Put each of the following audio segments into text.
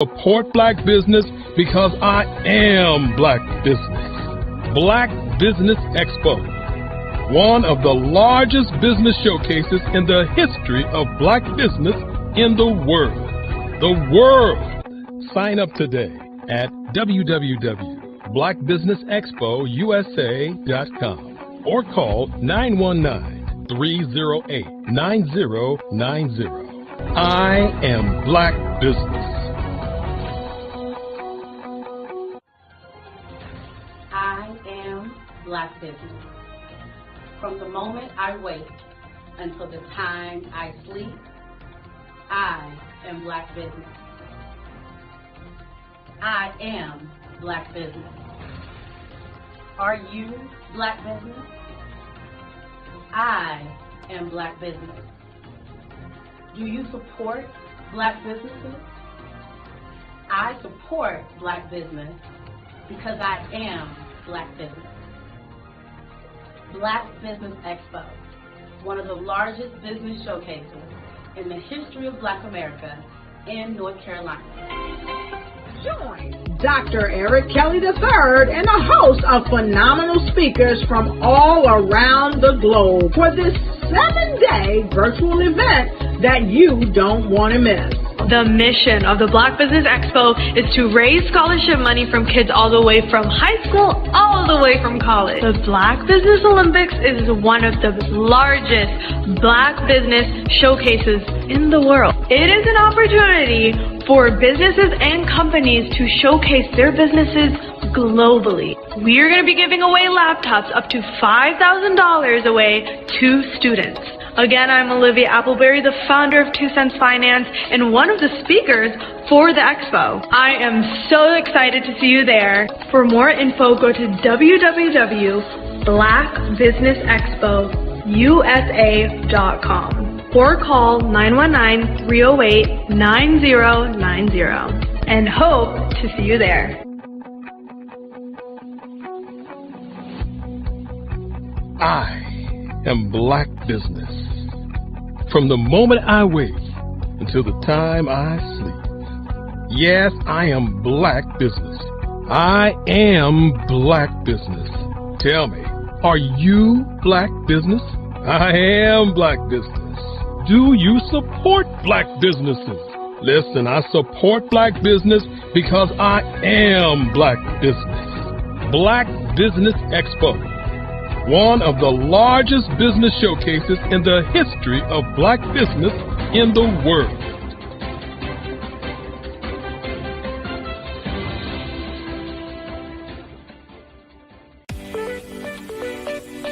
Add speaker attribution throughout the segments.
Speaker 1: Support black business because I am black business. Black Business Expo, one of the largest business showcases in the history of black business in the world. The world! Sign up today at www.blackbusinessexpousa.com or call 919-308-9090. I am black business.
Speaker 2: I am black business. From the moment I wake until the time I sleep, I am black business. I am black business. Are you black business? I am black business. Do you support black businesses? I support black business because I am black business. Black Business Expo, one of the largest business showcases in the history of Black America in North Carolina.
Speaker 3: Join Dr. Eric Kelly III and a host of phenomenal speakers from all around the globe for this 7-day virtual event that you don't want to miss.
Speaker 4: The mission of the Black Business Expo is to raise scholarship money from kids all the way from high school all the way from college. The Black Business Olympics is one of the largest black business showcases in the world. It is an opportunity for businesses and companies to showcase their businesses globally. We are going to be giving away laptops up to $5,000 away to students. Again, I'm Olivia Appleberry, the founder of 2 Cents Finance and one of the speakers for the expo. I am so excited to see you there. For more info, go to www.blackbusinessexpousa.com or call 919-308-9090 and hope to see you there.
Speaker 1: I am black business. From the moment I wake until the time I sleep. Yes, I am black business. I am black business. Tell me, are you black business? I am black business. Do you support black businesses? Listen, I support black business because I am black business. Black Business Expo, one of the largest business showcases in the history of black business in the world.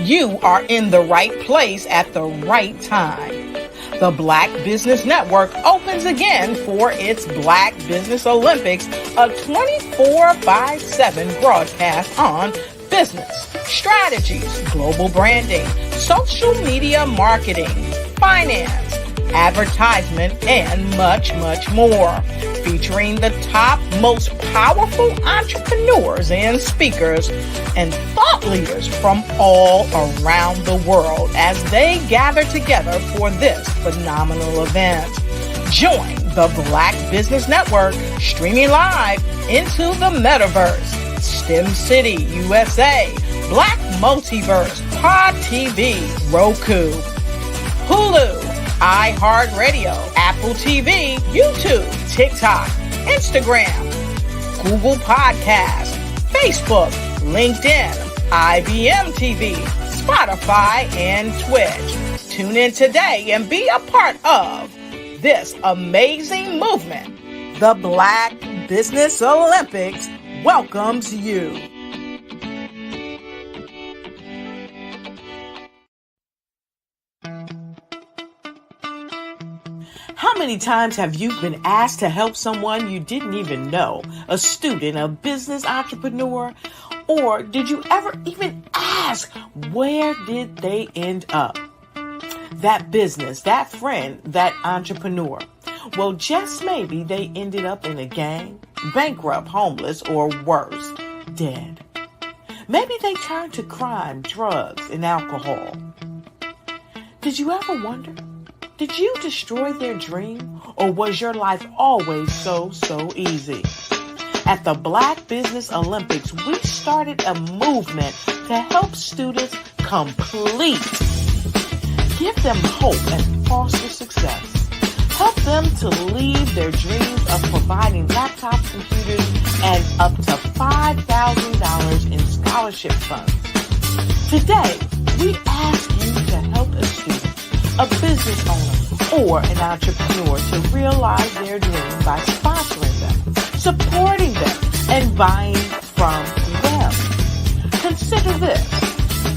Speaker 5: You are in the right place at the right time. The Black Business Network opens again for its Black Business Olympics, a 24/7 broadcast on business, strategies, global branding, social media marketing, finance, advertisement, and much, much more. Featuring the top, most powerful entrepreneurs and speakers and thought leaders from all around the world as they gather together for this phenomenal event. Join the Black Business Network streaming live into the metaverse. STEM City, USA, Black Multiverse, Pod TV, Roku, Hulu, iHeartRadio, Apple TV, YouTube, TikTok, Instagram, Google Podcasts, Facebook, LinkedIn, IBM TV, Spotify, and Twitch. Tune in today and be a part of this amazing movement. The Black Business Olympics welcomes you. How many times have you been asked to help someone you didn't even know, a student, a business entrepreneur, or did you ever even ask, where did they end up? That business, that friend, that entrepreneur. Well, just maybe they ended up in a gang, bankrupt, homeless, or worse, dead. Maybe they turned to crime, drugs, and alcohol. Did you ever wonder, Did you destroy their dream, or was your life always so easy? At the Black Business Olympics, we started a movement to help students complete. Give them hope and foster success. Help them to leave their dreams of providing laptops, computers, and up to $5,000 in scholarship funds. Today, we ask you to help a student, a business owner, or an entrepreneur to realize their dream by sponsoring them, supporting them, and buying from them. Consider this.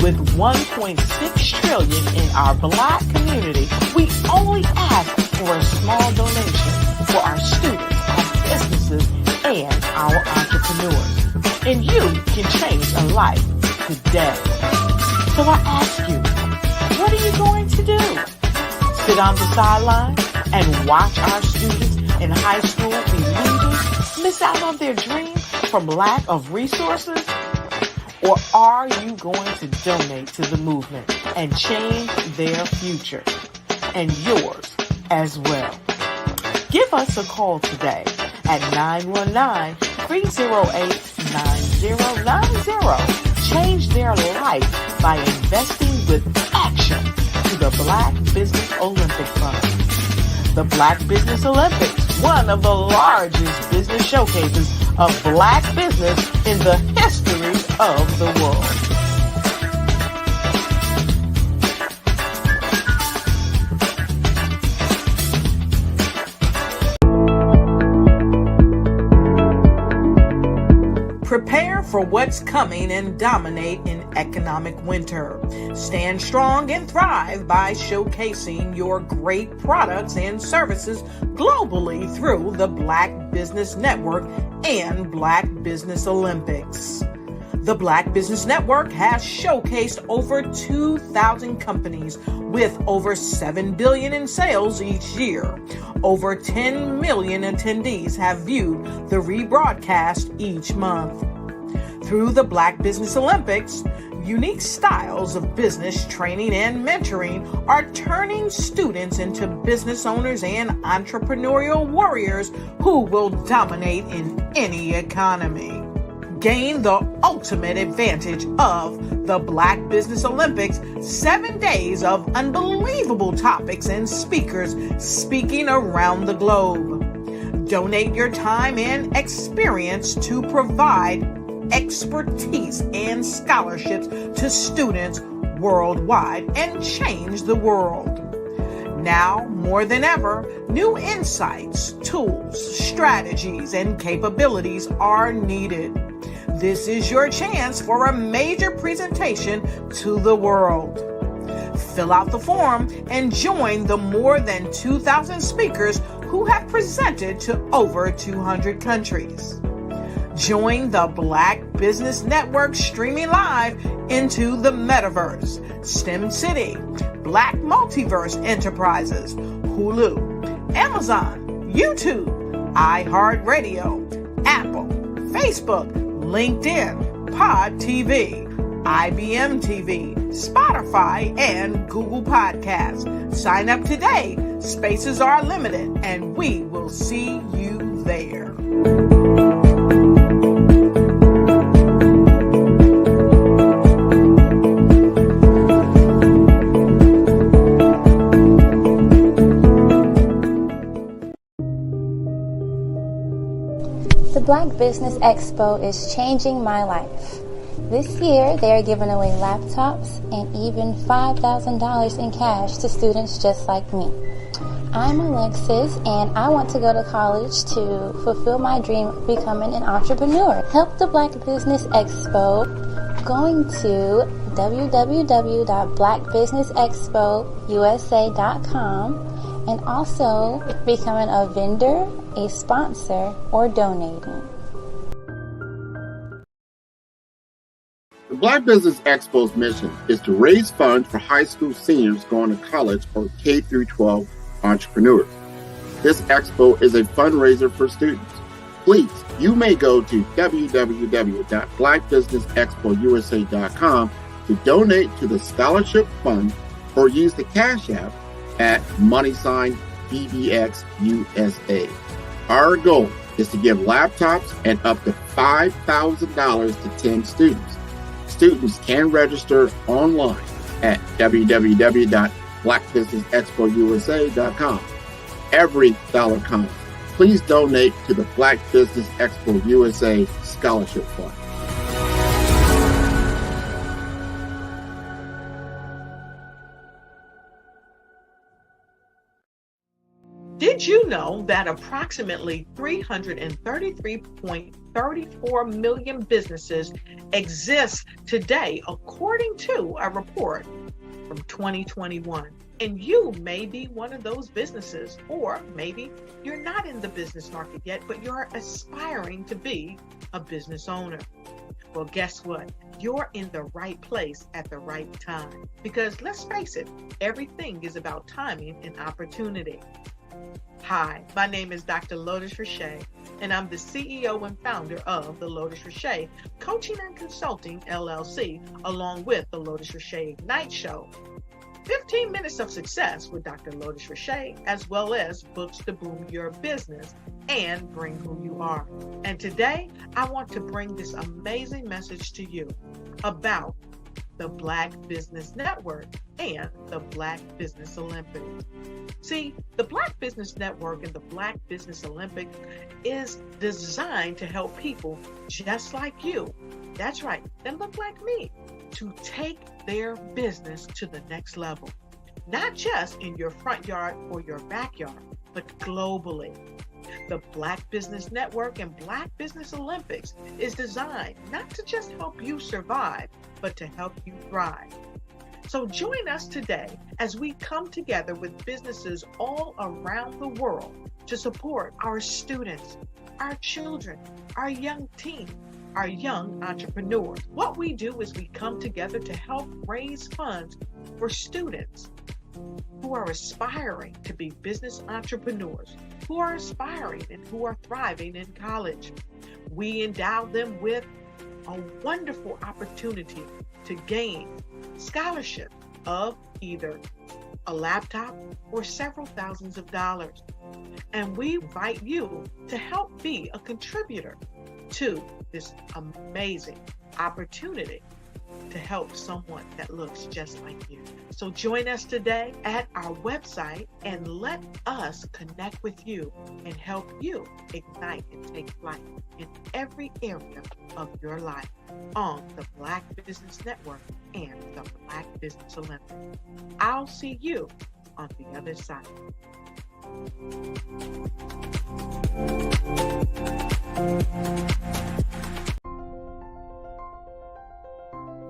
Speaker 5: With $1.6 trillion in our Black community, we only ask for a small donation for our students, our businesses, and our entrepreneurs. And you can change a life today. So I ask you, what are you going to do? Sit on the sideline and watch our students in high school be leaders, miss out on their dream from lack of resources? Or are you going to donate to the movement and change their future and yours as well? Give us a call today at 919-308-9090. Change their life by investing with action to the Black Business Olympic Fund. The Black Business Olympics, one of the largest business showcases of Black business in the history of the world. Prepare for what's coming and dominate in economic winter. Stand strong and thrive by showcasing your great products and services globally through the Black Business Network and Black Business Olympics. The Black Business Network has showcased over 2,000 companies with over $7 billion in sales each year. Over 10 million attendees have viewed the rebroadcast each month. Through the Black Business Olympics, unique styles of business training and mentoring are turning students into business owners and entrepreneurial warriors who will dominate in any economy. Gain the ultimate advantage of the Black Business Olympics, 7 days of unbelievable topics and speakers speaking around the globe. Donate your time and experience to provide expertise and scholarships to students worldwide and change the world. Now, more than ever, new insights, tools, strategies, and capabilities are needed. This is your chance for a major presentation to the world. Fill out the form and join the more than 2,000 speakers who have presented to over 200 countries. Join the Black Business Network streaming live into the Metaverse, STEM City, Black Multiverse Enterprises, Hulu, Amazon, YouTube, iHeartRadio, Apple, Facebook, LinkedIn, Pod TV, IBM TV, Spotify, and Google Podcasts. Sign up today. Spaces are limited, and we will see you there.
Speaker 6: The Black Business Expo is changing my life. This year, they are giving away laptops and even $5,000 in cash to students just like me. I'm Alexis, and I want to go to college to fulfill my dream of becoming an entrepreneur. Help the Black Business Expo going to www.blackbusinessexpousa.com and also becoming a vendor, a sponsor, or donating.
Speaker 7: The Black Business Expo's mission is to raise funds for high school seniors going to college or K-12 entrepreneurs. This expo is a fundraiser for students. Please, you may go to www.blackbusinessexpousa.com to donate to the scholarship fund or use the Cash App at @BBXUSA. Our goal is to give laptops and up to $5,000 to 10 students. Students can register online at www.blackbusinessexpousa.com. Every dollar counts. Please donate to the Black Business Expo USA Scholarship Fund.
Speaker 5: Did you know that approximately 333.34 million businesses exist today, according to a report from 2021? And you may be one of those businesses, or maybe you're not in the business market yet, but you're aspiring to be a business owner. Well, guess what? You're in the right place at the right time. Because let's face it, everything is about timing and opportunity. Hi, my name is Dr. Lotus Richey, and I'm the CEO and founder of the Lotus Richey Coaching and Consulting LLC, along with the Lotus Richey Ignite Show. 15 minutes of success with Dr. Lotus Richey, as well as books to boom your business and bring who you are. And today, I want to bring this amazing message to you about the Black Business Network and the Black Business Olympics. See, the Black Business Network and the Black Business Olympics is designed to help people just like you, that's right, that look like me, to take their business to the next level. Not just in your front yard or your backyard, but globally. The Black Business Network and Black Business Olympics is designed not to just help you survive, but to help you thrive. So join us today as we come together with businesses all around the world to support our students, our children, our young teens, our young entrepreneurs. What we do is we come together to help raise funds for students who are aspiring to be business entrepreneurs, who are aspiring and who are thriving in college. We endow them with a wonderful opportunity to gain scholarship of either a laptop or several thousands of dollars. And we invite you to help be a contributor to this amazing opportunity to help someone that looks just like you. So join us today at our website and let us connect with you and help you ignite and take flight in every area of your life on the Black Business Network and the Black Business Olympics. I'll see you on the other side.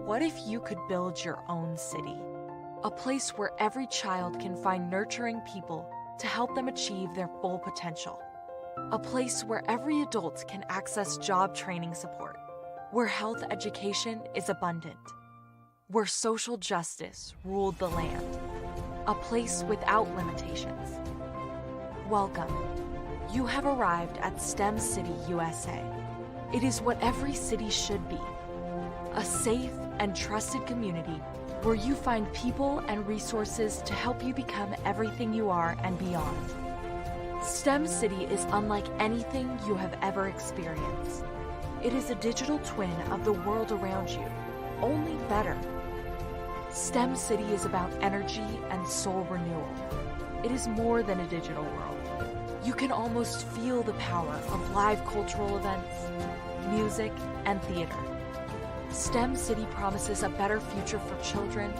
Speaker 8: What if you could build your own city? A place where every child can find nurturing people to help them achieve their full potential. A place where every adult can access job training support. Where health education is abundant. Where social justice ruled the land. A place without limitations. Welcome. You have arrived at STEM City USA. It is what every city should be. A safe and trusted community where you find people and resources to help you become everything you are and beyond. STEM City is unlike anything you have ever experienced. It is a digital twin of the world around you, only better. STEM City is about energy and soul renewal. It is more than a digital world. You can almost feel the power of live cultural events, music, and theater. STEM City promises a better future for children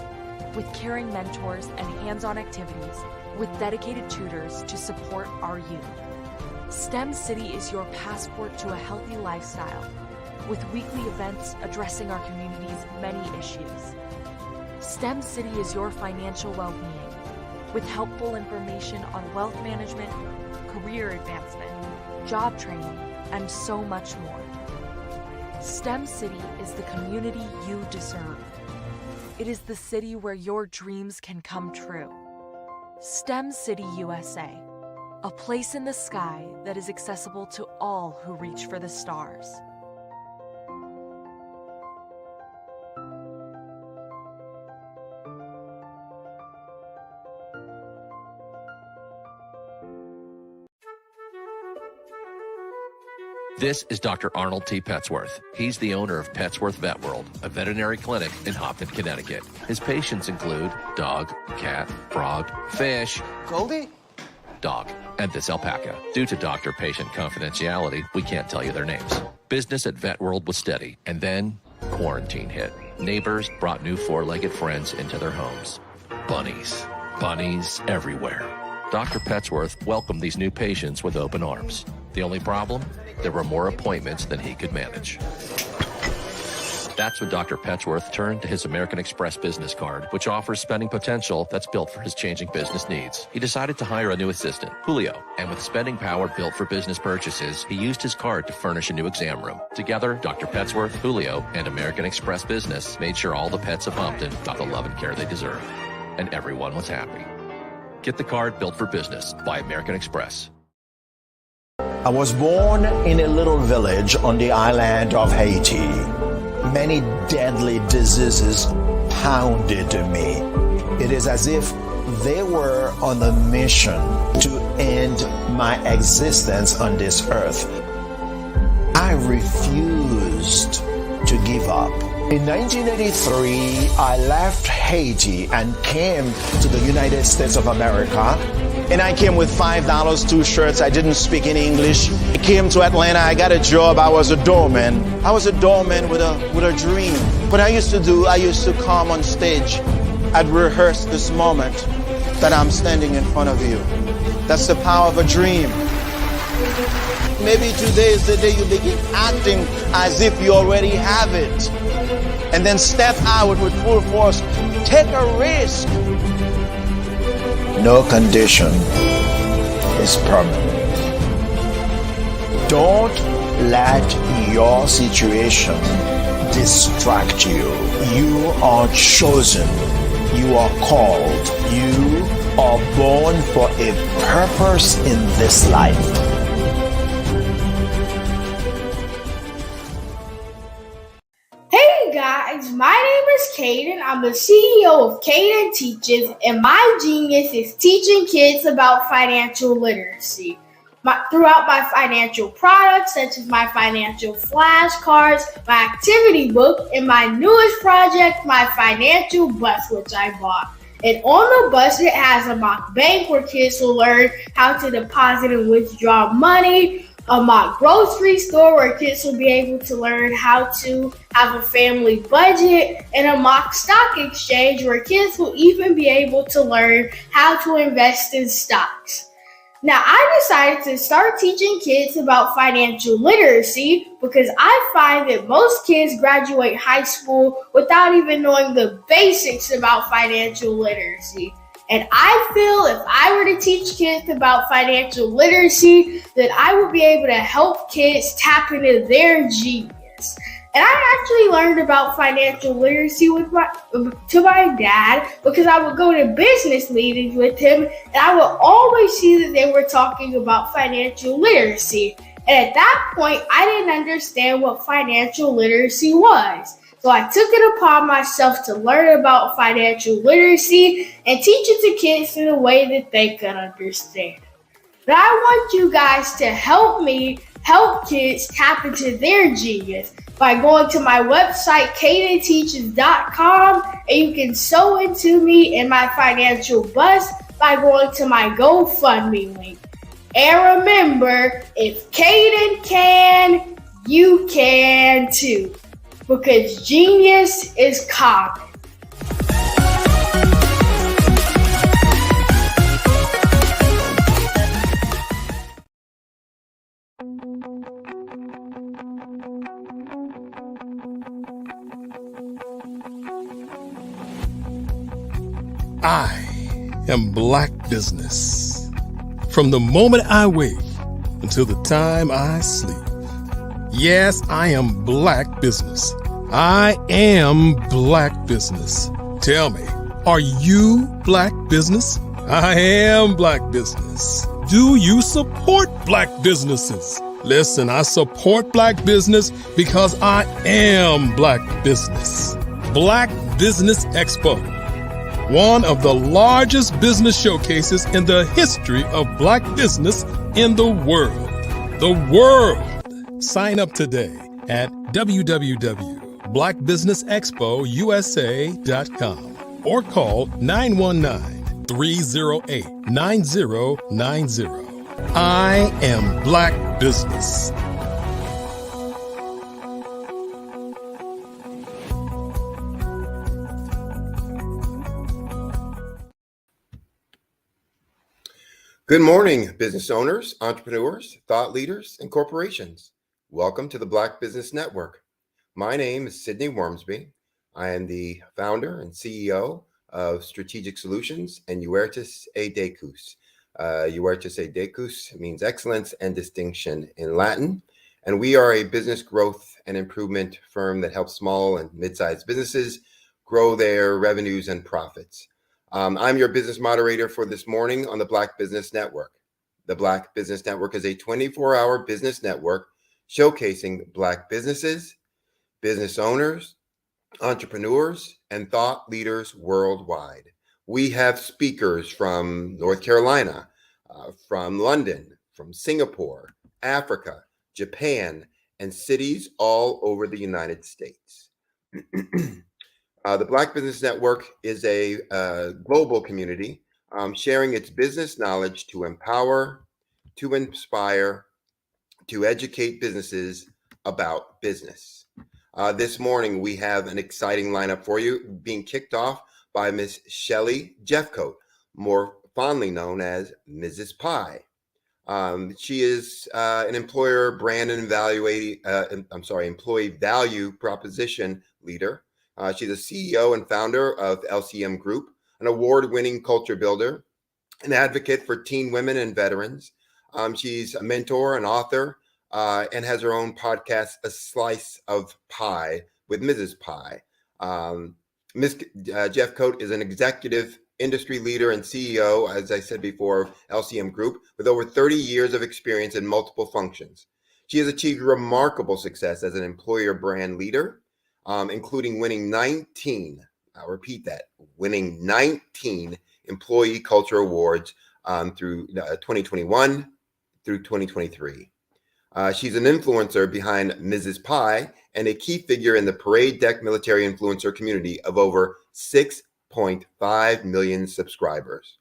Speaker 8: with caring mentors and hands-on activities with dedicated tutors to support our youth. STEM City is your passport to a healthy lifestyle with weekly events addressing our community's many issues. STEM City is your financial well-being with helpful information on wealth management, career advancement, job training, and so much more. STEM City is the community you deserve. It is the city where your dreams can come true. STEM City USA, a place in the sky that is accessible to all who reach for the stars.
Speaker 9: This is Dr. Arnold T. Petsworth. He's the owner of Petsworth Vet World, a veterinary clinic in Hopton, Connecticut. His patients include dog, cat, frog, fish,
Speaker 10: Goldie,
Speaker 9: dog, and this alpaca. Due to doctor-patient confidentiality, we can't tell you their names. Business at Vet World was steady, and then quarantine hit. Neighbors brought new four-legged friends into their homes. Bunnies. Bunnies everywhere. Dr. Petsworth welcomed these new patients with open arms. The only problem? There were more appointments than he could manage. That's when Dr. Petsworth turned to his American Express business card, which offers spending potential that's built for his changing business needs. He decided to hire a new assistant, Julio, and with spending power built for business purchases, he used his card to furnish a new exam room. Together, Dr. Petsworth, Julio, and American Express Business made sure all the pets of Hopton got the love and care they deserve. And everyone was happy. Get the card built for business by American Express.
Speaker 10: I was born in a little village on the island of Haiti. Many deadly diseases pounded me. It is as if they were on a mission to end my existence on this earth. I refused to give up. In 1983, I left Haiti and came to the United States of America. And I came with $5, 2 shirts. I didn't speak any English. I came to Atlanta. I got a job. I was a doorman. I was a doorman with a dream. What I used to come on stage. I'd rehearse this moment that I'm standing in front of you. That's the power of a dream. Maybe today is the day you begin acting as if you already have it. And then step out with full force. Take a risk. No condition is permanent. Don't let your situation distract you. You are chosen. You are called. You are born for a purpose in this life.
Speaker 11: Hey guys, my name is Caden. I'm the CEO of Caden Teaches, and my genius is teaching kids about financial literacy. Throughout my financial products, such as my financial flashcards, my activity book, and my newest project, my financial bus, which I bought. And on the bus, it has a mock bank where kids will learn how to deposit and withdraw money, a mock grocery store where kids will be able to learn how to have a family budget, and a mock stock exchange where kids will even be able to learn how to invest in stocks. Now, I decided to start teaching kids about financial literacy because I find that most kids graduate high school without even knowing the basics about financial literacy. And I feel if I were to teach kids about financial literacy, that I would be able to help kids tap into their genius. And I actually learned about financial literacy to my dad because I would go to business meetings with him, and I would always see that they were talking about financial literacy. And at that point, I didn't understand what financial literacy was. So I took it upon myself to learn about financial literacy and teach it to kids in a way that they could understand. But I want you guys to help me help kids tap into their genius by going to my website, cadenteaches.com, and you can sew into me in my financial bus by going to my GoFundMe link. And remember, if Caden can, you can too. Because genius is common.
Speaker 1: I am Black business. From the moment I wake until the time I sleep. Yes, I am Black business. I am Black business. Tell me, are you Black business? I am Black business. Do you support Black businesses? Listen, I support Black business because I am Black business. Black Business Expo, one of the largest business showcases in the history of Black business in the world. The world. Sign up today at www.blackbusinessexpousa.com or call 919-308-9090. I am Black Business.
Speaker 12: Good morning, business owners, entrepreneurs, thought leaders, and corporations. Welcome to the Black Business Network. My name is Sidney Wormsby. I am the founder and CEO of Strategic Solutions and Uertis e Decus. Uertis e Decus means excellence and distinction in Latin. And we are a business growth and improvement firm that helps small and mid-sized businesses grow their revenues and profits. I'm your business moderator for this morning on the Black Business Network. The Black Business Network is a 24-hour business network showcasing Black businesses, business owners, entrepreneurs, and thought leaders worldwide. We have speakers from North Carolina, from London, from Singapore, Africa, Japan, and cities all over the United States. The Black Business Network is a global community sharing its business knowledge to empower, to inspire, to educate businesses about business. This morning, we have an exciting lineup for you, being kicked off by Miss Shelley Jeffcoat, more fondly known as Mrs. Pie. She is an employer brand and employee value proposition leader. She's a CEO and founder of LCM Group, an award-winning culture builder, an advocate for teen women and veterans. She's a mentor, an author, and has her own podcast, A Slice of Pie with Mrs. Pie. Ms. Jeffcoat is an executive industry leader and CEO, as I said before, of LCM Group, with over 30 years of experience in multiple functions. She has achieved remarkable success as an employer brand leader, including winning 19, I'll repeat that, winning 19 employee culture awards through 2021 through 2023. She's an influencer behind Mrs. Pie and a key figure in the Parade Deck military influencer community of over 6.5 million subscribers.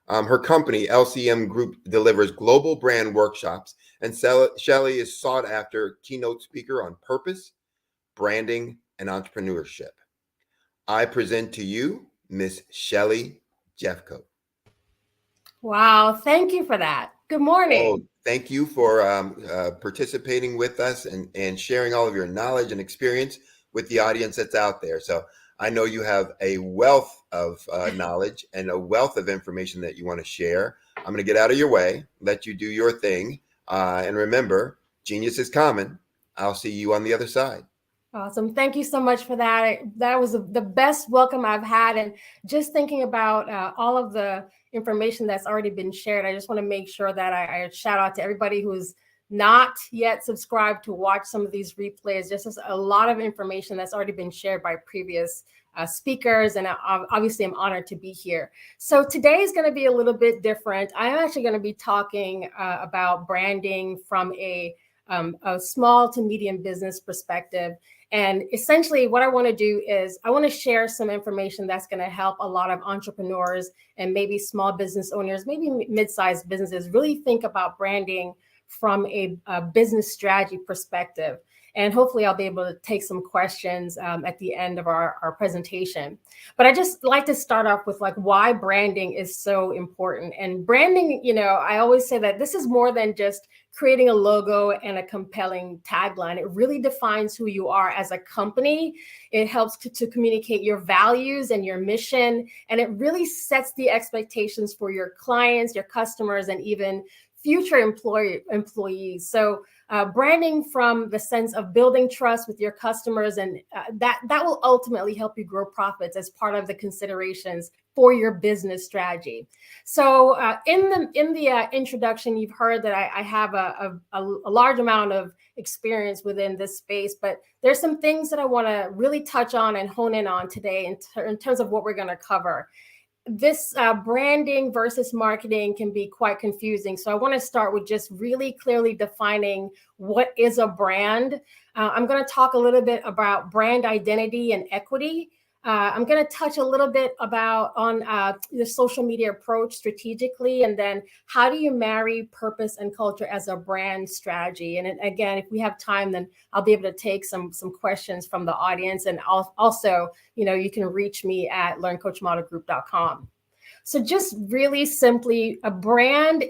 Speaker 12: Her company, LCM Group, delivers global brand workshops, and Shelley is sought after keynote speaker on purpose, branding, and entrepreneurship. I present to you Miss Shelley Jeffcoat.
Speaker 13: Wow, thank you for that. Good morning.
Speaker 12: Oh, thank you for participating with us and sharing all of your knowledge and experience with the audience that's out there. So I know you have a wealth of knowledge and a wealth of information that you want to share. I'm going to get out of your way, let you do your thing. And remember, genius is common. I'll see you on the other side.
Speaker 13: Awesome. Thank you so much for that. That was the best welcome I've had. And just thinking about all of the information that's already been shared, I just want to make sure that I shout out to everybody who's not yet subscribed to watch some of these replays. Just as a lot of information that's already been shared by previous speakers. And obviously, I'm honored to be here. So today is going to be a little bit different. I'm actually going to be talking about branding from a small to medium business perspective. And essentially what I want to do is I want to share some information that's going to help a lot of entrepreneurs and maybe small business owners, maybe mid-sized businesses really think about branding from a business strategy perspective. And hopefully I'll be able to take some questions at the end of our presentation. But I just like to start off with like why branding is so important. And branding, you know, I always say that this is more than just creating a logo and a compelling tagline. It really defines who you are as a company. It helps to communicate your values and your mission. And it really sets the expectations for your clients, your customers, and even future employees. So branding from the sense of building trust with your customers, and that will ultimately help you grow profits as part of the considerations for your business strategy. So in the introduction, you've heard that I have a large amount of experience within this space, but there's some things that I want to really touch on and hone in on today in terms of what we're going to cover. this branding versus marketing can be quite confusing. So I want to start with just really clearly defining what is a brand. I'm going to talk a little bit about brand identity and equity. I'm going to touch a little bit on the social media approach strategically, and then how do you marry purpose and culture as a brand strategy. And again, if we have time, then I'll be able to take some questions from the audience. And also, you can reach me at learncoachmodelgroup.com. So just really simply, a brand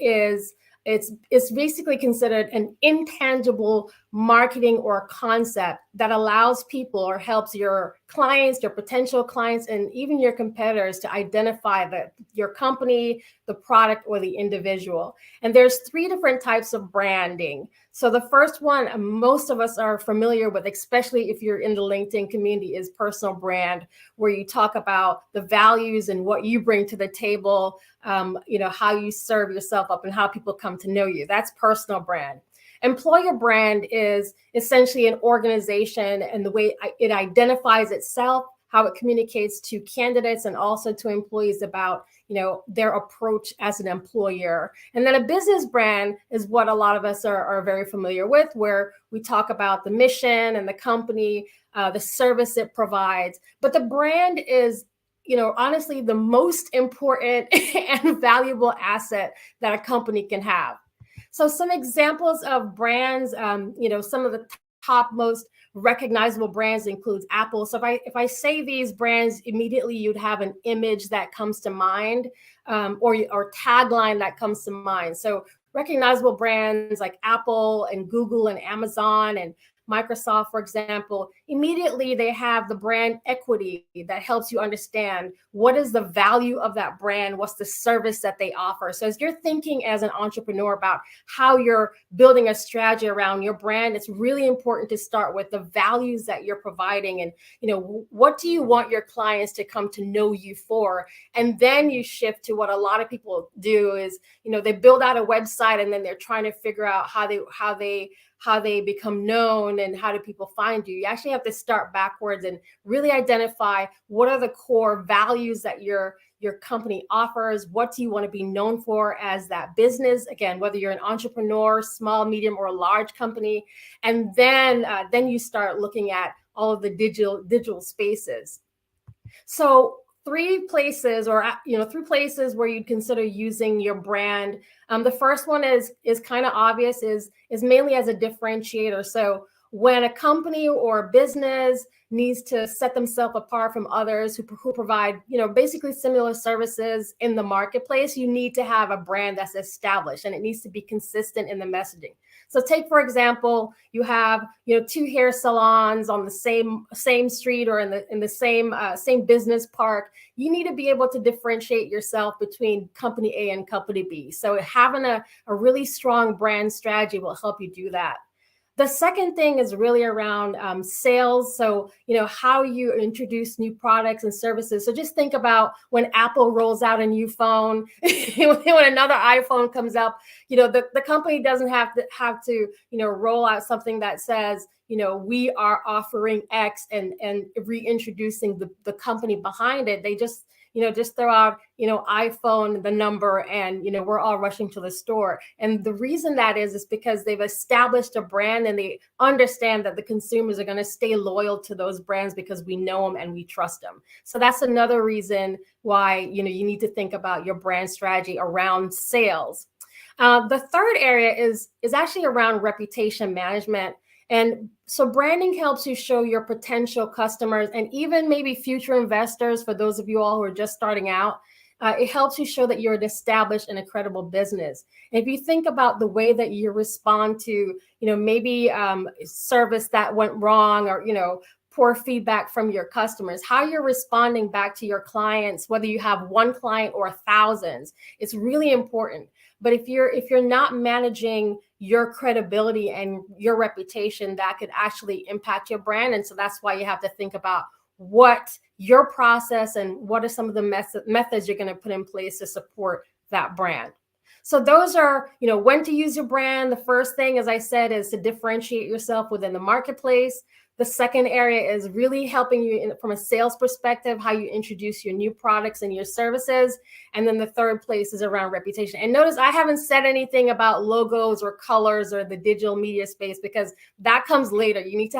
Speaker 13: it's basically considered an intangible marketing or concept that allows people or helps your clients, your potential clients, and even your competitors to identify your company, the product, or the individual. And there's 3 different types of branding. So the first one most of us are familiar with, especially if you're in the LinkedIn community, is personal brand, where you talk about the values and what you bring to the table, how you serve yourself up and how people come to know you. That's personal brand. Employer brand is essentially an organization and the way it identifies itself, how it communicates to candidates and also to employees about, their approach as an employer. And then a business brand is what a lot of us are very familiar with, where we talk about the mission and the company, the service it provides. But the brand is, honestly, the most important and valuable asset that a company can have. So some examples of brands, some of the top most recognizable brands includes Apple. So if I say these brands, immediately you'd have an image that comes to mind, or tagline that comes to mind. So recognizable brands like Apple and Google and Amazon and Microsoft, for example, immediately they have the brand equity that helps you understand what is the value of that brand, what's the service that they offer. So as you're thinking as an entrepreneur about how you're building a strategy around your brand, it's really important to start with the values that you're providing and, what do you want your clients to come to know you for? And then you shift to what a lot of people do is, they build out a website and then they're trying to figure out how they become known and how do people find you. You actually have to start backwards and really identify what are the core values that your company offers. What do you want to be known for as that business? Again, whether you're an entrepreneur, small, medium, or a large company. And then you start looking at all of the digital spaces. So 3 places where you'd consider using your brand. The first one is kind of obvious, is mainly as a differentiator. So when a company or business needs to set themselves apart from others who provide, basically similar services in the marketplace, you need to have a brand that's established and it needs to be consistent in the messaging. So take, for example, you have, 2 hair salons on the same street or in the same business park. You need to be able to differentiate yourself between company A and company B. So having a really strong brand strategy will help you do that. The second thing is really around sales. So, how you introduce new products and services. So just think about when Apple rolls out a new phone, when another iPhone comes up, the company doesn't have to roll out something that says, we are offering X and reintroducing the company behind it. They just throw out, iPhone, the number, and, we're all rushing to the store. And the reason that is because they've established a brand and they understand that the consumers are going to stay loyal to those brands because we know them and we trust them. So that's another reason why, you need to think about your brand strategy around sales. The third area is actually around reputation management. And so branding helps you show your potential customers and even maybe future investors, for those of you all who are just starting out, it helps you show that you're an established and a credible business. And if you think about the way that you respond to, maybe service that went wrong or, poor feedback from your customers, how you're responding back to your clients, whether you have one client or thousands, it's really important. But if you're not managing your credibility and your reputation, that could actually impact your brand. And so that's why you have to think about what your process and what are some of the methods you're going to put in place to support that brand. So those are, when to use your brand. The first thing, as I said, is to differentiate yourself within the marketplace. The second area is really helping you from a sales perspective, how you introduce your new products and your services. And then the third place is around reputation. And notice I haven't said anything about logos or colors or the digital media space, because that comes later. You need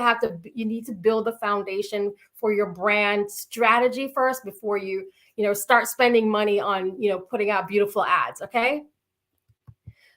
Speaker 13: to build the foundation for your brand strategy first before you, start spending money on, putting out beautiful ads. Okay.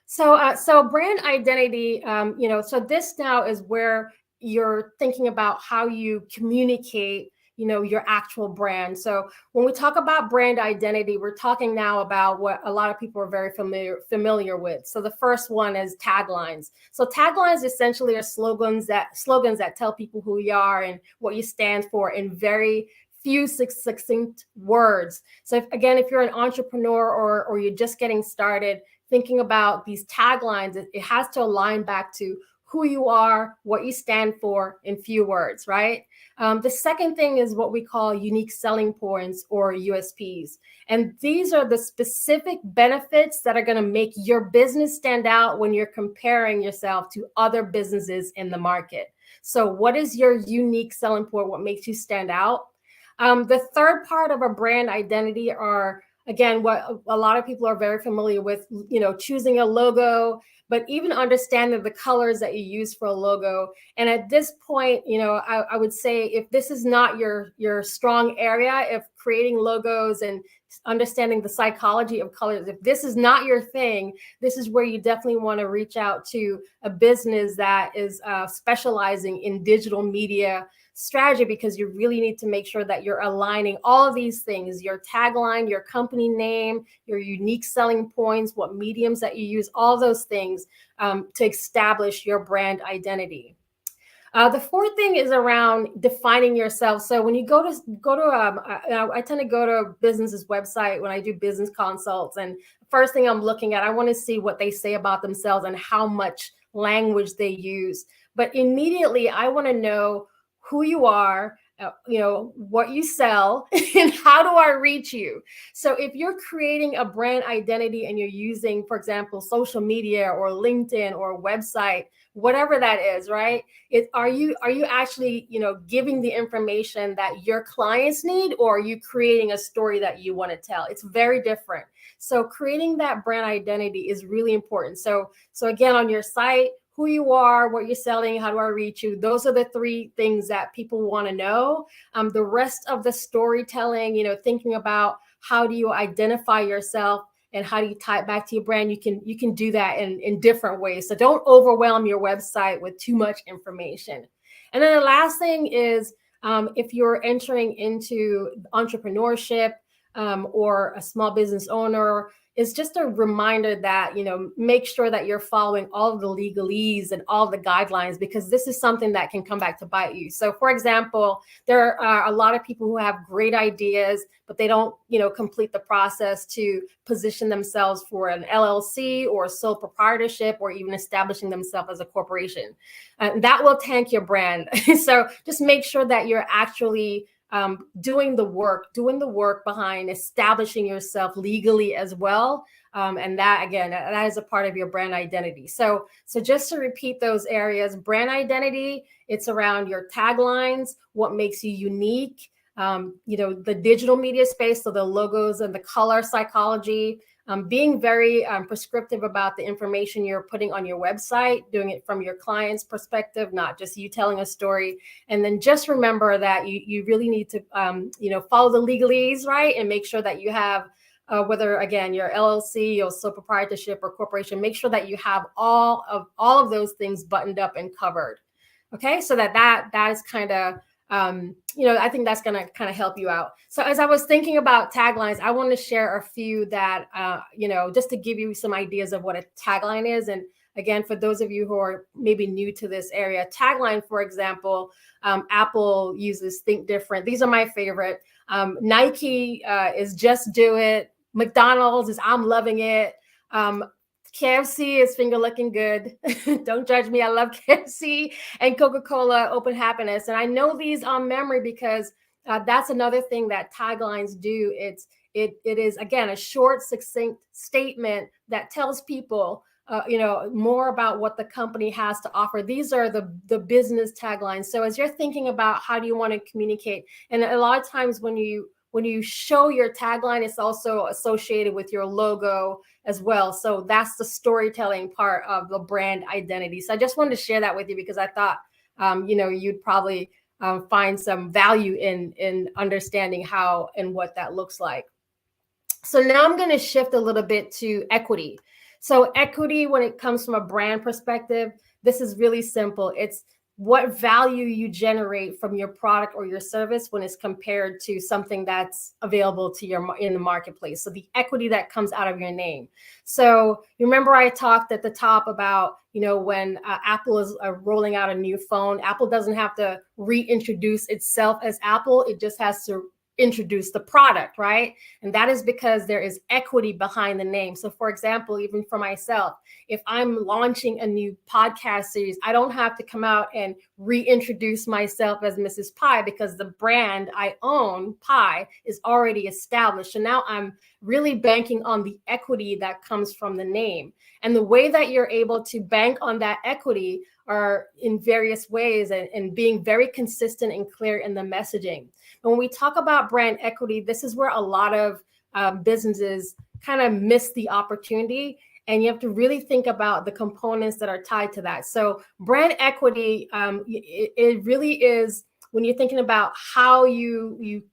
Speaker 13: So brand identity, so this now is where you're thinking about how you communicate, your actual brand. So when we talk about brand identity, we're talking now about what a lot of people are very familiar with. So the first one is taglines. So taglines essentially are slogans that tell people who you are and what you stand for in very few succinct words. So if you're an entrepreneur or you're just getting started, thinking about these taglines, it has to align back to who you are, what you stand for in few words, right? The second thing is what we call unique selling points or USPs. And these are the specific benefits that are going to make your business stand out when you're comparing yourself to other businesses in the market. So what is your unique selling point? What makes you stand out? The third part of a brand identity are, again, what a lot of people are very familiar with, choosing a logo, but even understanding the colors that you use for a logo. And at this point, I would say if this is not your strong area, if creating logos and understanding the psychology of colors, if this is not your thing, this is where you definitely want to reach out to a business that is specializing in digital media strategy, because you really need to make sure that you're aligning all of these things: your tagline, your company name, your unique selling points, what mediums that you use, all those things to establish your brand identity. The fourth thing is around defining yourself. So when you I tend to go to a business's website when I do business consults, and first thing I'm looking at, I want to see what they say about themselves and how much language they use. But immediately I want to know who you are, what you sell, and how do I reach you? So if you're creating a brand identity and you're using, for example, social media or LinkedIn or a website, whatever that is, right? Are you actually, giving the information that your clients need, or are you creating a story that you want to tell? It's very different. So creating that brand identity is really important. So again, on your site, who you are, what you're selling, how do I reach you? Those are the three things that people want to know. The rest of the storytelling, thinking about how do you identify yourself and how do you tie it back to your brand, you can do that in different ways. So don't overwhelm your website with too much information. And then the last thing is if you're entering into entrepreneurship or a small business owner, it's just a reminder that, make sure that you're following all of the legalese and all the guidelines, because this is something that can come back to bite you. So for example, there are a lot of people who have great ideas, but they don't, complete the process to position themselves for an LLC or a sole proprietorship, or even establishing themselves as a corporation. That will tank your brand. So just make sure that you're actually doing the work behind establishing yourself legally as well. And that, again, that is a part of your brand identity. So just to repeat those areas: brand identity, it's around your taglines, what makes you unique, the digital media space, so the logos and the color psychology, being very prescriptive about the information you're putting on your website, doing it from your client's perspective, not just you telling a story. And then just remember that you really need to, follow the legalese, right? And make sure that you have, whether, again, your LLC or sole proprietorship or corporation, make sure that you have all of those things buttoned up and covered. Okay, so that is kind of, I think that's going to kind of help you out. So as I was thinking about taglines, I want to share a few that, just to give you some ideas of what a tagline is. And again, for those of you who are maybe new to this area, tagline, for example, Apple uses Think Different. These are my favorite. Nike is Just Do It. McDonald's is I'm Loving It. KFC is Finger Looking Good. Don't judge me. I love KFC. And Coca-Cola, Open Happiness. And I know these on memory because that's another thing that taglines do. It is, again, a short, succinct statement that tells people more about what the company has to offer. These are the business taglines. So as you're thinking about how do you want to communicate, and a lot of times when you show your tagline, it's also associated with your logo as well. So that's the storytelling part of the brand identity. So I just wanted to share that with you because I thought, you'd probably find some value in understanding how and what that looks like. So now I'm going to shift a little bit to equity. So equity, when it comes from a brand perspective, this is really simple. It's what value you generate from your product or your service when it's compared to something that's available to you in the marketplace. So the equity that comes out of your name. So remember I talked at the top about, when Apple is rolling out a new phone, Apple doesn't have to reintroduce itself as Apple. It just has to introduce the product, right? And that is because there is equity behind the name. So for example, even for myself, if I'm launching a new podcast series, I don't have to come out and reintroduce myself as Mrs. Pie because the brand I own, Pie, is already established. So now I'm really banking on the equity that comes from the name. And the way that you're able to bank on that equity are in various ways and being very consistent and clear in the messaging. When we talk about brand equity, this is where a lot of businesses kind of miss the opportunity. And you have to really think about the components that are tied to that. So brand equity, it really is when you're thinking about how you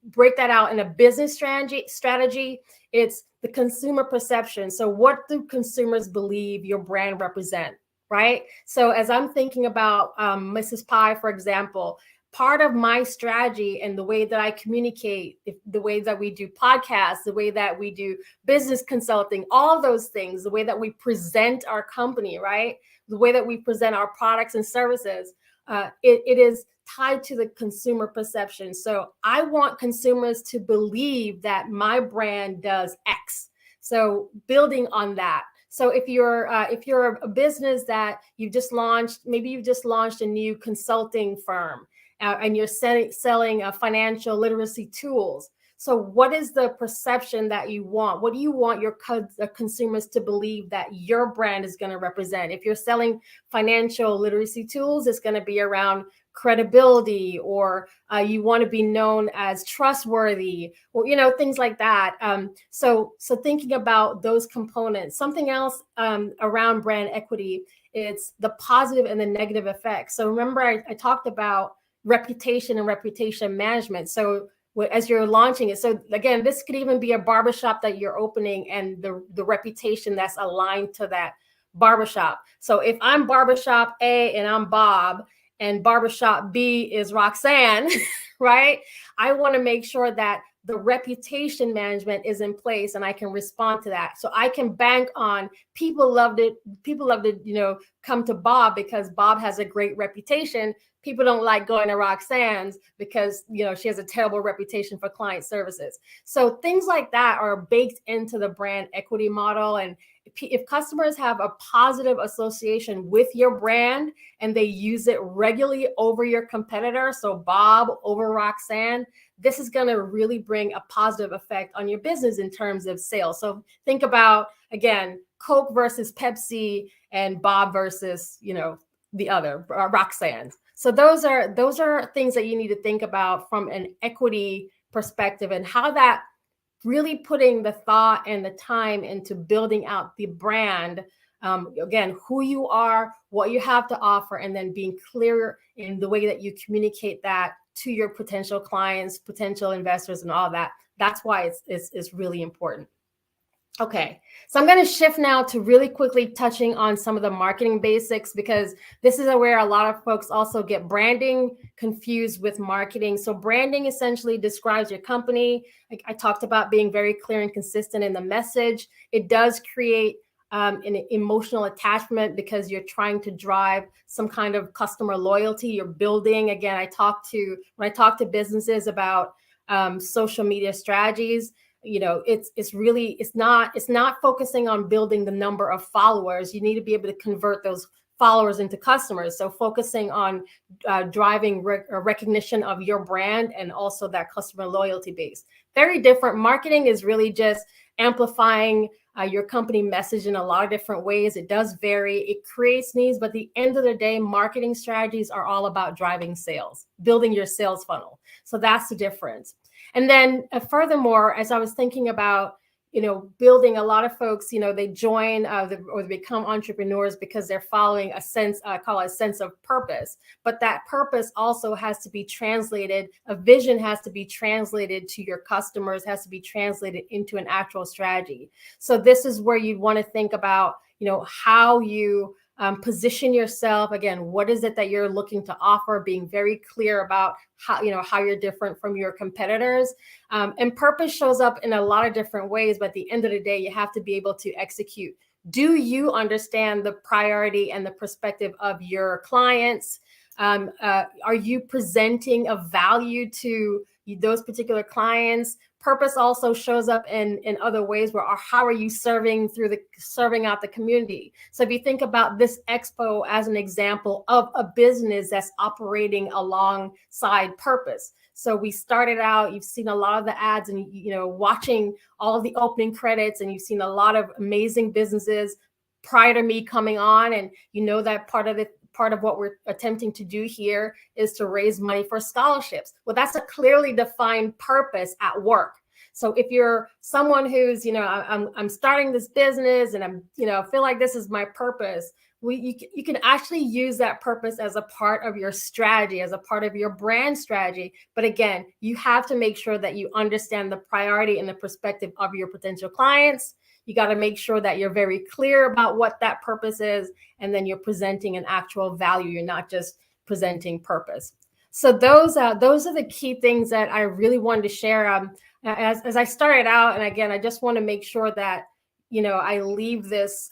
Speaker 13: break that out in a business strategy, it's the consumer perception. So what do consumers believe your brand represent, right? So as I'm thinking about Mrs. Pie, for example, part of my strategy and the way that I communicate, the way that we do podcasts, the way that we do business consulting, all those things, the way that we present our company, right? The way that we present our products and services, it is tied to the consumer perception. So I want consumers to believe that my brand does X. So building on that. So if you're a business that you've just launched, maybe you've just launched a new consulting firm, and you're selling financial literacy tools. So what is the perception that you want? What do you want your consumers to believe that your brand is going to represent? If you're selling financial literacy tools, it's going to be around credibility, or you want to be known as trustworthy, or things like that. So thinking about those components. Something else around brand equity, it's the positive and the negative effects. So remember I talked about reputation and reputation management. So as you're launching it, so again, this could even be a barbershop that you're opening and the reputation that's aligned to that barbershop. So if I'm barbershop A and I'm Bob, and barbershop B is Roxanne, right? I want to make sure that the reputation management is in place and I can respond to that. So I can bank on people loved it. People love to, come to Bob because Bob has a great reputation. People don't like going to Roxanne's because, she has a terrible reputation for client services. So things like that are baked into the brand equity model. And if customers have a positive association with your brand and they use it regularly over your competitor, so Bob over Roxanne, this is going to really bring a positive effect on your business in terms of sales. So think about, again, Coke versus Pepsi and Bob versus, the other, Roxanne. So those are things that you need to think about from an equity perspective and how that really putting the thought and the time into building out the brand. Again, who you are, what you have to offer, and then being clear in the way that you communicate that to your potential clients, potential investors, and all that. That's why it's really important. Okay, so I'm going to shift now to really quickly touching on some of the marketing basics, because this is where a lot of folks also get branding confused with marketing. So branding essentially describes your company. Like I talked about being very clear and consistent in the message. It does create an emotional attachment because you're trying to drive some kind of customer loyalty. You're building, again, when I talk to businesses about social media strategies, it's not focusing on building the number of followers. You need to be able to convert those followers into customers. So focusing on driving recognition of your brand and also that customer loyalty base. Very different. Marketing is really just amplifying your company message in a lot of different ways. It does vary. It creates needs, but at the end of the day, marketing strategies are all about driving sales, building your sales funnel. So that's the difference. And then furthermore, as I was thinking about, building, a lot of folks, they join or they become entrepreneurs because they're following a sense, I call it a sense of purpose. But that purpose also has to be translated. A vision has to be translated to your customers, has to be translated into an actual strategy. So this is where you'd want to think about, how you position yourself. Again, what is it that you're looking to offer? Being very clear about how you're different from your competitors. And purpose shows up in a lot of different ways, but at the end of the day, you have to be able to execute. Do you understand the priority and the perspective of your clients? Are you presenting a value to those particular clients? Purpose also shows up in other ways where how are you serving out the community? So if you think about this expo as an example of a business that's operating alongside purpose. So we started out, you've seen a lot of the ads and, watching all of the opening credits, and you've seen a lot of amazing businesses prior to me coming on. And that part of what we're attempting to do here is to raise money for scholarships. Well, that's a clearly defined purpose at work. So if you're someone who's, I'm starting this business and I feel like this is my purpose, you can actually use that purpose as a part of your strategy, as a part of your brand strategy. But again, you have to make sure that you understand the priority and the perspective of your potential clients. You got to make sure that you're very clear about what that purpose is, and then you're presenting an actual value. You're not just presenting purpose. So those are the key things that I really wanted to share. As I started out, and again, I just want to make sure that I leave this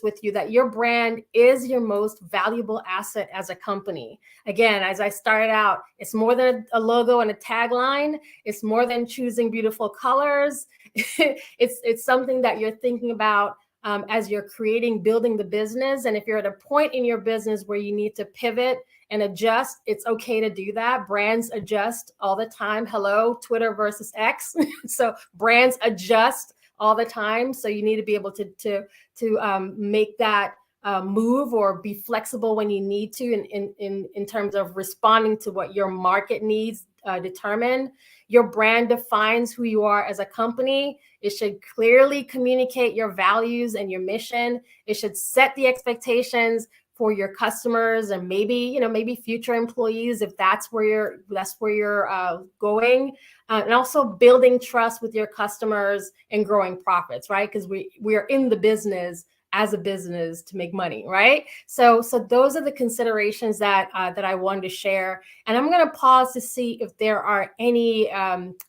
Speaker 13: with you, that your brand is your most valuable asset as a company. Again, as I started out, it's more than a logo and a tagline. It's more than choosing beautiful colors. It's something that you're thinking about as you're building the business. And if you're at a point in your business where you need to pivot and adjust, it's okay to do that. Brands adjust all the time. Hello, Twitter versus X. So brands adjust all the time. So you need to be able to make that move or be flexible when you need to in terms of responding to what your market needs determine. Your brand defines who you are as a company. It should clearly communicate your values and your mission. It should set the expectations for your customers and maybe future employees if that's where you're going, and also building trust with your customers and growing profits, right? Because we are in the business as a business to make money, right? So those are the considerations that I wanted to share, and I'm going to pause to see if there are any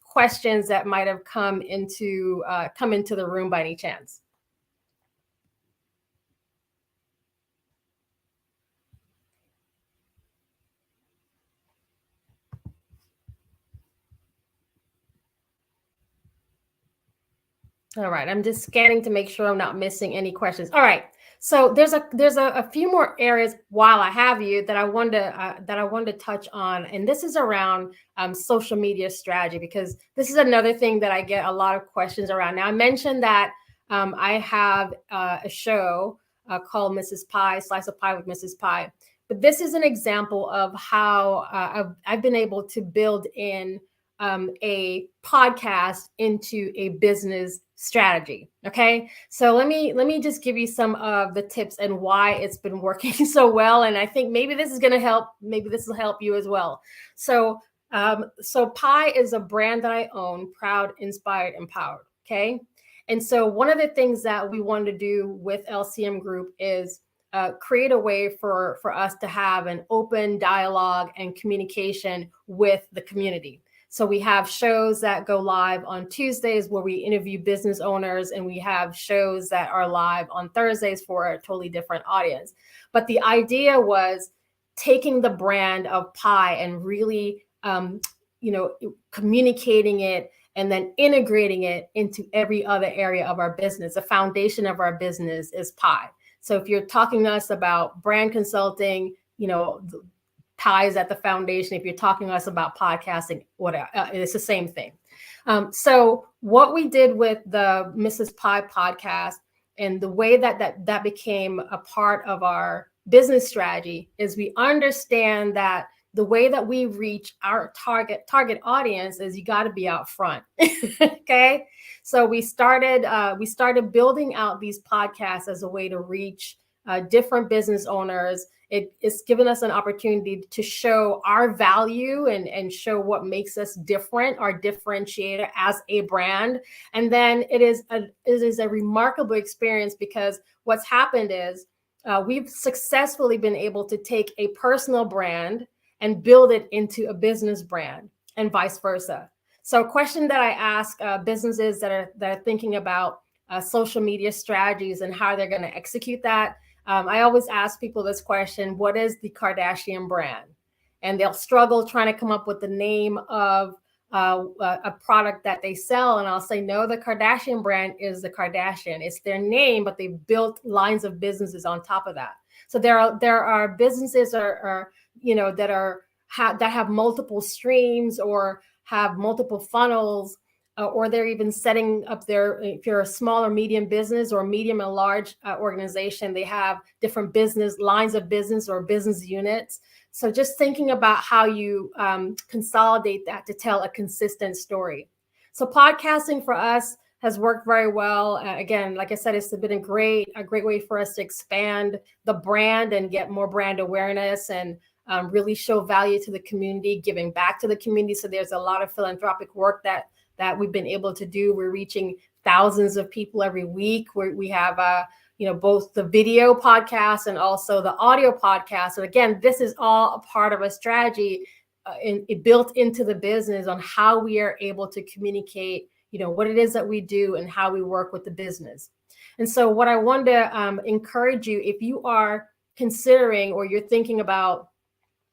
Speaker 13: questions that might have come into the room by any chance. All right, I'm just scanning to make sure I'm not missing any questions. All right, so there's a few more areas while I have you that I wanted to touch on, and this is around social media strategy, because this is another thing that I get a lot of questions around. Now, I mentioned that I have a show called Mrs. Pie, Slice of Pie with Mrs. Pie, but this is an example of how I've been able to build in a podcast into a business strategy. Okay. So let me just give you some of the tips and why it's been working so well. And I think maybe this is going to help. Maybe this will help you as well. So Pie is a brand that I own, proud, inspired, empowered. Okay. And so one of the things that we wanted to do with LCM Group is create a way for us to have an open dialogue and communication with the community. So we have shows that go live on Tuesdays where we interview business owners, and we have shows that are live on Thursdays for a totally different audience. But the idea was taking the brand of Pie and really, communicating it and then integrating it into every other area of our business. The foundation of our business is Pie. So if you're talking to us about brand consulting, ties at the foundation. If you're talking to us about podcasting, whatever, it's the same thing. So what we did with the Mrs. Pie podcast and the way that became a part of our business strategy is we understand that the way that we reach our target audience is you got to be out front. Okay. So we started building out these podcasts as a way to reach different business owners. It's given us an opportunity to show our value and show what makes us different, our differentiator as a brand. And then it is a remarkable experience because what's happened is we've successfully been able to take a personal brand and build it into a business brand and vice versa. So a question that I ask businesses that are thinking about social media strategies and how they're going to execute that. I always ask people this question: what is the Kardashian brand? And they'll struggle trying to come up with the name of a product that they sell. And I'll say, no, the Kardashian brand is the Kardashian. It's their name, but they've built lines of businesses on top of that. So there are businesses that have multiple streams or have multiple funnels. Or they're even setting up if you're a small or medium business or medium and large organization, they have different business lines of business or business units. So just thinking about how you consolidate that to tell a consistent story. So podcasting for us has worked very well. Again, like I said, it's been a great way for us to expand the brand and get more brand awareness and really show value to the community, giving back to the community. So there's a lot of philanthropic work that we've been able to do. We're reaching thousands of people every week. We have, both the video podcast and also the audio podcast. And again, this is all a part of a strategy built into the business on how we are able to communicate, what it is that we do and how we work with the business. And so what I wanted to encourage you, if you are considering or you're thinking about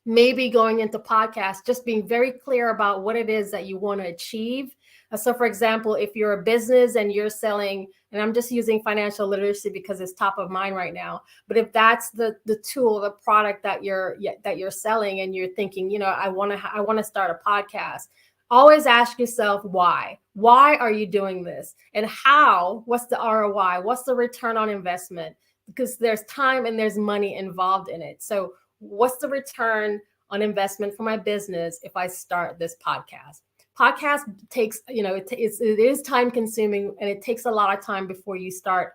Speaker 13: maybe going into podcasts, just being very clear about what it is that you want to achieve. So for example, if you're a business and you're selling, and I'm just using financial literacy because it's top of mind right now, but if that's the tool, the product that you're selling and you're thinking, I want to start a podcast, always ask yourself why. Why are you doing this? And how? What's the ROI? What's the return on investment? Because there's time and there's money involved in it. So what's the return on investment for my business if I start this podcast? Podcast takes, it is time consuming and it takes a lot of time before you start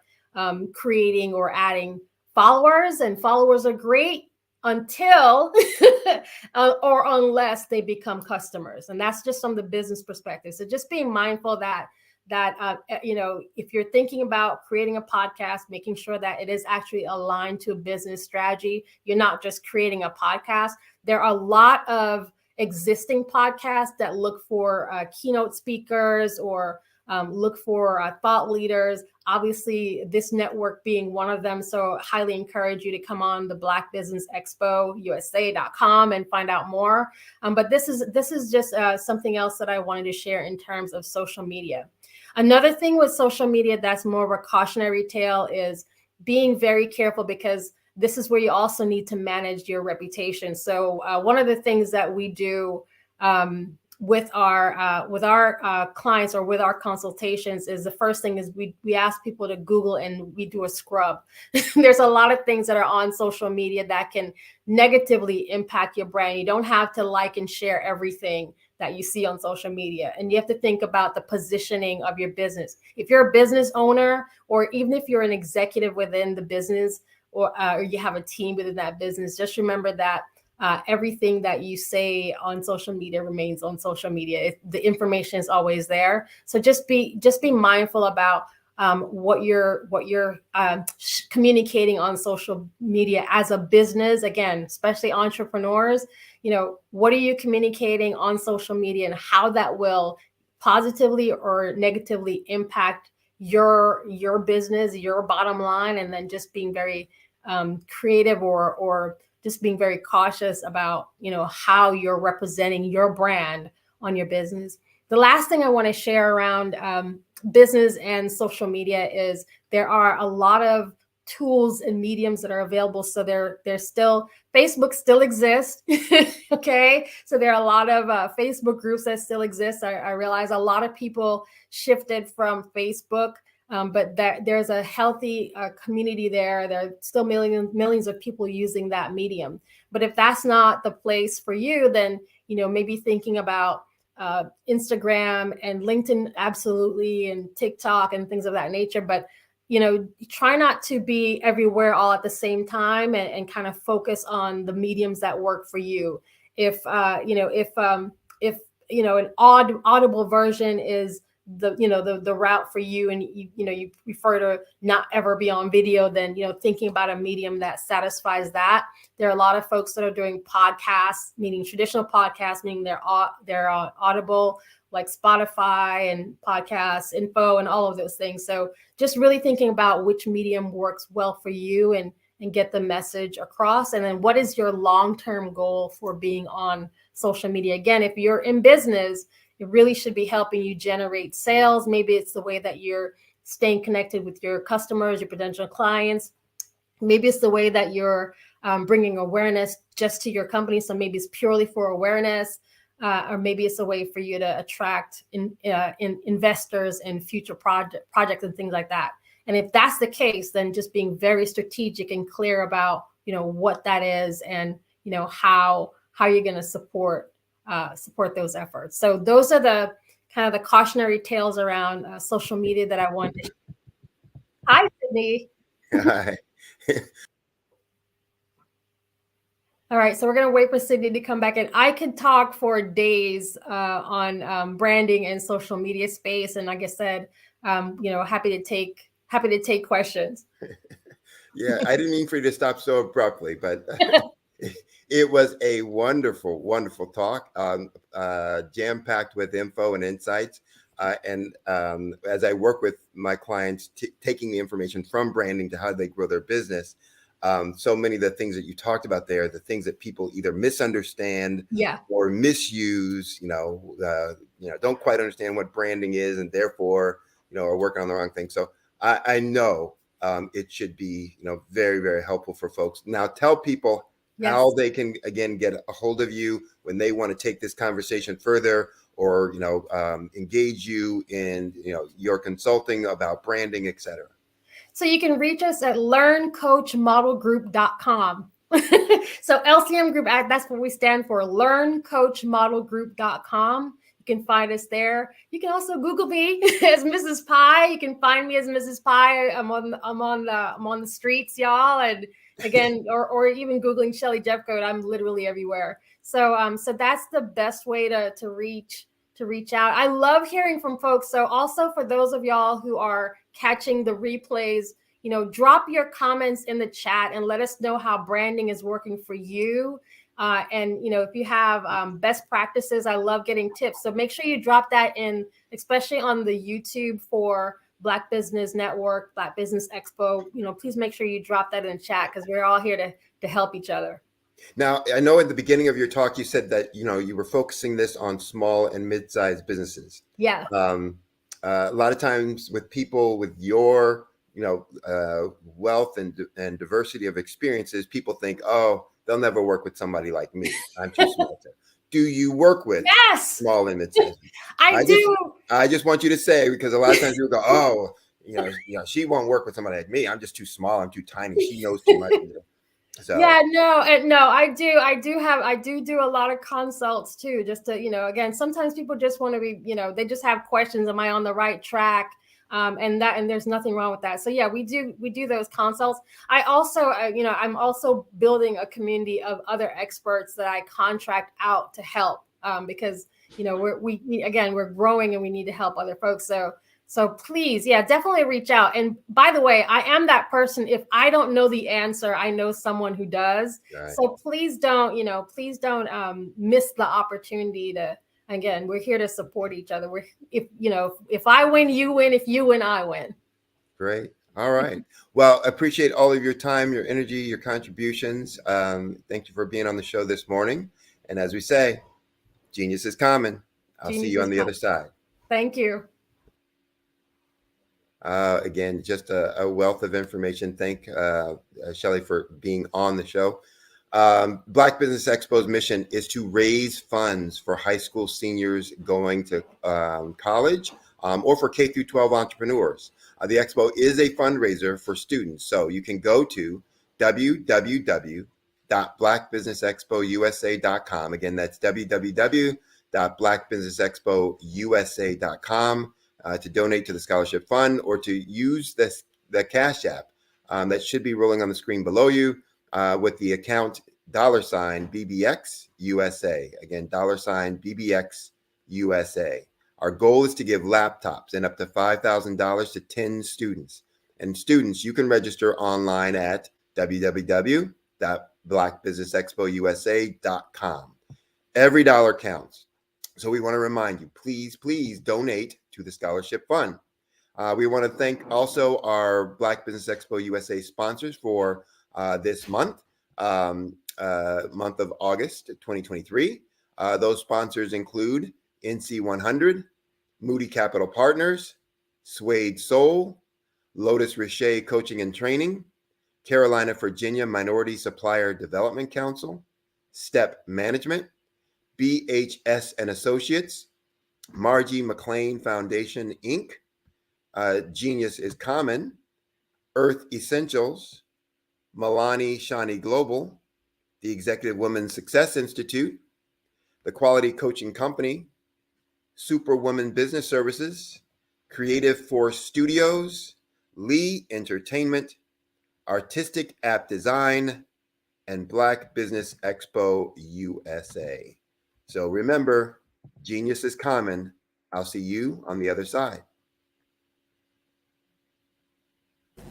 Speaker 13: creating or adding followers. And followers are great until or unless they become customers. And that's just from the business perspective. So just being mindful that if you're thinking about creating a podcast, making sure that it is actually aligned to a business strategy. You're not just creating a podcast. There are a lot of existing podcasts that look for keynote speakers or look for thought leaders. Obviously, this network being one of them. So highly encourage you to come on the Black Business Expo, USA.com and find out more. But this is just something else that I wanted to share in terms of social media. Another thing with social media that's more of a cautionary tale is being very careful, because this is where you also need to manage your reputation. So one of the things that we do with our clients or with our consultations is the first thing is we ask people to Google and we do a scrub. There's a lot of things that are on social media that can negatively impact your brand. You don't have to like and share everything that you see on social media. And you have to think about the positioning of your business. If you're a business owner, or even if you're an executive within the business, or you have a team within that business, just remember that everything that you say on social media remains on social media. The information is always there. So just be mindful about what you're communicating on social media as a business. Again, especially entrepreneurs, what are you communicating on social media and how that will positively or negatively impact your business, your bottom line, and then just being very creative or just being very cautious about, how you're representing your brand on your business. The last thing I want to share around business and social media is there are a lot of tools and mediums that are available. So there's still, Facebook still exists. Okay. So there are a lot of Facebook groups that still exist. I realize a lot of people shifted from Facebook, but there's a healthy community there. There are still millions of people using that medium. But if that's not the place for you, then, maybe thinking about Instagram and LinkedIn, absolutely, and TikTok and things of that nature. But try not to be everywhere all at the same time, and kind of focus on the mediums that work for you. If an audible version is the route for you, and you prefer to not ever be on video, then thinking about a medium that satisfies that. There are a lot of folks that are doing podcasts, meaning traditional podcasts, meaning they're audible, like Spotify and podcasts, info, and all of those things. So just really thinking about which medium works well for you, and get the message across. And then what is your long-term goal for being on social media? Again, if you're in business, it really should be helping you generate sales. Maybe it's the way that you're staying connected with your customers, your potential clients. Maybe it's the way that you're bringing awareness just to your company. So maybe it's purely for awareness. Or maybe it's a way for you to attract investors in future projects and things like that. And if that's the case, then just being very strategic and clear about what that is, and how you're going to support those efforts. So those are the kind of the cautionary tales around social media that I wanted. Hi, Sydney.
Speaker 12: Hi.
Speaker 13: All right, so we're going to wait for Sydney to come back in. I could talk for days on branding and social media space, and like I said, happy to take questions.
Speaker 12: Yeah, I didn't mean for you to stop so abruptly, but it was a wonderful, wonderful talk, jam-packed with info and insights. And as I work with my clients, taking the information from branding to how they grow their business. So many of the things that you talked about there, the things that people either misunderstand or misuse, don't quite understand what branding is, and therefore, are working on the wrong thing. So I know it should be, very, very helpful for folks. Now tell people how they can, again, get a hold of you when they want to take this conversation further, or, engage you in, your consulting about branding, et cetera.
Speaker 13: So you can reach us at learncoachmodelgroup.com. So LCM Group, that's what we stand for, learncoachmodelgroup.com. You can find us there. You can also Google me as Mrs. Pie. You can find me as Mrs. Pie. I'm on the streets, y'all. And again, or even Googling Shelly Jeffcoat. I'm literally everywhere. So that's the best way to reach out. I love hearing from folks. So also for those of y'all who are catching the replays, drop your comments in the chat and let us know how branding is working for you. And, if you have best practices, I love getting tips. So make sure you drop that in, especially on the YouTube for Black Business Network, Black Business Expo. Please make sure you drop that in the chat, because we're all here to help each other.
Speaker 12: Now, I know at the beginning of your talk, you said that, you were focusing this on small and mid-sized businesses.
Speaker 13: Yeah.
Speaker 12: A lot of times with people with your, wealth and diversity of experiences, people think, oh, they'll never work with somebody like me. I'm too small. Do you work with small and mid-sized?
Speaker 13: I do.
Speaker 12: I just want you to say, because a lot of times people go, oh, she won't work with somebody like me. I'm just too small. I'm too tiny. She knows too much. So.
Speaker 13: Yeah, no, I do do a lot of consults too, just to, again, sometimes people just want to be, they just have questions. Am I on the right track? And there's nothing wrong with that. So yeah, we do those consults. I also, I'm also building a community of other experts that I contract out to help, because, we're growing and we need to help other folks. So please, definitely reach out. And by the way, I am that person. If I don't know the answer, I know someone who does. Right. So please don't miss the opportunity to, again, we're here to support each other. If I win, you win. If you win, I win.
Speaker 12: Great. All right. Well, appreciate all of your time, your energy, your contributions. Thank you for being on the show this morning. And as we say, genius is common. I'll see you on the other side.
Speaker 13: Thank you.
Speaker 12: Again, just a wealth of information. Thank Shelley for being on the show. Black Business Expo's mission is to raise funds for high school seniors going to college or for K through 12 entrepreneurs. The expo is a fundraiser for students, so you can go to www.blackbusinessexpousa.com. Again, that's www.blackbusinessexpousa.com to donate to the scholarship fund or to use the Cash App that should be rolling on the screen below you with the account $BBXUSA. Again, $BBXUSA. Our goal is to give laptops and up to $5,000 to 10 students. And students, you can register online at www.blackbusinessexpousa.com. Every dollar counts. So we want to remind you, please donate to the scholarship fund. We want to thank also our Black Business Expo USA sponsors for this month of August 2023. Those sponsors include NC 100, Moody Capital Partners, Suede Soul, Lotus Richer Coaching and Training, Carolina, Virginia Minority Supplier Development Council, Step Management, BHS and Associates, Margie McLean Foundation, Inc., Genius is Common, Earth Essentials, Milani Shani Global, the Executive Women's Success Institute, the Quality Coaching Company, Superwoman Business Services, Creative Force Studios, Lee Entertainment, Artistic App Design, and Black Business Expo USA. So remember, genius is common. I'll see you on the other side.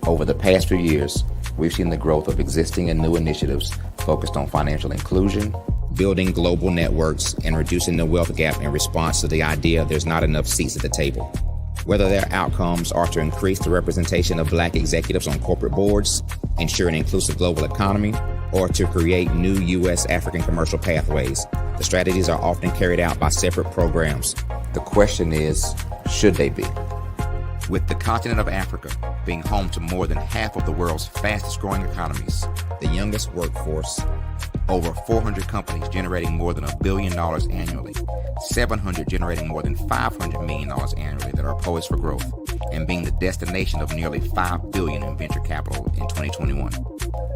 Speaker 14: Over the past few years, we've seen the growth of existing and new initiatives focused on financial inclusion, building global networks, and reducing the wealth gap in response to the idea there's not enough seats at the table. Whether their outcomes are to increase the representation of Black executives on corporate boards, ensure an inclusive global economy, or to create new U.S. African commercial pathways, the strategies are often carried out by separate programs. The question is, should they be? With the continent of Africa being home to more than half of the world's fastest growing economies, the youngest workforce, over 400 companies generating more than $1 billion annually, 700 generating more than $500 million annually that are poised for growth, and being the destination of nearly $5 billion in venture capital in 2021.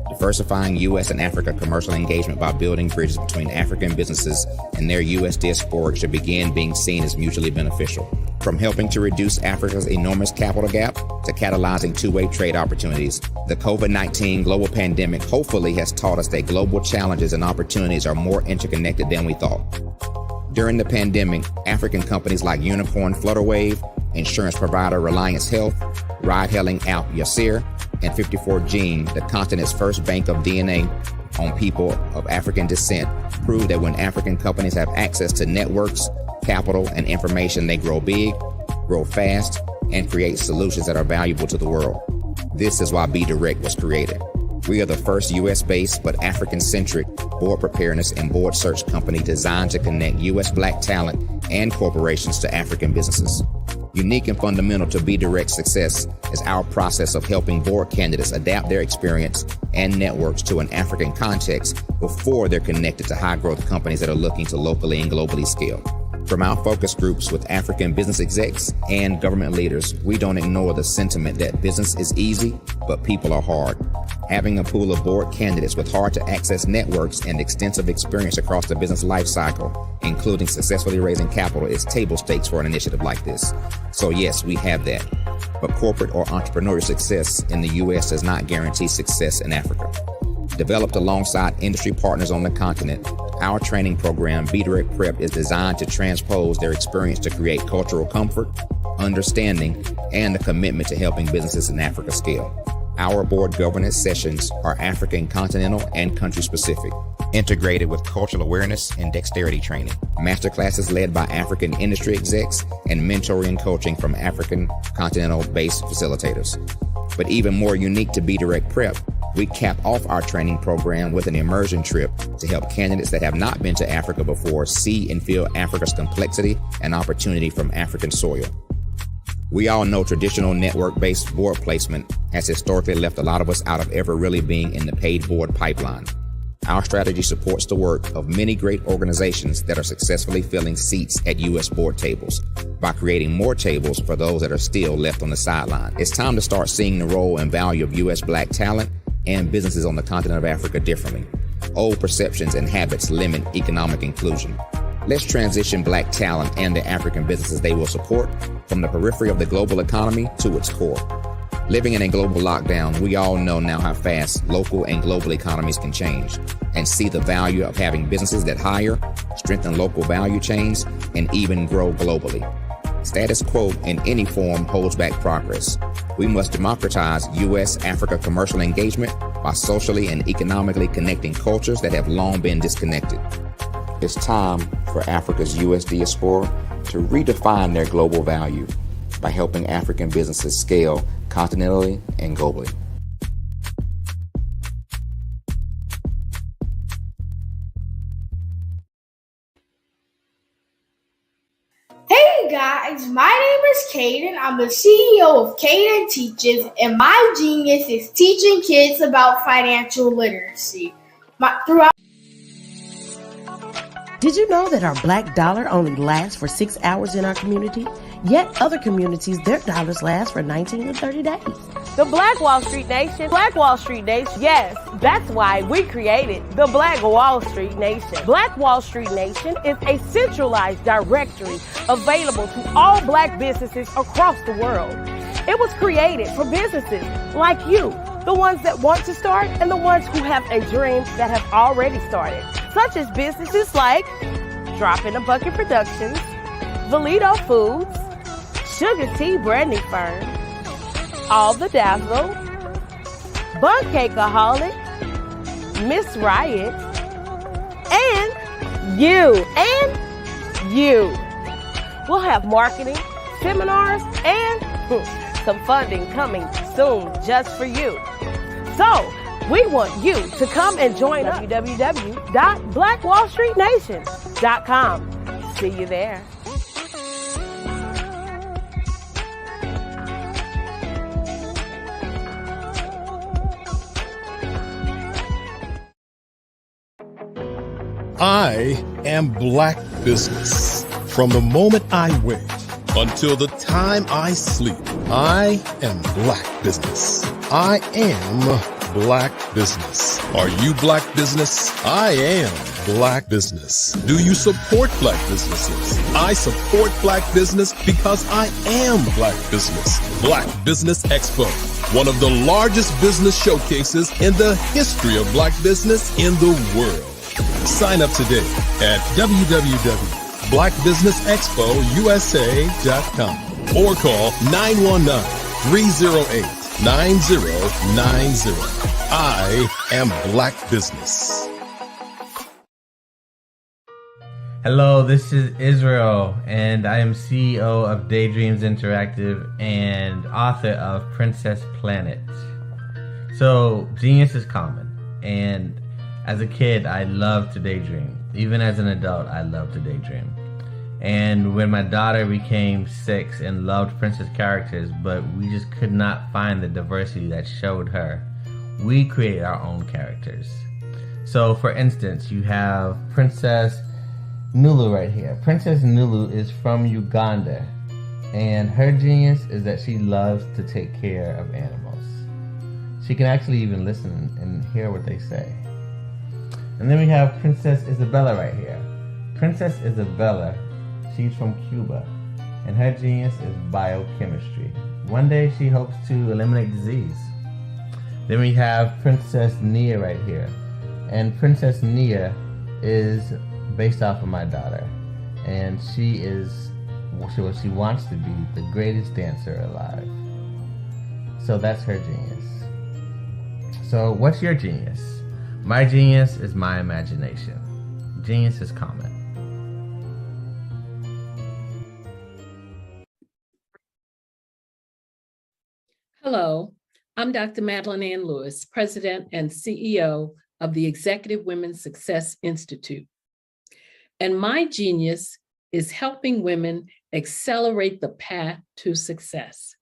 Speaker 14: Diversifying U.S. and Africa commercial engagement by building bridges between African businesses and their U.S. diaspora should begin being seen as mutually beneficial. From helping to reduce Africa's enormous capital gap to catalyzing two-way trade opportunities, the COVID-19 global pandemic hopefully has taught us that global challenges and opportunities are more interconnected than we thought. During the pandemic, African companies like Unicorn Flutterwave, insurance provider Reliance Health, ride-hailing app Yasir, and 54Gene, the continent's first bank of DNA on people of African descent, proved that when African companies have access to networks, capital, and information, they grow big, grow fast, and create solutions that are valuable to the world. This is why Be Direct was created. We are the first U.S.-based but African-centric board preparedness and board search company designed to connect U.S. Black talent and corporations to African businesses. Unique and fundamental to Be Direct's success is our process of helping board candidates adapt their experience and networks to an African context before they're connected to high-growth companies that are looking to locally and globally scale. From our focus groups with African business execs and government leaders, we don't ignore the sentiment that business is easy, but people are hard. Having a pool of board candidates with hard-to-access networks and extensive experience across the business life cycle, including successfully raising capital, is table stakes for an initiative like this. So yes, we have that. But corporate or entrepreneurial success in the U.S. does not guarantee success in Africa. Developed alongside industry partners on the continent, our training program, Be Direct Prep, is designed to transpose their experience to create cultural comfort, understanding, and a commitment to helping businesses in Africa scale. Our board governance sessions are African continental and country specific, integrated with cultural awareness and dexterity training, masterclasses led by African industry execs, and mentoring and coaching from African continental-based facilitators. But even more unique to Be Direct Prep, we cap off our training program with an immersion trip to help candidates that have not been to Africa before see and feel Africa's complexity and opportunity from African soil. We all know traditional network-based board placement has historically left a lot of us out of ever really being in the paid board pipeline. Our strategy supports the work of many great organizations that are successfully filling seats at U.S. board tables by creating more tables for those that are still left on the sideline. It's time to start seeing the role and value of U.S. Black talent and businesses on the continent of Africa differently. Old perceptions and habits limit economic inclusion. Let's transition Black talent and the African businesses they will support from the periphery of the global economy to its core. Living in a global lockdown, we all know now how fast local and global economies can change and see the value of having businesses that hire, strengthen local value chains, and even grow globally. Status quo in any form holds back progress. We must democratize U.S.-Africa commercial engagement by socially and economically connecting cultures that have long been disconnected. It's time for Africa's U.S. diaspora to redefine their global value by helping African businesses scale continentally and globally.
Speaker 11: Hey guys, my name is Caden. I'm the CEO of Caden Teaches, and my genius is teaching kids about financial literacy.
Speaker 15: Did you know that our Black dollar only lasts for 6 hours in our community? Yet other communities, their dollars last for 19 to 30 days.
Speaker 16: The Black Wall Street Nation. Black Wall Street Nation. Yes, that's why we created the Black Wall Street Nation. Black Wall Street Nation is a centralized directory available to all Black businesses across the world. It was created for businesses like you, the ones that want to start and the ones who have a dream that have already started, such as businesses like Drop in a Bucket Productions, Valito Foods, Sugar Tea Branding Firm, All the Dazzle, Bun Cakeaholic, Miss Riot, and you. We'll have marketing, seminars, and some funding coming soon just for you. So, we want you to come and join us. www.blackwallstreetnation.com. See you there.
Speaker 1: I am Black business. From the moment I wake until the time I sleep, I am Black business. I am Black business. Are you Black business? I am Black business. Do you support Black businesses? I support Black business because I am Black business. Black Business Expo, one of the largest business showcases in the history of Black business in the world. Sign up today at www.blackbusinessexpousa.com or call 919-308-9090. I am Black business.
Speaker 17: Hello, this is Israel, and I am CEO of Daydreams Interactive and author of Princess Planet. So, genius is common, and as a kid, I loved to daydream. Even as an adult, I loved to daydream. And when my daughter became 6 and loved princess characters, but we just could not find the diversity that showed her, we created our own characters. So, for instance, you have Princess Nulu right here. Princess Nulu is from Uganda, and her genius is that she loves to take care of animals. She can actually even listen and hear what they say. And then we have Princess Isabella right here. Princess Isabella, she's from Cuba, and her genius is biochemistry. One day she hopes to eliminate disease. Then we have Princess Nia right here. And Princess Nia is based off of my daughter. And she is what she wants to be, the greatest dancer alive. So that's her genius. So what's your genius? My genius is my imagination. Genius is common.
Speaker 18: Hello, I'm Dr. Madeline Ann Lewis, President and CEO of the Executive Women's Success Institute. And my genius is helping women accelerate the path to success.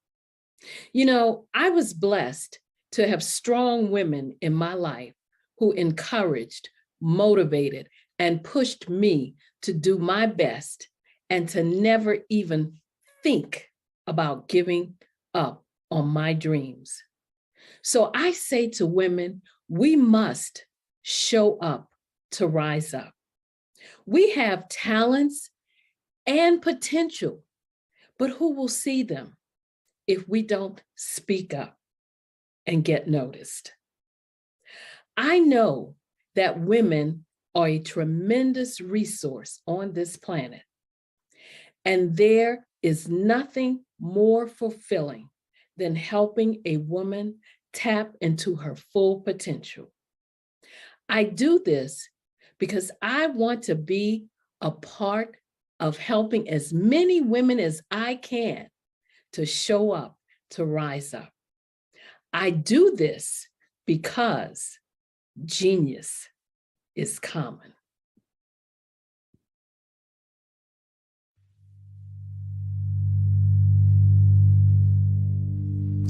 Speaker 18: You know, I was blessed to have strong women in my life who encouraged, motivated, and pushed me to do my best and to never even think about giving up on my dreams. So I say to women, we must show up to rise up. We have talents and potential, but who will see them if we don't speak up and get noticed? I know that women are a tremendous resource on this planet, and there is nothing more fulfilling than helping a woman tap into her full potential. I do this because I want to be a part of helping as many women as I can to show up, to rise up. I do this because genius is common.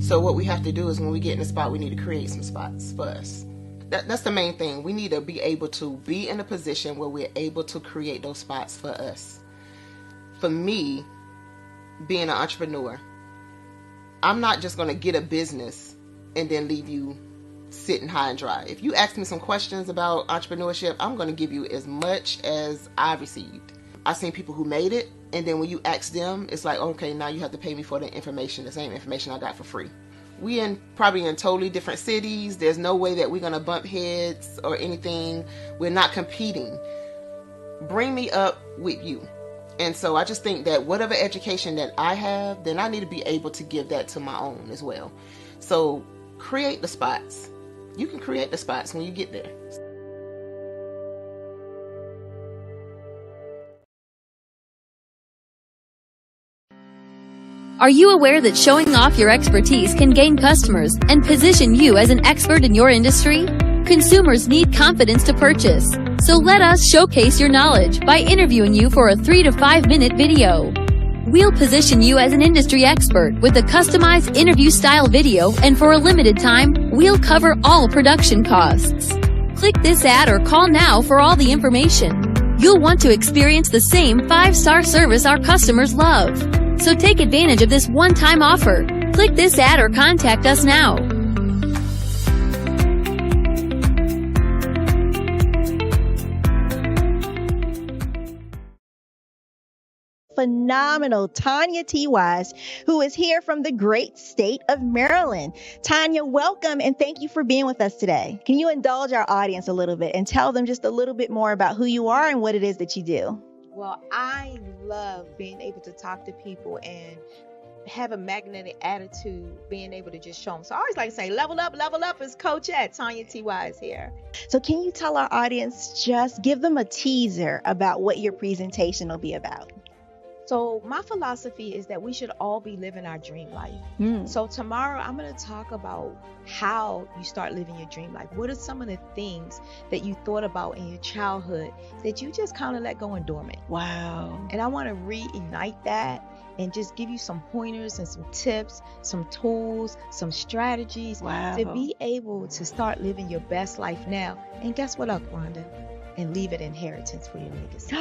Speaker 19: So what we have to do is when we get in a spot, we need to create some spots for us. That's the main thing. We need to be able to be in a position where we're able to create those spots for us. For me, being an entrepreneur, I'm not just going to get a business and then leave you sitting high and dry. If you ask me some questions about entrepreneurship, I'm going to give you as much as I've received. I've seen people who made it, and then when you ask them, it's like, okay, now you have to pay me for the information, the same information I got for free. We probably in totally different cities. There's no way that we're going to bump heads or anything. We're not competing. Bring me up with you. And so I just think that whatever education that I have, then I need to be able to give that to my own as well. So create the spots. You can create the spots when you get there.
Speaker 20: Are you aware that showing off your expertise can gain customers and position you as an expert in your industry? Consumers need confidence to purchase, so let us showcase your knowledge by interviewing you for a 3 to 5 minute video. We'll position you as an industry expert with a customized interview style video, and for a limited time, we'll cover all production costs. Click this ad or call now for all the information. You'll want to experience the same 5-star service our customers love. So take advantage of this one-time offer. Click this ad or contact us now.
Speaker 21: Phenomenal Tanya T. Wise, who is here from the great state of Maryland. Tanya, welcome and thank you for being with us today. Can you indulge our audience a little bit and tell them just a little bit more about who you are and what it is that you do?
Speaker 22: Well, I love being able to talk to people and have a magnetic attitude, being able to just show them. So I always like to say, level up is Coach at Tanya T. Wise here.
Speaker 21: So can you tell our audience, just give them a teaser about what your presentation will be about?
Speaker 22: So my philosophy is that we should all be living our dream life. So tomorrow I'm going to talk about how you start living your dream life. What are some of the things that you thought about in your childhood that you just kind of let go and dormant?
Speaker 21: Wow.
Speaker 22: And I want to reignite that and just give you some pointers and some tips, some tools, some strategies to be able to start living your best life now. And guess what, Rhonda? And leave it inheritance for your legacy.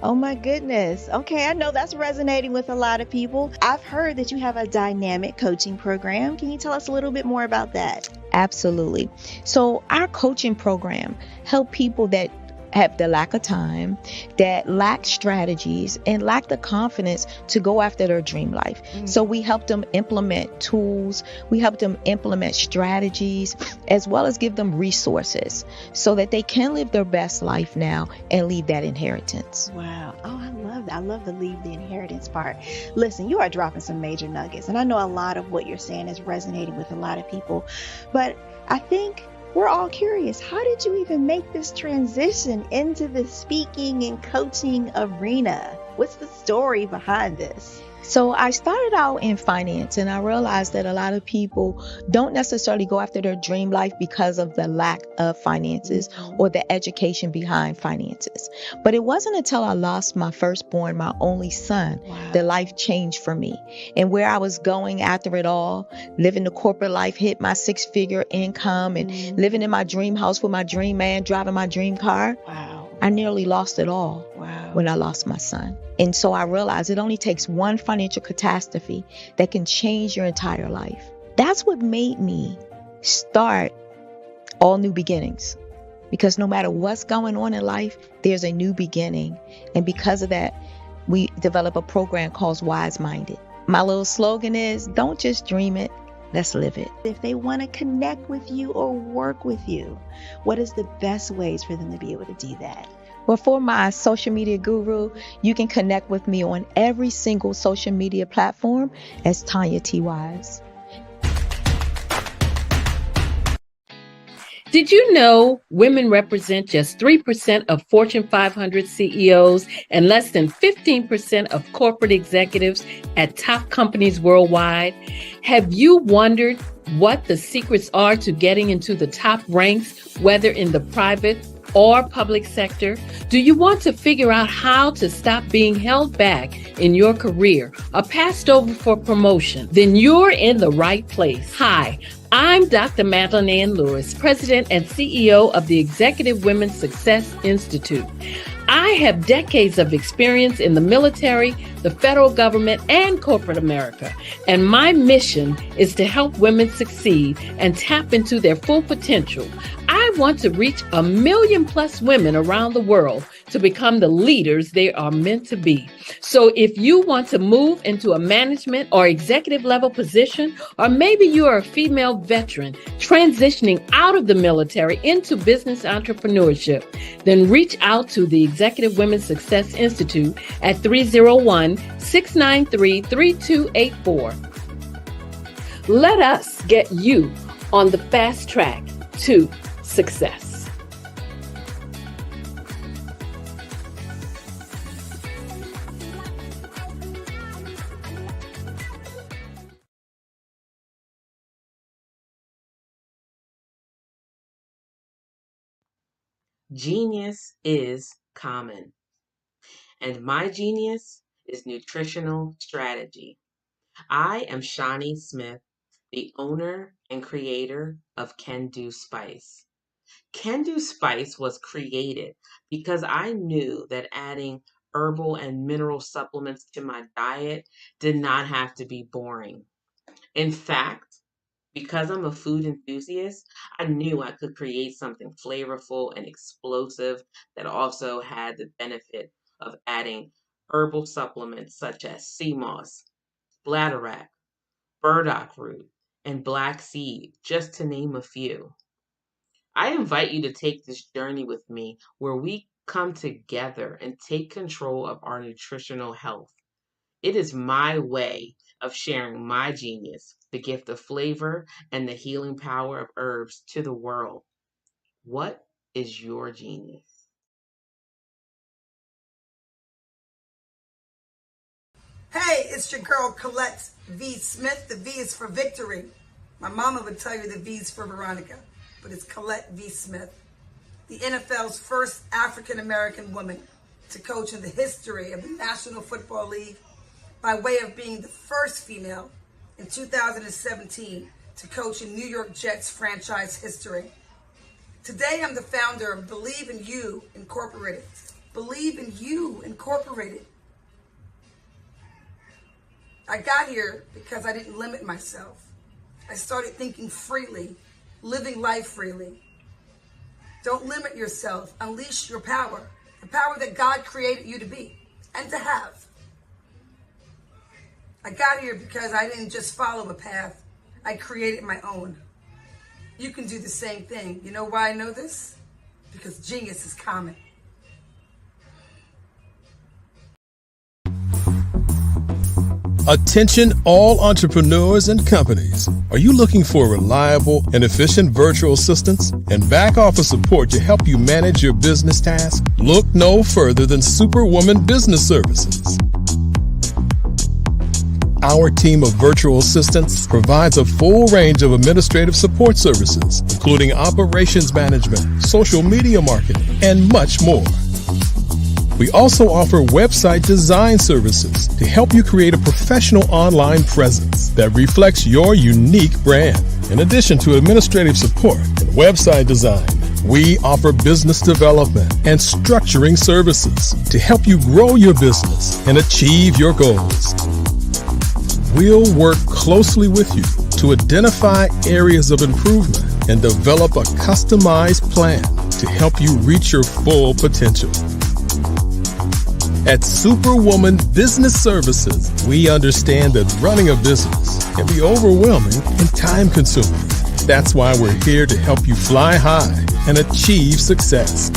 Speaker 21: Oh my goodness. Okay, I know that's resonating with a lot of people. I've heard that you have a dynamic coaching program. Can you tell us a little bit more about that?
Speaker 22: Absolutely. So our coaching program help people that have the lack of time, that lack strategies, and lack the confidence to go after their dream life. So we help them implement tools, we help them implement strategies, as well as give them resources so that they can live their best life now and leave that inheritance.
Speaker 21: Wow. Oh, I love that. I love the leave the inheritance part. Listen, you are dropping some major nuggets, and I know a lot of what you're saying is resonating with a lot of people, but I think we're all curious. How did you even make this transition into the speaking and coaching arena? What's the story behind this?
Speaker 22: So I started out in finance, and I realized that a lot of people don't necessarily go after their dream life because of the lack of finances or the education behind finances. But it wasn't until I lost my firstborn, my only son, that life changed for me. And where I was going after it all, living the corporate life, hit my 6-figure income and living in my dream house with my dream man, driving my dream car. I nearly lost it all when I lost my son. And so I realized it only takes one financial catastrophe that can change your entire life. That's what made me start All New Beginnings. Because no matter what's going on in life, there's a new beginning. And because of that, we develop a program called Wise Minded. My little slogan is, don't just dream it, let's live it.
Speaker 21: If they want to connect with you or work with you, what is the best ways for them to be able to do that?
Speaker 22: Well, for my social media guru, you can connect with me on every single social media platform as Tanya T. Wise.
Speaker 18: Did you know women represent just 3% of Fortune 500 CEOs and less than 15% of corporate executives at top companies worldwide? Have you wondered what the secrets are to getting into the top ranks, whether in the private or public sector? Do you want to figure out how to stop being held back in your career or passed over for promotion? Then you're in the right place. Hi, I'm Dr. Madeline Ann Lewis, President and CEO of the Executive Women's Success Institute. I have decades of experience in the military, the federal government, and corporate America. And my mission is to help women succeed and tap into their full potential. I want to reach 1 million+ women around the world to become the leaders they are meant to be. So if you want to move into a management or executive level position, or maybe you are a female veteran transitioning out of the military into business entrepreneurship, then reach out to the Executive Women's Success Institute at 301-693-3284. Let us get you on the fast track to success.
Speaker 2: Genius is common, and my genius is nutritional strategy. I am Shawnee Smith, the owner and creator of Can Do Spice. Can Do Spice was created because I knew that adding herbal and mineral supplements to my diet did not have to be boring. In fact, because I'm a food enthusiast, I knew I could create something flavorful and explosive that also had the benefit of adding herbal supplements such as sea moss, bladderwrack, burdock root, and black seed, just to name a few. I invite you to take this journey with me where we come together and take control of our nutritional health. It is my way of sharing my genius, the gift of flavor and the healing power of herbs to the world. What is your genius?
Speaker 3: Hey, it's your girl Colette V. Smith. The V is for victory. My mama would tell you the V is for Veronica, but it's Colette V. Smith, the NFL's first African-American woman to coach in the history of the National Football League, by way of being the first female in 2017 to coach in New York Jets franchise history. Today, I'm the founder of Believe in You Incorporated. Believe in You Incorporated. I got here because I didn't limit myself. I started thinking freely, living life freely. Don't limit yourself. Unleash your power, the power that God created you to be and to have. I got here because I didn't just follow a path. I created my own. You can do the same thing. You know why I know this? Because genius is common.
Speaker 1: Attention all entrepreneurs and companies. Are you looking for reliable and efficient virtual assistants and back office support to help you manage your business tasks? Look no further than Superwoman Business Services. Our team of virtual assistants provides a full range of administrative support services, including operations management, social media marketing, and much more. We also offer website design services to help you create a professional online presence that reflects your unique brand. In addition to administrative support and website design, we offer business development and structuring services to help you grow your business and achieve your goals. We'll work closely with you to identify areas of improvement and develop a customized plan to help you reach your full potential. At Superwoman Business Services, we understand that running a business can be overwhelming and time-consuming. That's why we're here to help you fly high and achieve success.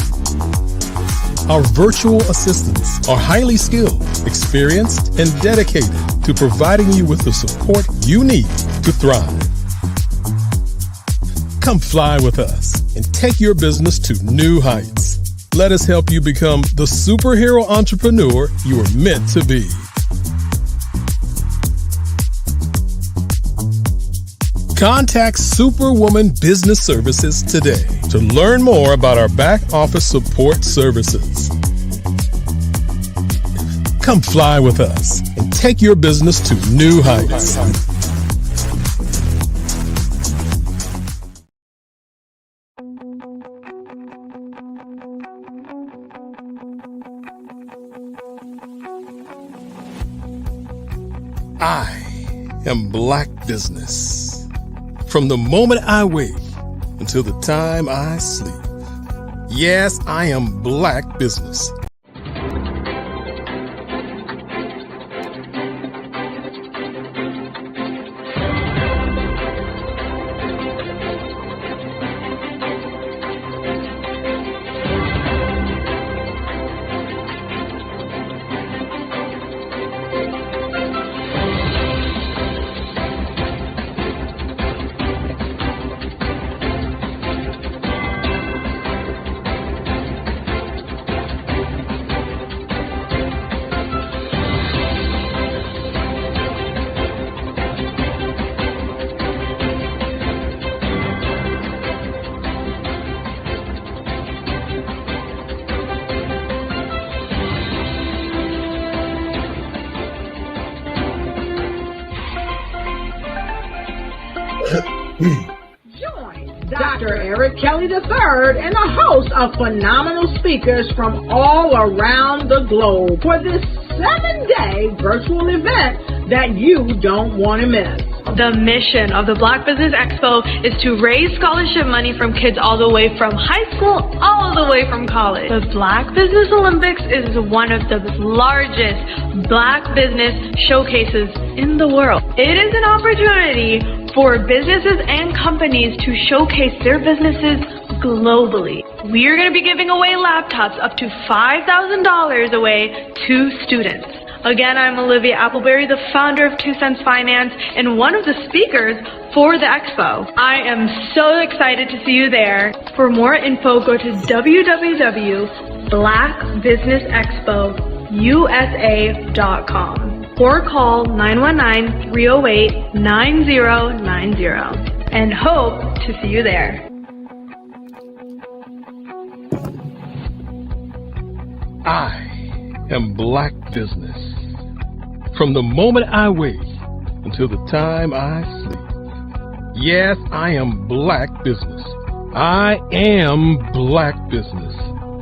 Speaker 1: Our virtual assistants are highly skilled, experienced, and dedicated to providing you with the support you need to thrive. Come fly with us and take your business to new heights. Let us help you become the superhero entrepreneur you are meant to be. Contact Superwoman Business Services today to learn more about our back office support services. Come fly with us and take your business to new heights. I am Black Business. From the moment I wake until the time I sleep. Yes, I am Black Business.
Speaker 5: Join Dr. Eric Kelly III and a host of phenomenal speakers from all around the globe for this 7-day virtual event that you don't want to miss.
Speaker 4: The mission of the Black Business Expo is to raise scholarship money from kids all the way from high school, all the way from college. The Black Business Olympics is one of the largest Black business showcases in the world. It is an opportunity for businesses and companies to showcase their businesses globally. We are going to be giving away laptops up to $5,000 away to students. Again, I'm Olivia Appleberry, the founder of 2 Cents Finance and one of the speakers for the expo. I am so excited to see you there. For more info, go to www.blackbusinessexpousa.com or call 919-308-9090 and hope to see you there.
Speaker 1: I am Black Business. From the moment I wake until the time I sleep. Yes, I am Black Business. I am Black Business.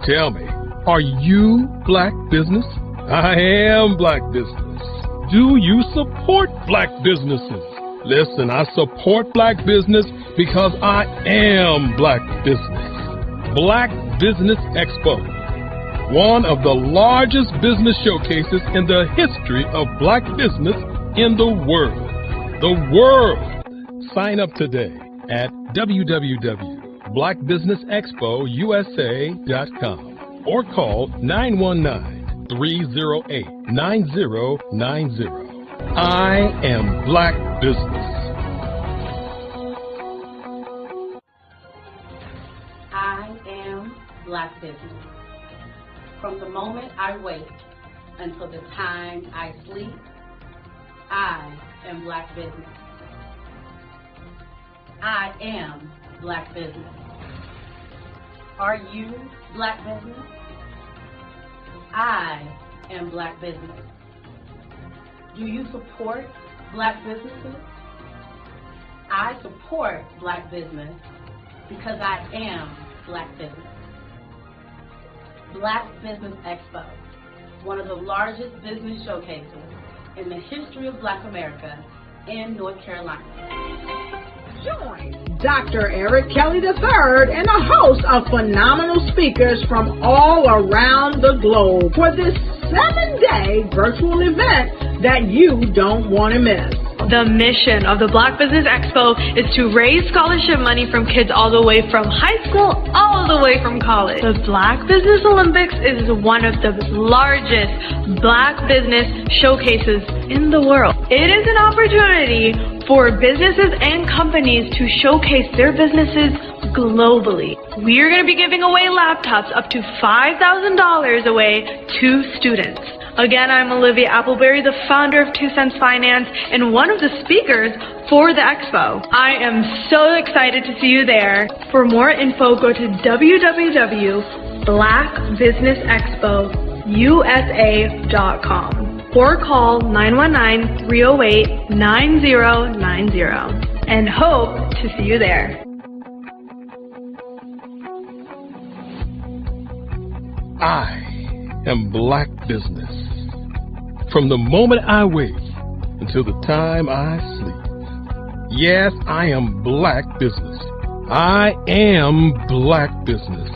Speaker 1: Tell me, are you Black Business? I am Black Business. Do you support Black businesses? Listen, I support Black business because I am Black Business. Black Business Expo, one of the largest business showcases in the history of Black business in the world. The world! Sign up today at www.blackbusinessexpousa.com or call 919-308-9090. I am Black Business.
Speaker 6: I am Black Business. From the moment I wake until the time I sleep, I am Black business. I am Black business. Are you Black business? I am Black business. Do you support Black businesses? I support Black business because I am Black business. Black Business Expo, one of the largest business showcases in the history of Black America in North Carolina.
Speaker 5: Join Dr. Eric Kelly III and a host of phenomenal speakers from all around the globe for this 7-day virtual event that you don't want to miss.
Speaker 4: The mission of the Black Business Expo is to raise scholarship money from kids all the way from high school all the way from college. The Black Business Olympics is one of the largest Black business showcases in the world. It is an opportunity for businesses and companies to showcase their businesses globally. We are going to be giving away laptops up to $5,000 away to students. Again, I'm Olivia Appleberry, the founder of 2 Cents Finance and one of the speakers for the expo. I am so excited to see you there. For more info, go to www.blackbusinessexpousa.com or call 919-308-9090 and hope to see you there.
Speaker 1: I am Black business. From the moment I wake until the time I sleep. Yes, I am Black business. I am Black business.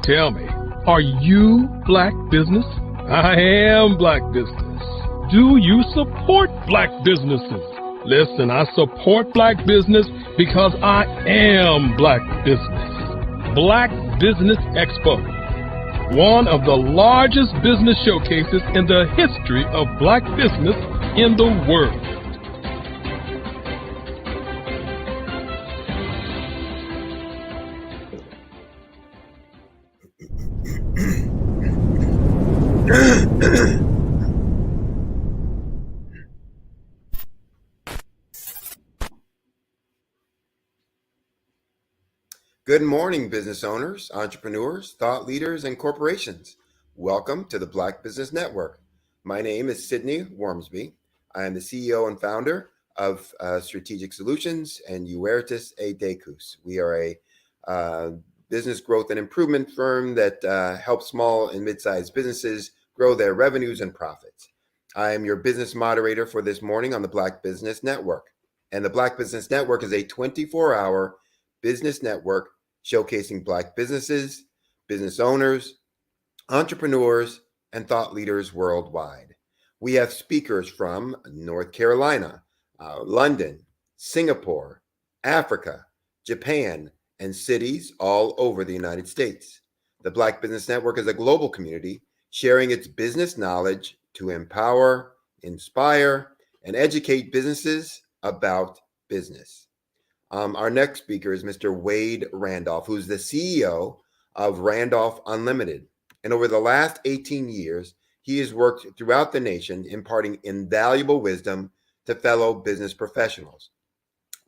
Speaker 1: Tell me, are you Black business? I am Black business. Do you support Black businesses? Listen, I support Black business because I am Black business. Black Business Expo, one of the largest business showcases in the history of Black business in the world.
Speaker 12: Good morning, business owners, entrepreneurs, thought leaders, and corporations. Welcome to the Black Business Network. My name is Sydney Wormsby. I am the CEO and founder of Strategic Solutions and Uertis A. Decus. We are a business growth and improvement firm that helps small and mid-sized businesses grow their revenues and profits. I am your business moderator for this morning on the Black Business Network. And the Black Business Network is a 24-hour business network showcasing Black businesses, business owners, entrepreneurs, and thought leaders worldwide. We have speakers from North Carolina, London, Singapore, Africa, Japan, and cities all over the United States. The Black Business Network is a global community sharing its business knowledge to empower, inspire, and educate businesses about business. Our next speaker is Mr. Wade Randolph, who's the CEO of Randolph Unlimited. And over the last 18 years, he has worked throughout the nation, imparting invaluable wisdom to fellow business professionals.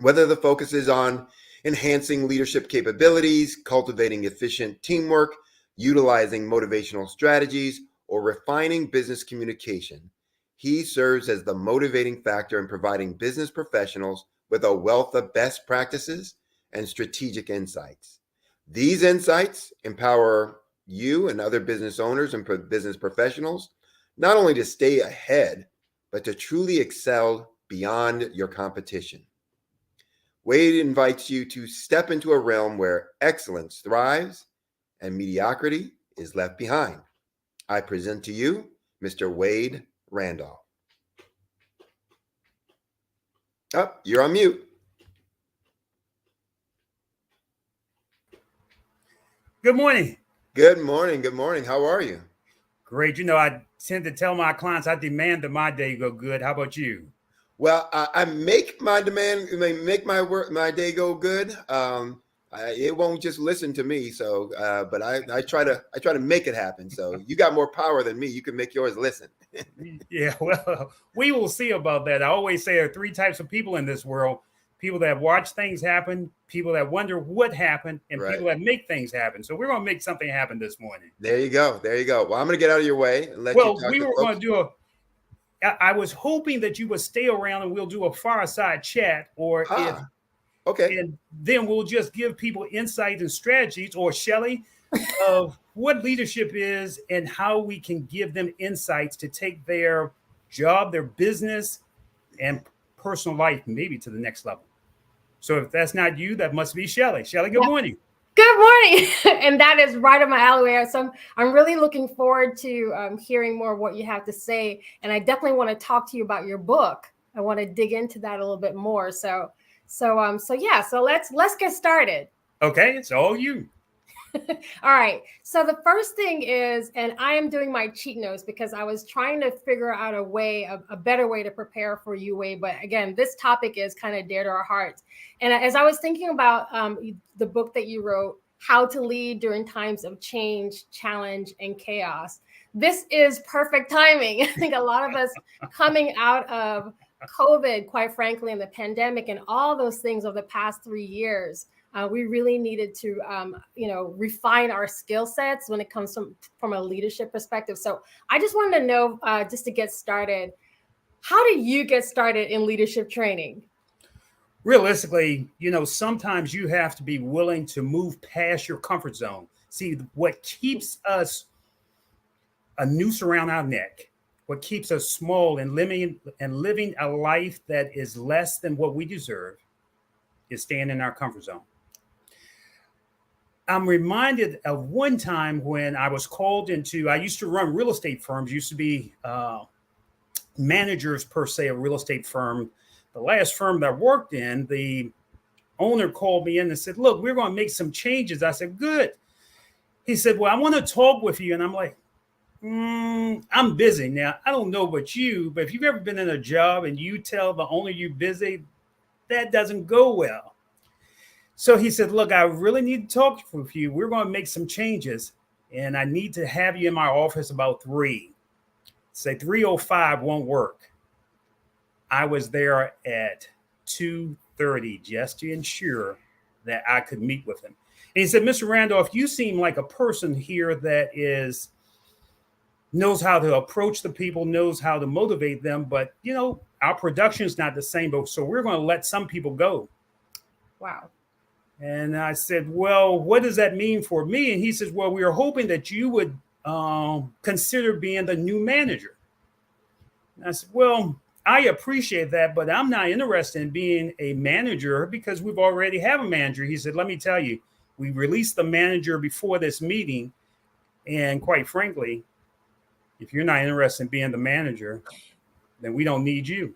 Speaker 12: Whether the focus is on enhancing leadership capabilities, cultivating efficient teamwork, utilizing motivational strategies, or refining business communication, he serves as the motivating factor in providing business professionals with a wealth of best practices and strategic insights. These insights empower you and other business owners and business professionals not only to stay ahead, but to truly excel beyond your competition. Wade invites you to step into a realm where excellence thrives and mediocrity is left behind. I present to you Mr. Wade Randolph. Oh, you're on mute.
Speaker 7: Good morning.
Speaker 12: Good morning. Good morning. How are you?
Speaker 7: Great. You know, I tend to tell my clients I demand that my day go good. How about you?
Speaker 12: Well, I make my my day go good. It won't just listen to me. So, but I try to make it happen. So you got more power than me. You can make yours listen.
Speaker 7: Yeah, well, we will see about that. I always say there are three types of people in this world: people that watch things happen, people that wonder what happened, and
Speaker 12: Right.
Speaker 7: people that make things happen. So we're going to make something happen this morning.
Speaker 12: There you go. There you go. Well, I'm going to get out of your way and let you
Speaker 7: Well,
Speaker 12: talk
Speaker 7: we
Speaker 12: to
Speaker 7: were
Speaker 12: folks.
Speaker 7: going to do I was hoping that you would stay around and we'll do a fireside chat, or if
Speaker 12: okay,
Speaker 7: and then we'll just give people insights and strategies, or Shelley, of what leadership is and how we can give them insights to take their job, their business, and personal life maybe to the next level. So if that's not you, that must be Shelley. Shelley, good morning.
Speaker 13: Good morning. And that is right up my alleyway. So I'm really looking forward to hearing more of what you have to say. And I definitely want to talk to you about your book. I want to dig into that a little bit more. So let's get started.
Speaker 7: Okay, it's all you.
Speaker 13: All right. So the first thing is, and I am doing my cheat notes because I was trying to figure out a better way to prepare for UA. But again, this topic is kind of dear to our hearts. And as I was thinking about the book that you wrote, How to Lead During Times of Change, Challenge, and Chaos, this is perfect timing. I think a lot of us coming out of COVID, quite frankly, and the pandemic and all those things over the past 3 years, we really needed to, refine our skill sets when it comes from a leadership perspective. So I just wanted to know, just to get started, how do you get started in leadership training?
Speaker 7: Realistically, sometimes you have to be willing to move past your comfort zone. See, what keeps us a noose around our neck, what keeps us small and living a life that is less than what we deserve, is staying in our comfort zone. I'm reminded of one time when I was called I used to run real estate firms, used to be managers per se, of real estate firm. The last firm that I worked in, the owner called me in and said, look, we're going to make some changes. I said, good. He said, well, I want to talk with you. And I'm like, I'm busy now. I don't know about you, but if you've ever been in a job and you tell the owner you're busy, that doesn't go well. So he said, look, I really need to talk with you. We're going to make some changes, and I need to have you in my office about 3. Say 3:05 won't work. I was there at 2:30 just to ensure that I could meet with him. And he said, Mr. Randolph, you seem like a person here that knows how to approach the people, knows how to motivate them. But, our production is not the same. So we're going to let some people go.
Speaker 13: Wow.
Speaker 7: And I said, well, what does that mean for me? And he says, well, we are hoping that you would consider being the new manager. And I said, well, I appreciate that, but I'm not interested in being a manager because we've already have a manager. He said, let me tell you, we released the manager before this meeting. And quite frankly, if you're not interested in being the manager, then we don't need you.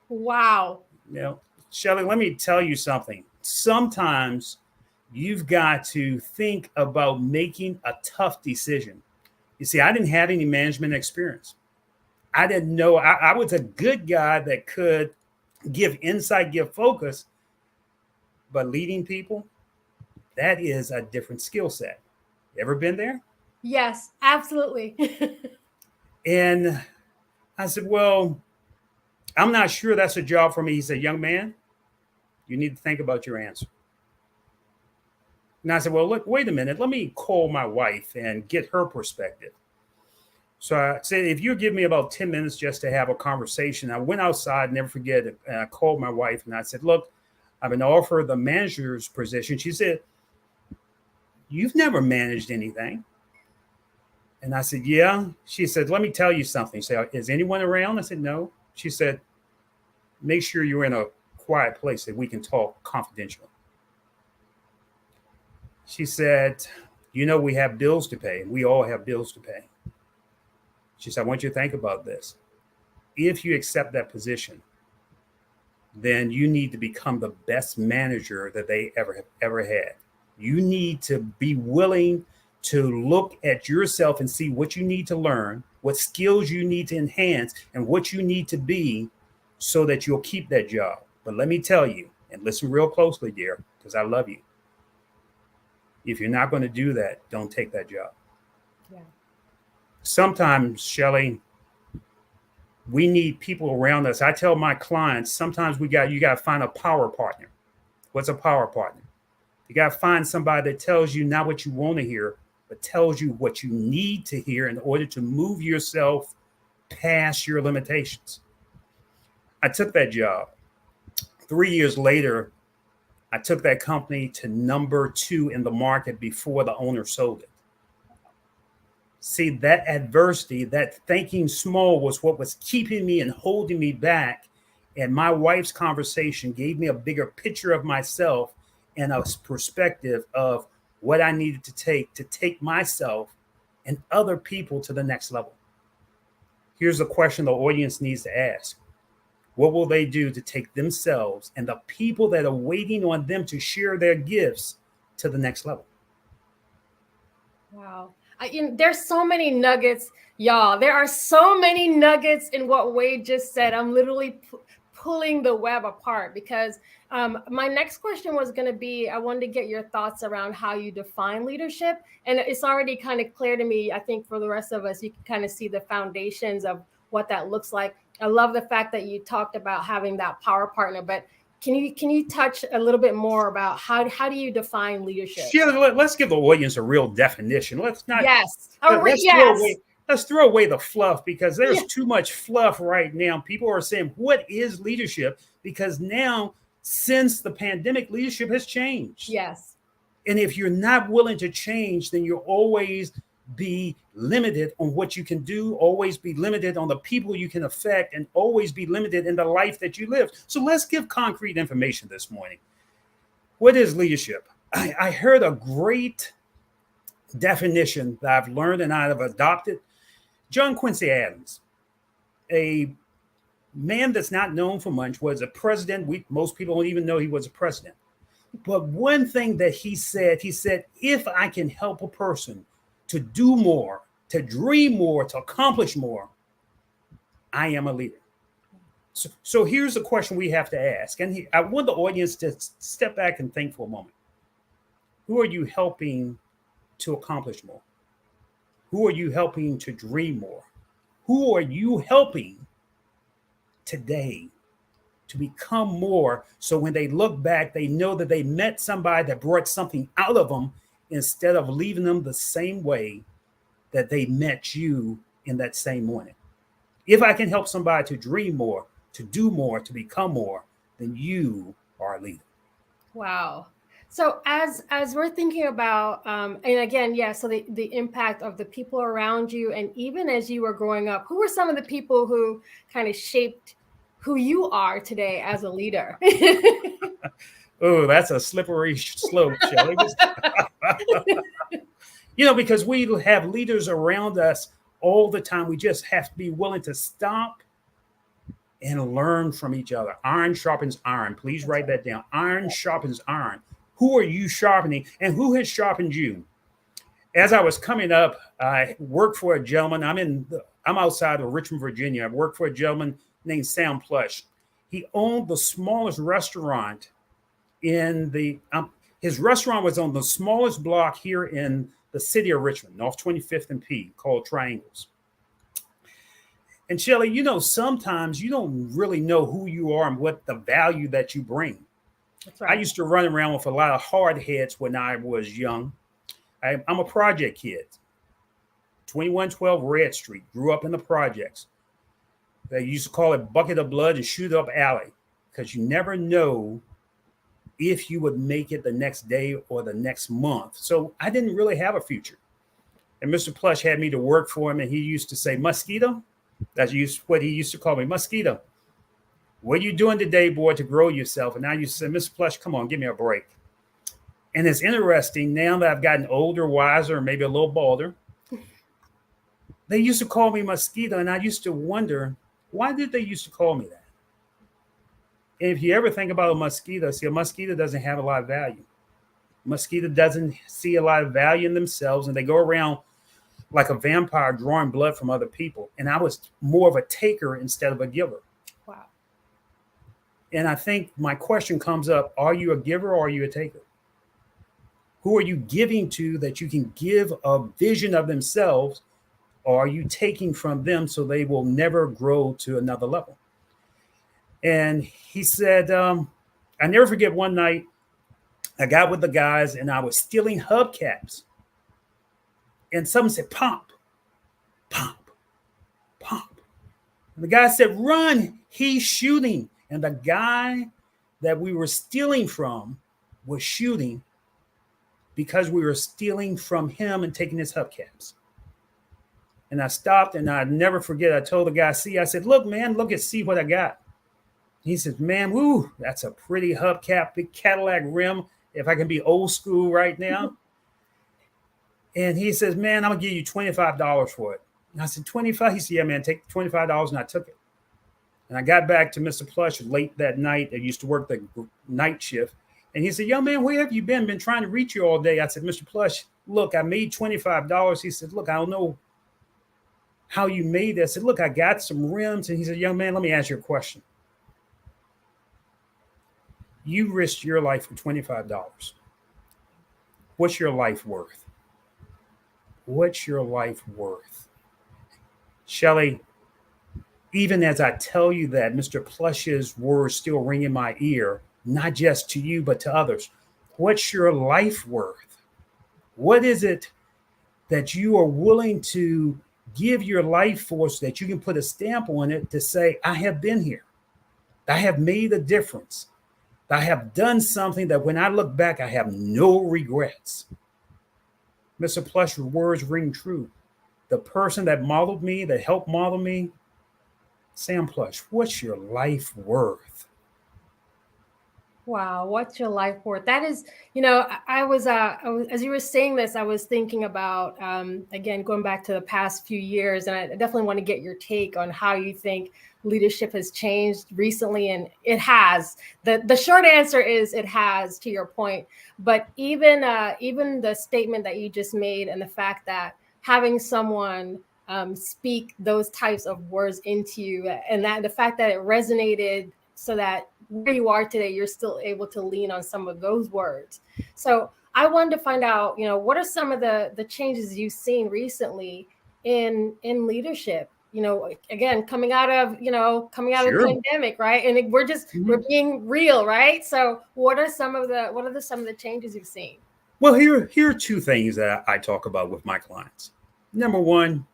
Speaker 13: Wow.
Speaker 7: Shelley, let me tell you something. Sometimes you've got to think about making a tough decision. You see, I didn't have any management experience. I didn't know. I was a good guy that could give insight, give focus, but leading people, that is a different skill set. Ever been there?
Speaker 13: Yes, absolutely.
Speaker 7: And I said, well, I'm not sure that's a job for me. He said, young man, you need to think about your answer. And I said, well, look, wait a minute. Let me call my wife and get her perspective. So I said, if you give me about 10 minutes just to have a conversation. I went outside, never forget it. And I called my wife and I said, look, I've been offered the manager's position. She said, you've never managed anything. And I said, yeah. She said, let me tell you something. She said, is anyone around? I said, no. She said, make sure you're in a quiet place that we can talk confidentially. She said, we have bills to pay. We all have bills to pay. She said, I want you to think about this. If you accept that position, then you need to become the best manager that they ever had. You need to be willing to look at yourself and see what you need to learn, what skills you need to enhance, and what you need to be so that you'll keep that job. But let me tell you, and listen real closely, dear, because I love you. If you're not going to do that, don't take that job.
Speaker 13: Yeah.
Speaker 7: Sometimes, Shelley, We need people around us. I tell my clients, sometimes you got to find a power partner. What's a power partner? You got to find somebody that tells you not what you want to hear, but tells you what you need to hear in order to move yourself past your limitations. I took that job. 3 years later, I took that company to number 2 in the market before the owner sold it. See, that adversity, that thinking small was what was keeping me and holding me back. And my wife's conversation gave me a bigger picture of myself and a perspective of what I needed to take myself and other people to the next level. Here's a question the audience needs to ask. What will they do to take themselves and the people that are waiting on them to share their gifts to the next level?
Speaker 13: Wow. There's so many nuggets, y'all. There are so many nuggets in what Wade just said. I'm literally pulling the web apart because my next question was going to be, I wanted to get your thoughts around how you define leadership. And it's already kind of clear to me. I think for the rest of us, you can kind of see the foundations of what that looks like. I love the fact that you talked about having that power partner, but can you touch a little bit more about how do you define leadership?
Speaker 7: Yeah, let's give the audience a real definition. Let's not.
Speaker 13: Yes.
Speaker 7: Let's throw away the fluff because there's too much fluff right now. People are saying, what is leadership? Because now, since the pandemic, leadership has changed.
Speaker 13: Yes.
Speaker 7: And if you're not willing to change, then you'll always be limited on what you can do, always be limited on the people you can affect, and always be limited in the life that you live. So let's give concrete information this morning. What is leadership? I heard a great definition that I've learned and I've adopted. John Quincy Adams, a man that's not known for much, was a president. Most people don't even know he was a president. But one thing that he said, if I can help a person to do more, to dream more, to accomplish more, I am a leader. So here's the question we have to ask. And I want the audience to step back and think for a moment. Who are you helping to accomplish more? Who are you helping to dream more? Who are you helping today to become more, so when they look back, they know that they met somebody that brought something out of them instead of leaving them the same way that they met you in that same morning? If I can help somebody to dream more, to do more, to become more, then you are a leader.
Speaker 13: Wow. So as we're thinking about, and again, so the impact of the people around you, and even as you were growing up, who were some of the people who kind of shaped who you are today as a leader?
Speaker 7: Oh, that's a slippery slope, Shelley. Because we have leaders around us all the time. We just have to be willing to stop and learn from each other. Iron sharpens iron. Please write that down. Iron sharpens iron. Who are you sharpening, and who has sharpened you? As I was coming up, I worked for a gentleman. I'm outside of Richmond, Virginia. I worked for a gentleman named Sam Plush. He owned the smallest restaurant his restaurant was on the smallest block here in the city of Richmond, off 25th and P, called Triangles. And Shelley, sometimes you don't really know who you are and what the value that you bring.
Speaker 13: That's right.
Speaker 7: I used to run around with a lot of hard heads when I was young. I'm a project kid. 2112 Red Street, grew up in the projects. They used to call it bucket of blood and shoot up alley, because you never know if you would make it the next day or the next month. So I didn't really have a future. And Mr. Plush had me to work for him, and he used to say, Mosquito. That's what he used to call me, Mosquito. What are you doing today, boy, to grow yourself? And I used to say, Mr. Plush, come on, give me a break. And it's interesting, now that I've gotten older, wiser, and maybe a little balder, they used to call me Mosquito, and I used to wonder, why did they used to call me that? And if you ever think about a mosquito doesn't have a lot of value. Mosquito doesn't see a lot of value in themselves, and they go around like a vampire drawing blood from other people. And I was more of a taker instead of a giver.
Speaker 13: Wow.
Speaker 7: And I think my question comes up, are you a giver or are you a taker? Who are you giving to that you can give a vision of themselves or are you taking from them so they will never grow to another level? And he said, I never forget one night I got with the guys and I was stealing hubcaps. And someone said, pump, pump, pump. And the guy said, run, he's shooting. And the guy that we were stealing from was shooting because we were stealing from him and taking his hubcaps. And I stopped and I never forget, I told the guy, I said, look, man, see what I got. He says, man, woo, that's a pretty hubcap, big Cadillac rim, if I can be old school right now. And he says, man, I'm going to give you $25 for it. And I said, 25? He said, yeah, man, take $25. And I took it. And I got back to Mr. Plush late that night. I used to work the night shift. And he said, young man, where have you been? Been trying to reach you all day. I said, Mr. Plush, look, I made $25. He said, look, I don't know how you made that. I said, look, I got some rims. And he said, young man, let me ask you a question. You risked your life for $25. What's your life worth? What's your life worth? Shelley, even as I tell you that, Mr. Plush's words still ring in my ear, not just to you, but to others. What's your life worth? What is it that you are willing to give your life for so that you can put a stamp on it to say, I have been here. I have made a difference. I have done something that when I look back, I have no regrets. Mr. Plush's words ring true. The person that modeled me, that helped model me, Sam Plush, what's your life worth?
Speaker 13: Wow, what's your life worth? That is, I was as you were saying this, I was thinking about, again, going back to the past few years, and I definitely want to get your take on how you think leadership has changed recently, and it has. The short answer is it has, to your point. But even the statement that you just made, and the fact that having someone speak those types of words into you, and that the fact that it resonated, so that where you are today, you're still able to lean on some of those words. So I wanted to find out, what are some of the changes you've seen recently in leadership? Again, coming out of the pandemic, right? And we're being real, right? So what are some of the changes you've seen?
Speaker 7: Well, here are two things that I talk about with my clients. Number one,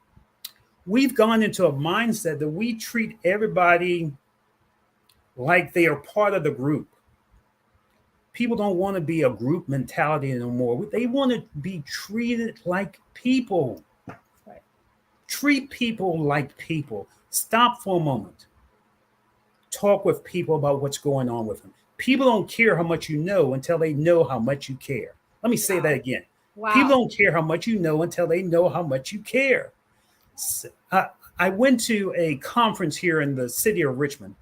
Speaker 7: we've gone into a mindset that we treat everybody like they are part of the group. People don't want to be a group mentality anymore. They want to be treated like people.
Speaker 13: Right.
Speaker 7: Treat people like people. Stop for a moment. Talk with people about what's going on with them. People don't care how much you know until they know how much you care. Let me say that again.
Speaker 13: Wow.
Speaker 7: People don't care how much you know until they know how much you care. I went to a conference here in the city of Richmond.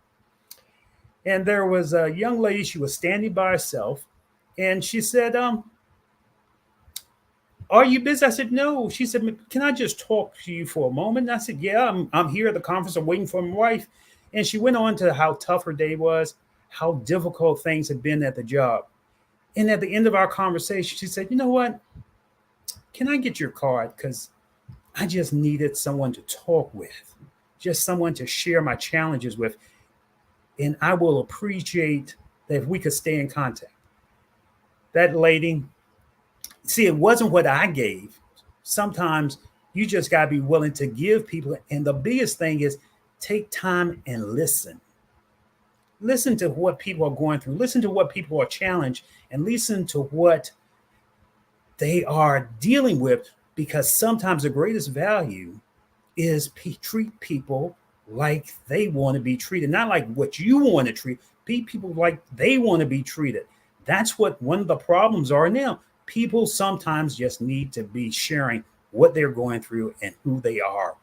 Speaker 7: And there was a young lady, she was standing by herself, and she said, are you busy? I said, no. She said, can I just talk to you for a moment? And I said, yeah, I'm here at the conference. I'm waiting for my wife. And she went on to how tough her day was, how difficult things had been at the job. And at the end of our conversation, she said, you know what? Can I get your card? Because I just needed someone to talk with, just someone to share my challenges with. And I will appreciate that if we could stay in contact. That lady, see, it wasn't what I gave. Sometimes you just got to be willing to give people. And the biggest thing is take time and listen. Listen to what people are going through. Listen to what people are challenged, and listen to what they are dealing with, because sometimes the greatest value is treat people like they want to be treated, not like what you want to treat. People like they want to be treated. That's what one of the problems are now. People sometimes just need to be sharing what they're going through and who they are.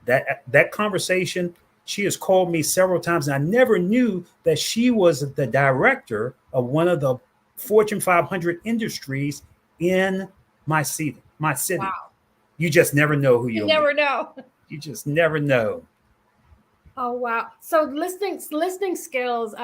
Speaker 7: That conversation, she has called me several times, and I never knew that she was the director of one of the Fortune 500 industries in my city.
Speaker 13: Wow.
Speaker 7: You just never know who
Speaker 13: you never know.
Speaker 7: You just never know.
Speaker 13: Oh, wow. So listening skills,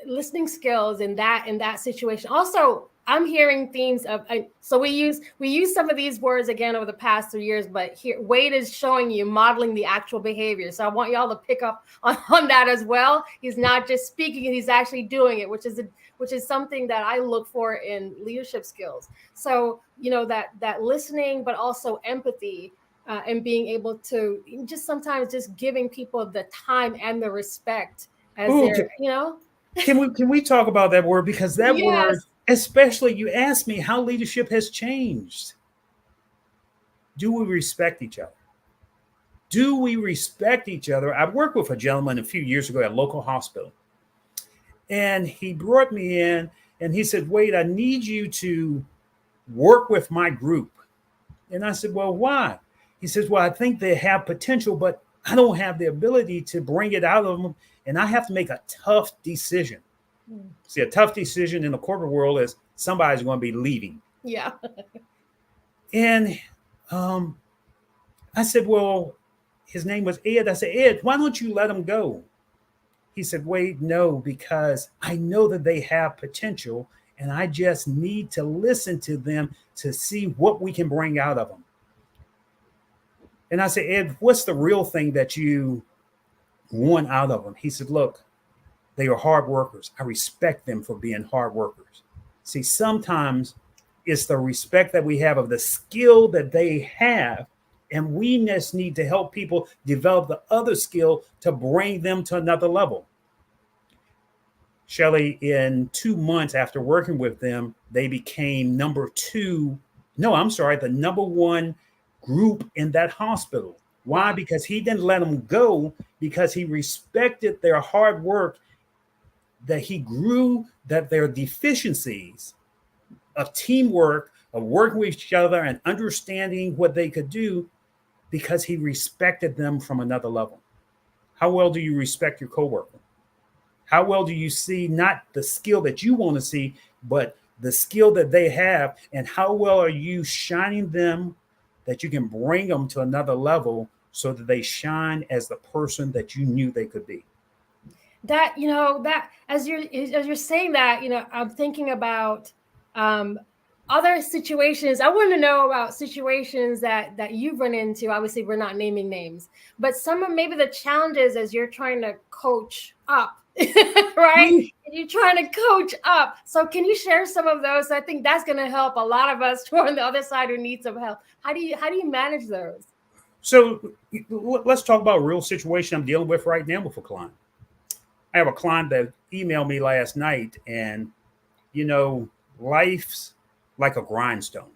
Speaker 13: listening skills in that situation. Also, I'm hearing themes of, so we use some of these words again over the past 3 years, but here Wade is showing you, modeling the actual behavior. So I want y'all to pick up on that as well. He's not just speaking, he's actually doing it, which is something that I look for in leadership skills. So, that listening, but also empathy, and being able to just sometimes just giving people the time and the respect as
Speaker 7: Can we talk about that word? Because that word,
Speaker 13: Yes.
Speaker 7: especially, you asked me how leadership has changed. Do we respect each other? Do we respect each other? I worked with a gentleman a few years ago at a local hospital. And he brought me in and he said, Wade, I need you to work with my group. And I said, well, why? He says, well, I think they have potential, but I don't have the ability to bring it out of them. And I have to make a tough decision. See, a tough decision in the corporate world is somebody's going to be leaving.
Speaker 13: Yeah.
Speaker 7: And I said, well, his name was Ed. I said, Ed, why don't you let him go? He said, Wade, no, because I know that they have potential and I just need to listen to them to see what we can bring out of them. And I said, Ed, what's the real thing that you want out of them? He said, look, they are hard workers. I respect them for being hard workers. See, sometimes it's the respect that we have of the skill that they have, and we just need to help people develop the other skill to bring them to another level. Shelley, in 2 months after working with them, they became the number one group in that hospital. Why? Because he didn't let them go, because he respected their hard work, that he grew that their deficiencies of teamwork, of working with each other and understanding what they could do, because he respected them from another level. How well do you respect your coworker? How well do you see not the skill that you want to see, but the skill that they have? And how well are you shining them that you can bring them to another level so that they shine as the person that you knew they could be?
Speaker 13: That, that as you're saying that, I'm thinking about other situations. I want to know about situations that you've run into. Obviously, we're not naming names, but some of maybe the challenges as you're trying to coach up, right? You're trying to coach up. So can you share some of those? I think that's going to help a lot of us who are on the other side who need some help. How do you manage those?
Speaker 7: So let's talk about a real situation I'm dealing with right now with a client. I have a client that emailed me last night, and life's like a grindstone.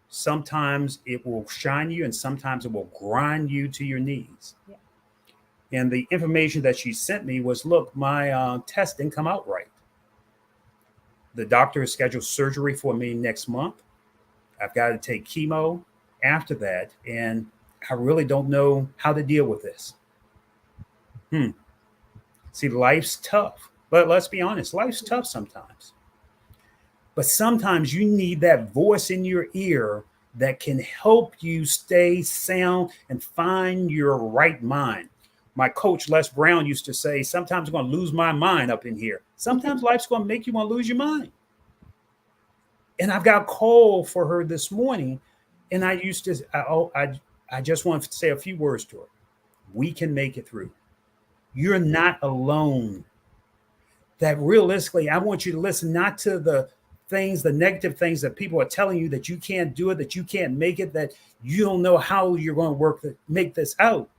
Speaker 7: Sometimes it will shine you and sometimes it will grind you to your knees. Yeah. And the information that she sent me was, look, my test didn't come out right. The doctor has scheduled surgery for me next month. I've got to take chemo after that, and I really don't know how to deal with this. See, life's tough, but let's be honest, life's tough sometimes. But sometimes you need that voice in your ear that can help you stay sound and find your right mind. My coach, Les Brown, used to say, sometimes I'm going to lose my mind up in here. Sometimes life's going to make you want to lose your mind. And I've got a call for her this morning, and I just want to say a few words to her. We can make it through. You're not alone. That realistically, I want you to listen not to the negative things that people are telling you, that you can't do it, that you can't make it, that you don't know how you're going to make this out.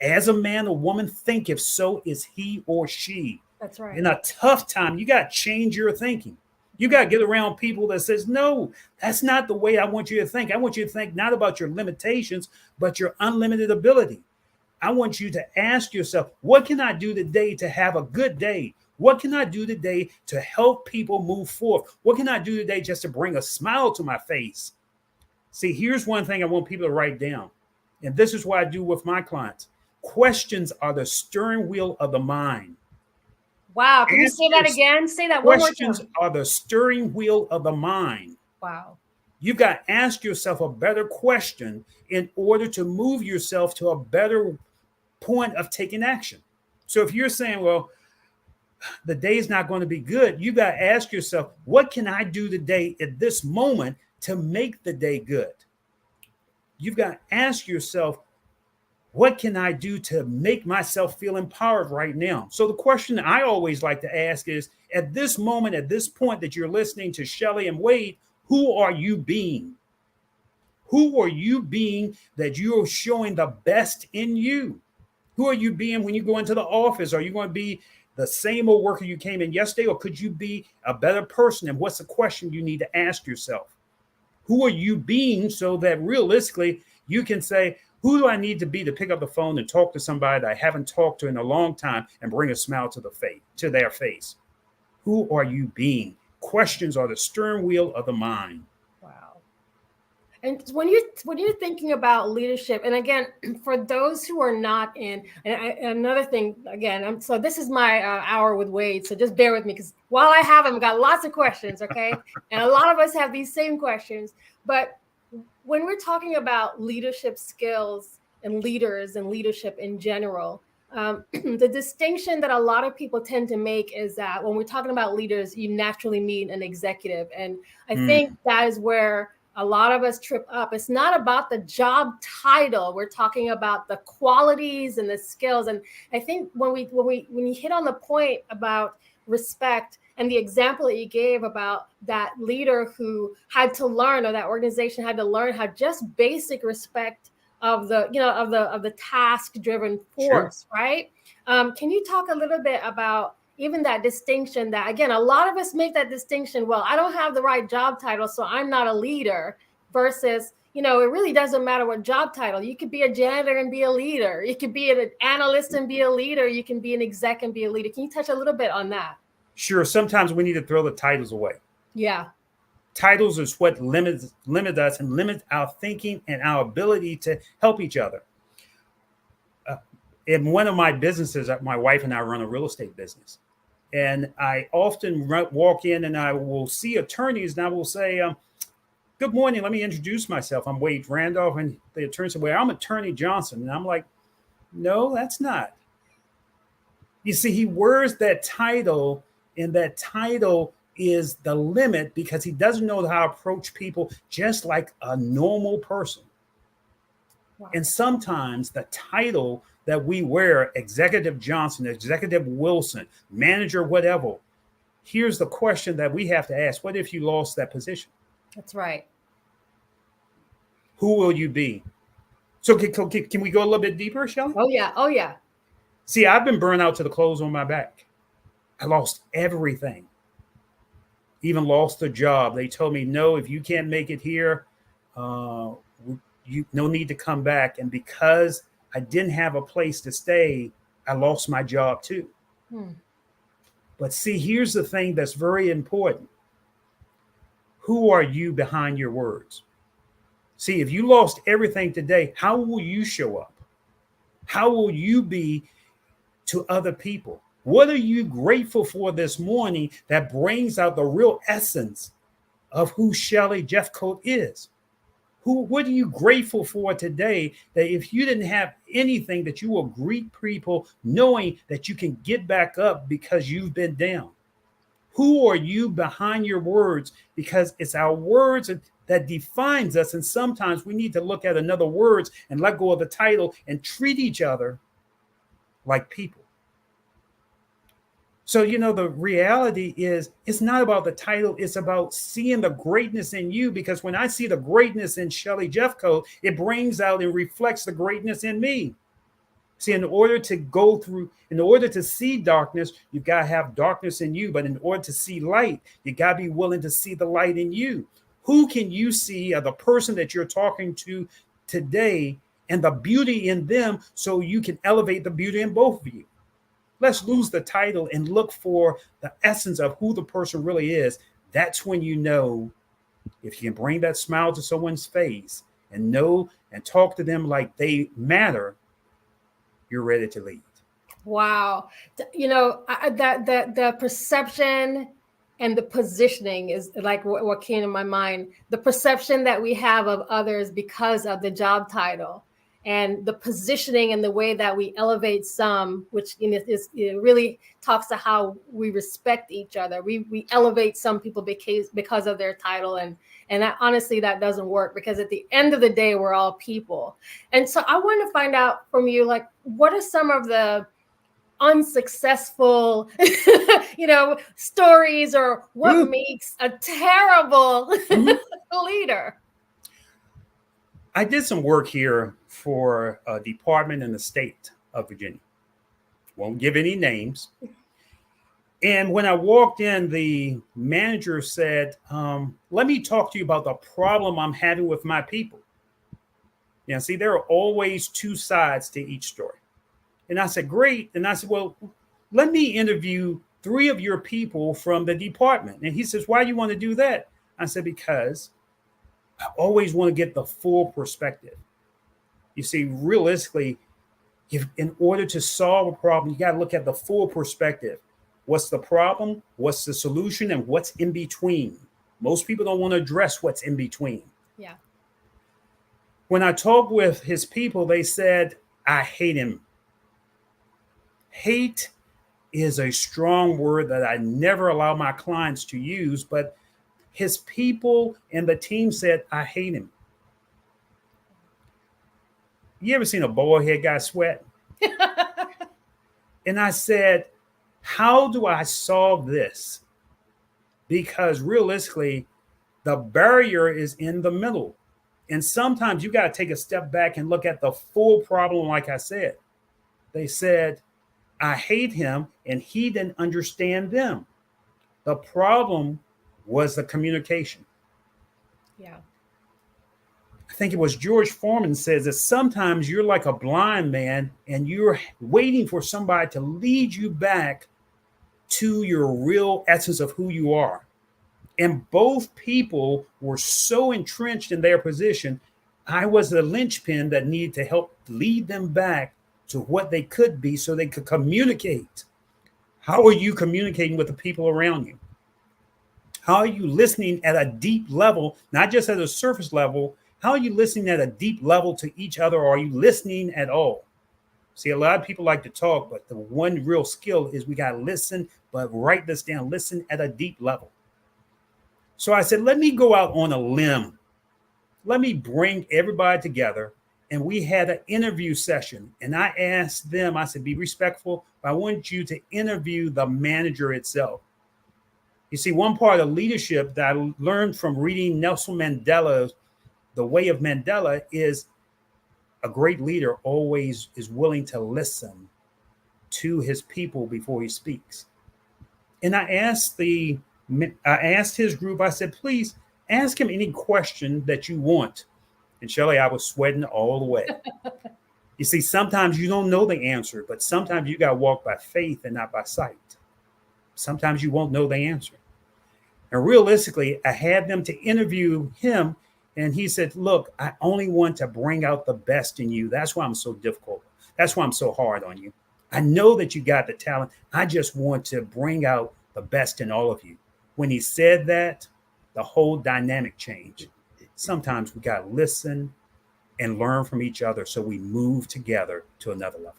Speaker 7: As a man or woman, think if so is he or she.
Speaker 13: That's right.
Speaker 7: In a tough time, you got to change your thinking. You got to get around people that says, no, that's not the way I want you to think. I want you to think not about your limitations, but your unlimited ability. I want you to ask yourself, what can I do today to have a good day? What can I do today to help people move forth? What can I do today just to bring a smile to my face? See, here's one thing I want people to write down. And this is what I do with my clients. Questions are the steering wheel of the mind.
Speaker 13: Wow. Can you say that again? Say that one more time.
Speaker 7: Questions are the steering wheel of the mind.
Speaker 13: Wow.
Speaker 7: You've got to ask yourself a better question in order to move yourself to a better point of taking action. So if you're saying, well, the day's not going to be good. You got to ask yourself, what can I do today at this moment to make the day good? You've got to ask yourself, what can I do to make myself feel empowered right now? So the question I always like to ask is, at this moment, at this point that you're listening to Shelley and Wade, who are you being? Who are you being that you're showing the best in you? Who are you being when you go into the office? Are you going to be the same old worker you came in yesterday, or could you be a better person? And what's the question you need to ask yourself? Who are you being, so that realistically you can say, who do I need to be to pick up the phone and talk to somebody that I haven't talked to in a long time and bring a smile to their face? Who are you being? Questions are the steering wheel of the mind.
Speaker 13: Wow. And when you're thinking about leadership, and again, for those who are not in, and another thing, again, so this is my hour with Wade, so just bear with me, because while I have him, I've got lots of questions, okay? And a lot of us have these same questions, but when we're talking about leadership skills and leaders and leadership in general, the distinction that a lot of people tend to make is that when we're talking about leaders, you naturally mean an executive. And I think that is where a lot of us trip up. It's not about the job title. We're talking about the qualities and the skills. And I think when you hit on the point about respect, and the example that you gave about that leader who had to learn, or that organization had to learn how just basic respect of the task-driven force, sure. Right? Can you talk a little bit about even that distinction that, again, a lot of us make that distinction, well, I don't have the right job title, so I'm not a leader, versus, it really doesn't matter what job title. You could be a janitor and be a leader. You could be an analyst and be a leader. You can be an exec and be a leader. Can you touch a little bit on that?
Speaker 7: Sure. Sometimes we need to throw the titles away.
Speaker 13: Yeah.
Speaker 7: Titles is what limit us and limit our thinking and our ability to help each other. In one of my businesses, my wife and I run a real estate business. And I often walk in and I will see attorneys and I will say, good morning, let me introduce myself. I'm Wade Randolph. And the attorney said, well, I'm Attorney Johnson. And I'm like, no, that's not. You see, he wears that title, and that title is the limit because he doesn't know how to approach people just like a normal person. Wow. And sometimes the title that we wear, Executive Johnson, Executive Wilson, manager, whatever, here's the question that we have to ask. What if you lost that position?
Speaker 13: That's right.
Speaker 7: Who will you be? So can we go a little bit deeper, Shelley?
Speaker 13: Oh, yeah. Oh, yeah.
Speaker 7: See, I've been burned out to the clothes on my back. I lost everything. Even lost a job. They told me, no, if you can't make it here, you no need to come back. And because I didn't have a place to stay, I lost my job too. But see, here's the thing that's very important. Who are you behind your words? See, if you lost everything today, how will you show up? How will you be to other people? What are you grateful for this morning that brings out the real essence of who Shelley Jeffcoat is? What are you grateful for today that if you didn't have anything, that you will greet people knowing that you can get back up because you've been down? Who are you behind your words? Because it's our words that defines us. And sometimes we need to look at another words and let go of the title and treat each other like people. So, the reality is it's not about the title. It's about seeing the greatness in you, because when I see the greatness in Shelley Jeffcoat, it brings out and reflects the greatness in me. See, in order to see darkness, you've got to have darkness in you. But in order to see light, you got to be willing to see the light in you. Who can you see the person that you're talking to today and the beauty in them so you can elevate the beauty in both of you? Let's lose the title and look for the essence of who the person really is. That's when you know if you can bring that smile to someone's face and know and talk to them like they matter, you're ready to lead.
Speaker 13: Wow. The perception and the positioning is like what came to my mind. The perception that we have of others because of the job title. and the positioning and the way that we elevate some, which it really talks to how we respect each other. We elevate some people because of their title, and honestly, that doesn't work, because at the end of the day, we're all people. And so I want to find out from you, like, what are some of the unsuccessful stories, or what makes a terrible leader?
Speaker 7: I did some work here for a department in the state of Virginia. Won't give any names. And when I walked in, the manager said, let me talk to you about the problem I'm having with my people. Now, see, there are always two sides to each story. And I said, great. And I said, well, let me interview 3 of your people from the department. And he says, why do you want to do that? I said, because I always want to get the full perspective. You see, realistically, in order to solve a problem, you got to look at the full perspective. What's the problem? What's the solution? And what's in between? Most people don't want to address what's in between.
Speaker 13: Yeah.
Speaker 7: When I talked with his people, they said, I hate him. Hate is a strong word that I never allow my clients to use, but his people and the team said, I hate him. You ever seen a bald head guy sweat? And I said, how do I solve this? Because realistically, the barrier is in the middle. And sometimes you got to take a step back and look at the full problem. Like I said, they said, I hate him, and he didn't understand them. The problem was the communication.
Speaker 13: Yeah.
Speaker 7: I think it was George Foreman says that sometimes you're like a blind man and you're waiting for somebody to lead you back to your real essence of who you are. And both people were so entrenched in their position. I was the linchpin that needed to help lead them back to what they could be so they could communicate. How are you communicating with the people around you? How are you listening at a deep level, not just at a surface level? How are you listening at a deep level to each other? Or are you listening at all? See, a lot of people like to talk, but the one real skill is we got to listen, but write this down, listen at a deep level. So I said, let me go out on a limb. Let me bring everybody together. And we had an interview session. And I asked them, I said, be respectful, but I want you to interview the manager itself. You see, one part of leadership that I learned from reading Nelson Mandela's The Way of Mandela is a great leader always is willing to listen to his people before he speaks. And I asked his group, I said, please ask him any question that you want. And Shelley, I was sweating all the way. You see, sometimes you don't know the answer, but sometimes you got to walk by faith and not by sight. Sometimes you won't know the answer. And realistically, I had them to interview him. And he said, look, I only want to bring out the best in you. That's why I'm so difficult. That's why I'm so hard on you. I know that you got the talent. I just want to bring out the best in all of you. When he said that, the whole dynamic changed. Sometimes we got to listen and learn from each other so we move together to another level.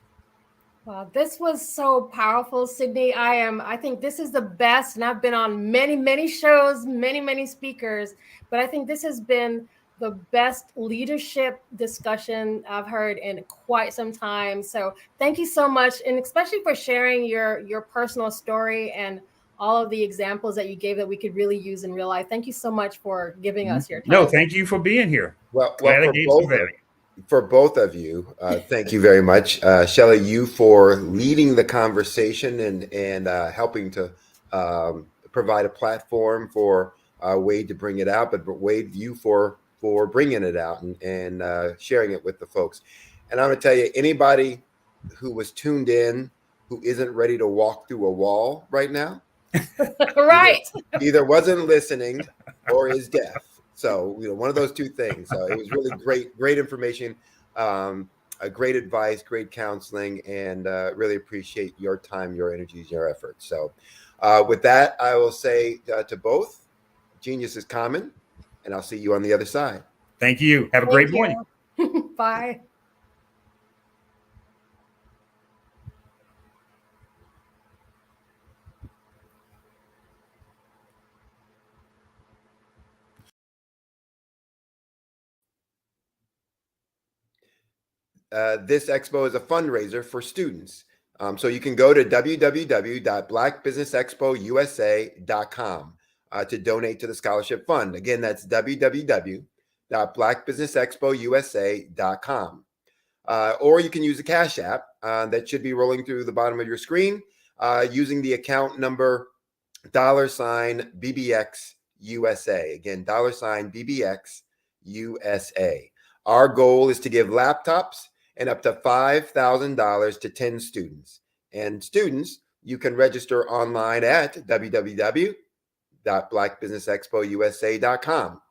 Speaker 13: Wow, this was so powerful, Sydney. I think this is the best, and I've been on many shows, many speakers, but I think this has been the best leadership discussion I've heard in quite some time. So thank you so much, and especially for sharing your personal story and all of the examples that you gave that we could really use in real life. Thank you so much for giving us your time.
Speaker 7: No, thank you for being here.
Speaker 12: Well, for both of you, thank you very much. Shelley, you for leading the conversation and helping to provide a platform for Wade to bring it out, but Wade, you for bringing it out and sharing it with the folks. And I'm going to tell you, anybody who was tuned in who isn't ready to walk through a wall right now,
Speaker 13: right,
Speaker 12: either wasn't listening or is deaf. So, one of those two things. It was really great information, great advice, great counseling, and really appreciate your time, your energies, your efforts. So with that, I will say to both, genius is common, and I'll see you on the other side.
Speaker 7: Thank you. Have a great morning.
Speaker 13: Bye.
Speaker 12: this expo is a fundraiser for students. So you can go to www.blackbusinessexpousa.com to donate to the scholarship fund. Again, that's www.blackbusinessexpousa.com. Or you can use the Cash App that should be rolling through the bottom of your screen using the account number $BBXUSA. Again, $BBXUSA. Our goal is to give laptops and up to $5,000 to 10 students. And students, you can register online at www.blackbusinessexpousa.com.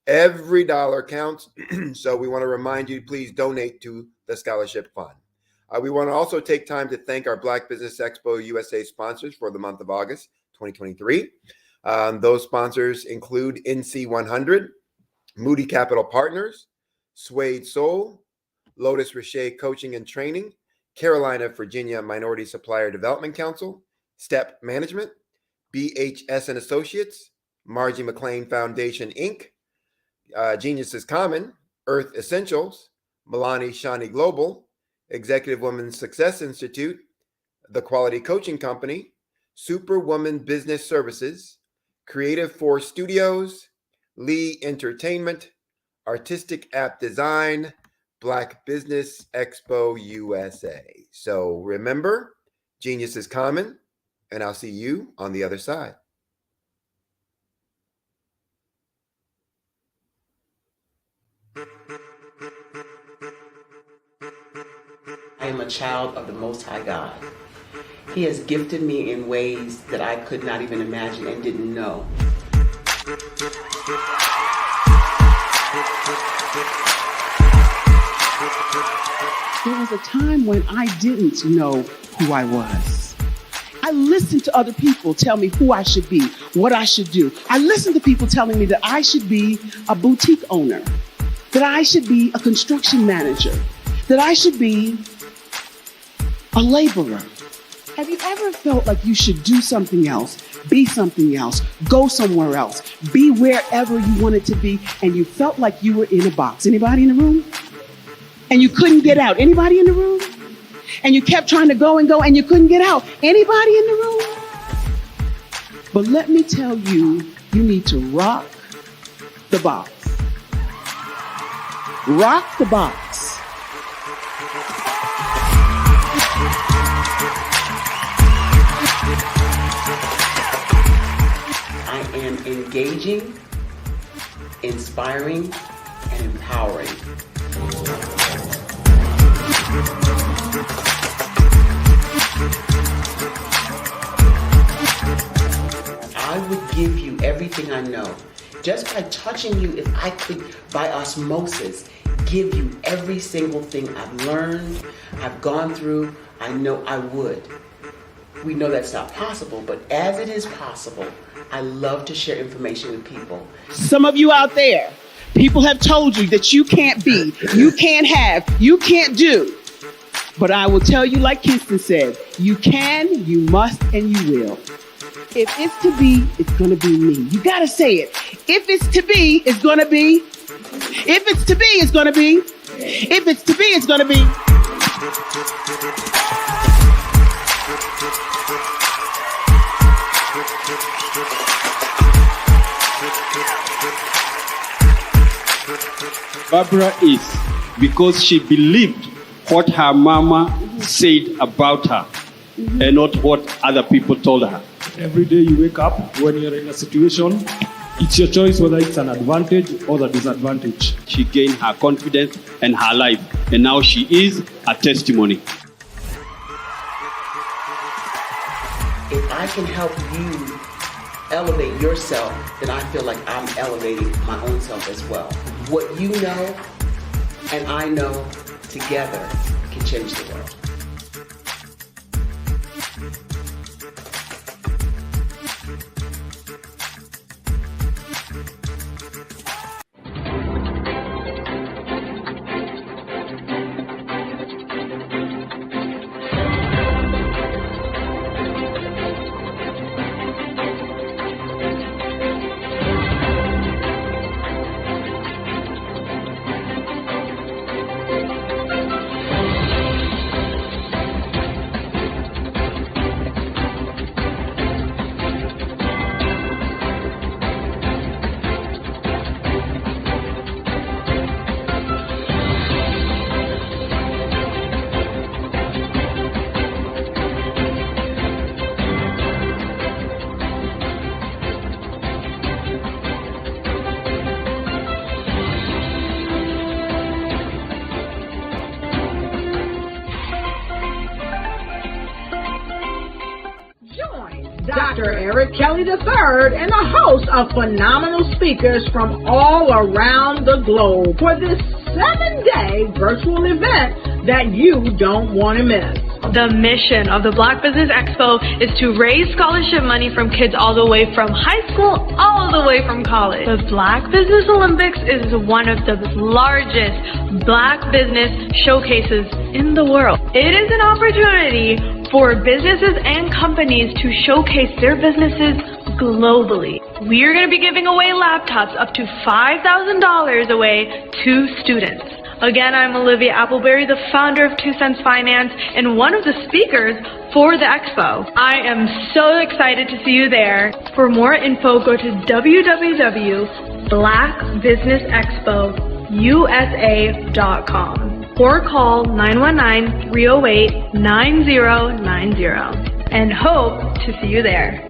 Speaker 12: Every dollar counts, so we want to remind you, please donate to the scholarship fund. We want to also take time to thank our Black Business Expo USA sponsors for the month of August 2023. Those sponsors include NC100, Moody Capital Partners, Suede Soul, Lotus Richer Coaching and Training, Carolina, Virginia Minority Supplier Development Council, Step Management, BHS and Associates, Margie McLean Foundation, Inc., Genius is Common, Earth Essentials, Milani Shani Global, Executive Women's Success Institute, The Quality Coaching Company, Superwoman Business Services, Creative Force Studios, Lee Entertainment, Artistic App Design, Black Business Expo USA. So remember, genius is common, and I'll see you on the other side.
Speaker 8: I am a child of the Most High God. He has gifted me in ways that I could not even imagine and didn't know.
Speaker 9: There was a time when I didn't know who I was. I listened to other people tell me who I should be, what I should do. I listened to people telling me that I should be a boutique owner, that I should be a construction manager, that I should be a laborer. Have you ever felt like you should do something else, be something else, go somewhere else, be wherever you wanted to be, and you felt like you were in a box? Anybody in the room? And you couldn't get out. Anybody in the room? And you kept trying to go and you couldn't get out. Anybody in the room? But let me tell you, you need to rock the box. Rock the box.
Speaker 8: I am engaging, inspiring, and empowering. I would give you everything I know. Just by touching you, if I could, by osmosis, give you every single thing I've learned, I've gone through, I know I would. We know that's not possible, but as it is possible, I love to share information with people.
Speaker 9: Some of you out there, people have told you that you can't be, you can't have, you can't do. But I will tell you, like Kinston said, you can, you must, and you will. If it's to be, it's going to be me. You got to say it. If it's to be, it's going to be. If it's to be, it's going to be. If it's to be, it's going to be.
Speaker 23: Barbara is because she believed what her mama said about her and not what other people told her.
Speaker 24: Every day you wake up, when you're in a situation, it's your choice whether it's an advantage or the disadvantage.
Speaker 23: She gained her confidence and her life, and now she is a testimony.
Speaker 8: If I can help you elevate yourself, then I feel like I'm elevating my own self as well. What you know and I know together can change the world.
Speaker 5: Dr. Eric Kelly III and a host of phenomenal speakers from all around the globe for this 7-day virtual event that you don't want to miss.
Speaker 4: The mission of the Black Business Expo is to raise scholarship money from kids all the way from high school, all the way from college. The Black Business Olympics is one of the largest Black business showcases in the world. It is an opportunity for businesses and companies to showcase their businesses globally. We are going to be giving away laptops up to $5,000 away to students. Again, I'm Olivia Appleberry, the founder of 2 Cents Finance and one of the speakers for the expo. I am so excited to see you there. For more info, go to www.blackbusinessexpousa.com or call 919-308-9090 and hope to see you there.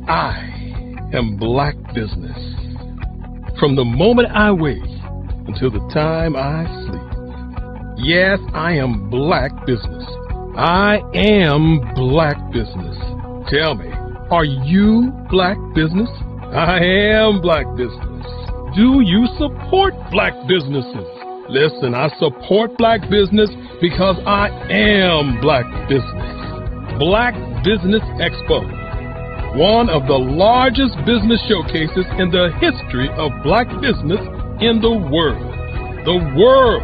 Speaker 1: I am Black business. From the moment I wake until the time I sleep. Yes, I am Black business. I am Black business. Tell me, are you Black business? I am Black business. Do you support Black businesses? Listen, I support Black business because I am Black business. Black Business Expo, one of the largest business showcases in the history of Black business in the world. The world!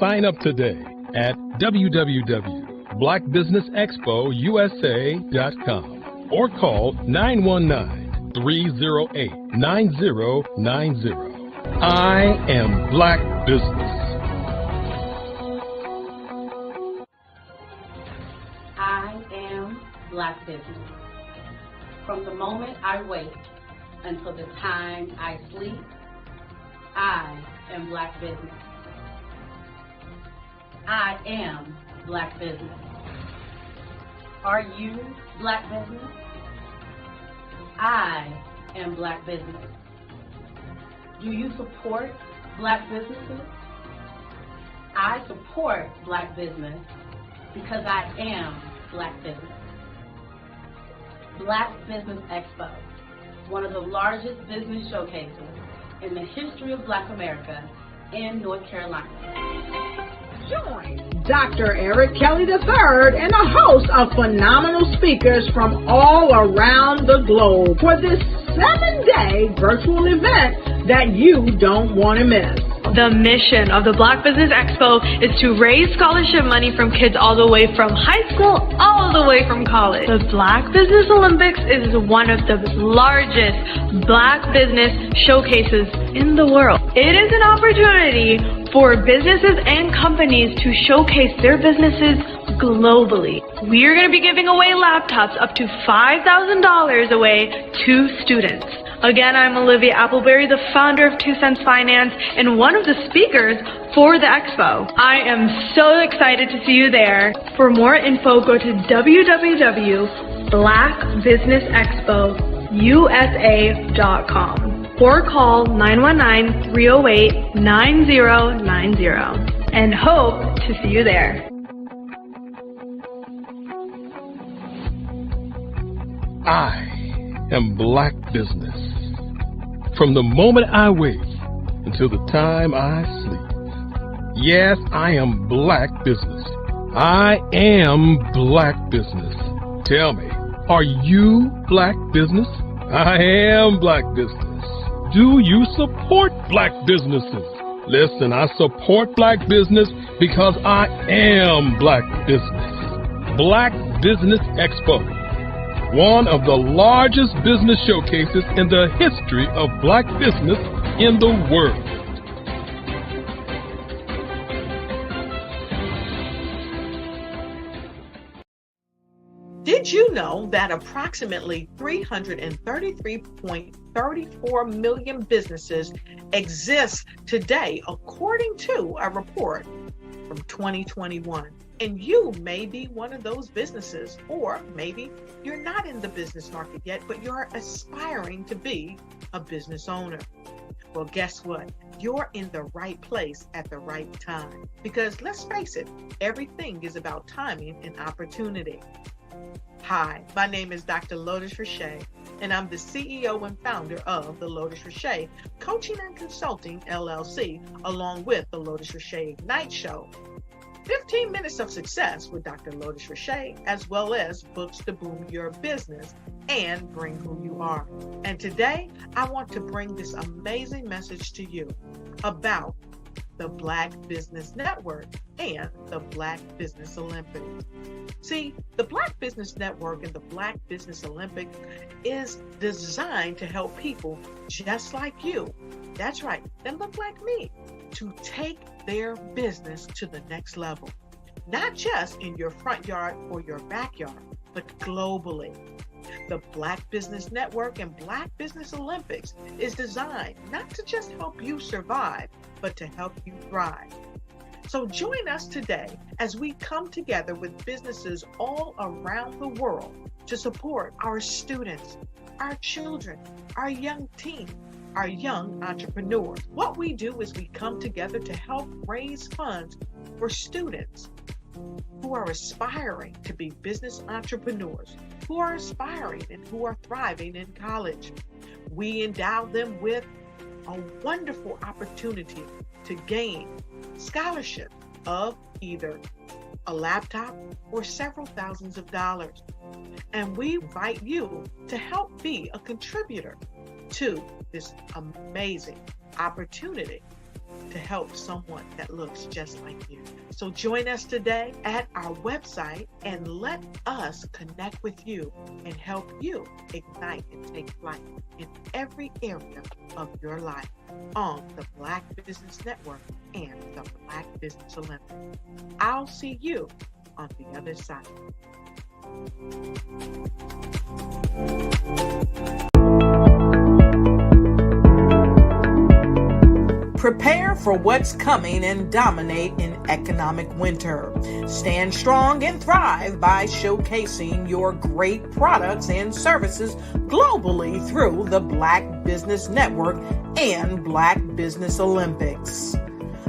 Speaker 1: Sign up today at www.blackbusinessexpousa.com or call 919-308-9090. I am Black business.
Speaker 6: I am Black business. From the moment I wake until the time I sleep, I am Black business. I am Black business. Are you Black business? I am Black business. Do you support Black businesses? I support Black business because I am Black business. Black Business Expo, one of the largest business showcases in the history of Black America in North Carolina.
Speaker 5: Join Dr. Eric Kelly III and a host of phenomenal speakers from all around the globe for this 7-day virtual event that you don't want to miss.
Speaker 4: The mission of the Black Business Expo is to raise scholarship money from kids all the way from high school, all the way from college. The Black Business Olympics is one of the largest Black business showcases in the world. It is an opportunity for businesses and companies to showcase their businesses globally. We are going to be giving away laptops up to $5,000 away to students. Again, I'm Olivia Appleberry, the founder of 2 Cents Finance and one of the speakers for the expo. I am so excited to see you there. For more info, go to www.blackbusinessexpousa.com or call 919-308-9090 and hope to see you there.
Speaker 1: I am Black business. From the moment I wake until the time I sleep. Yes, I am Black business. I am Black business. Tell me, are you Black business? I am Black business. Do you support Black businesses? Listen, I support Black business because I am Black business. Black Business Expo, one of the largest business showcases in the history of Black business in the world.
Speaker 5: Did you know that approximately 333.34 million businesses exist today, according to a report from 2021? And you may be one of those businesses, or maybe you're not in the business market yet, but you're aspiring to be a business owner. Well, guess what? you're in the right place at the right time. Because let's face it, everything is about timing and opportunity. Hi, my name is Dr. Lotus Richey, and I'm the CEO and founder of the Lotus Richey Coaching and Consulting LLC, along with the Lotus Richey Ignite Show. 15 minutes of success with Dr. Lotus Richey, as well as books to boom your business and bring who you are. And today, I want to bring this amazing message to you about the Black Business Network and the Black Business Olympics. See, the Black Business Network and the Black Business Olympics is designed to help people just like you, that's right, that look like me, to take their business to the next level. Not just in your front yard or your backyard, but globally. The Black Business Network and Black Business Olympics is designed not to just help you survive, but to help you thrive. So join us today as we come together with businesses all around the world to support our students, our children, our young teens, our young entrepreneurs. What we do is we come together to help raise funds for students who are aspiring to be business entrepreneurs, who are aspiring and who are thriving in college. We endow them with a wonderful opportunity to gain scholarship of either a laptop or several thousands of dollars. And we invite you to help be a contributor to this amazing opportunity to help someone that looks just like you. So join us today at our website and let us connect with you and help you ignite and take flight in every area of your life on the Black Business Network and the Black Business Olympics. I'll see you on the other side. Prepare for what's coming and dominate in economic winter. Stand strong and thrive by showcasing your great products and services globally through the Black Business Network and Black Business Olympics.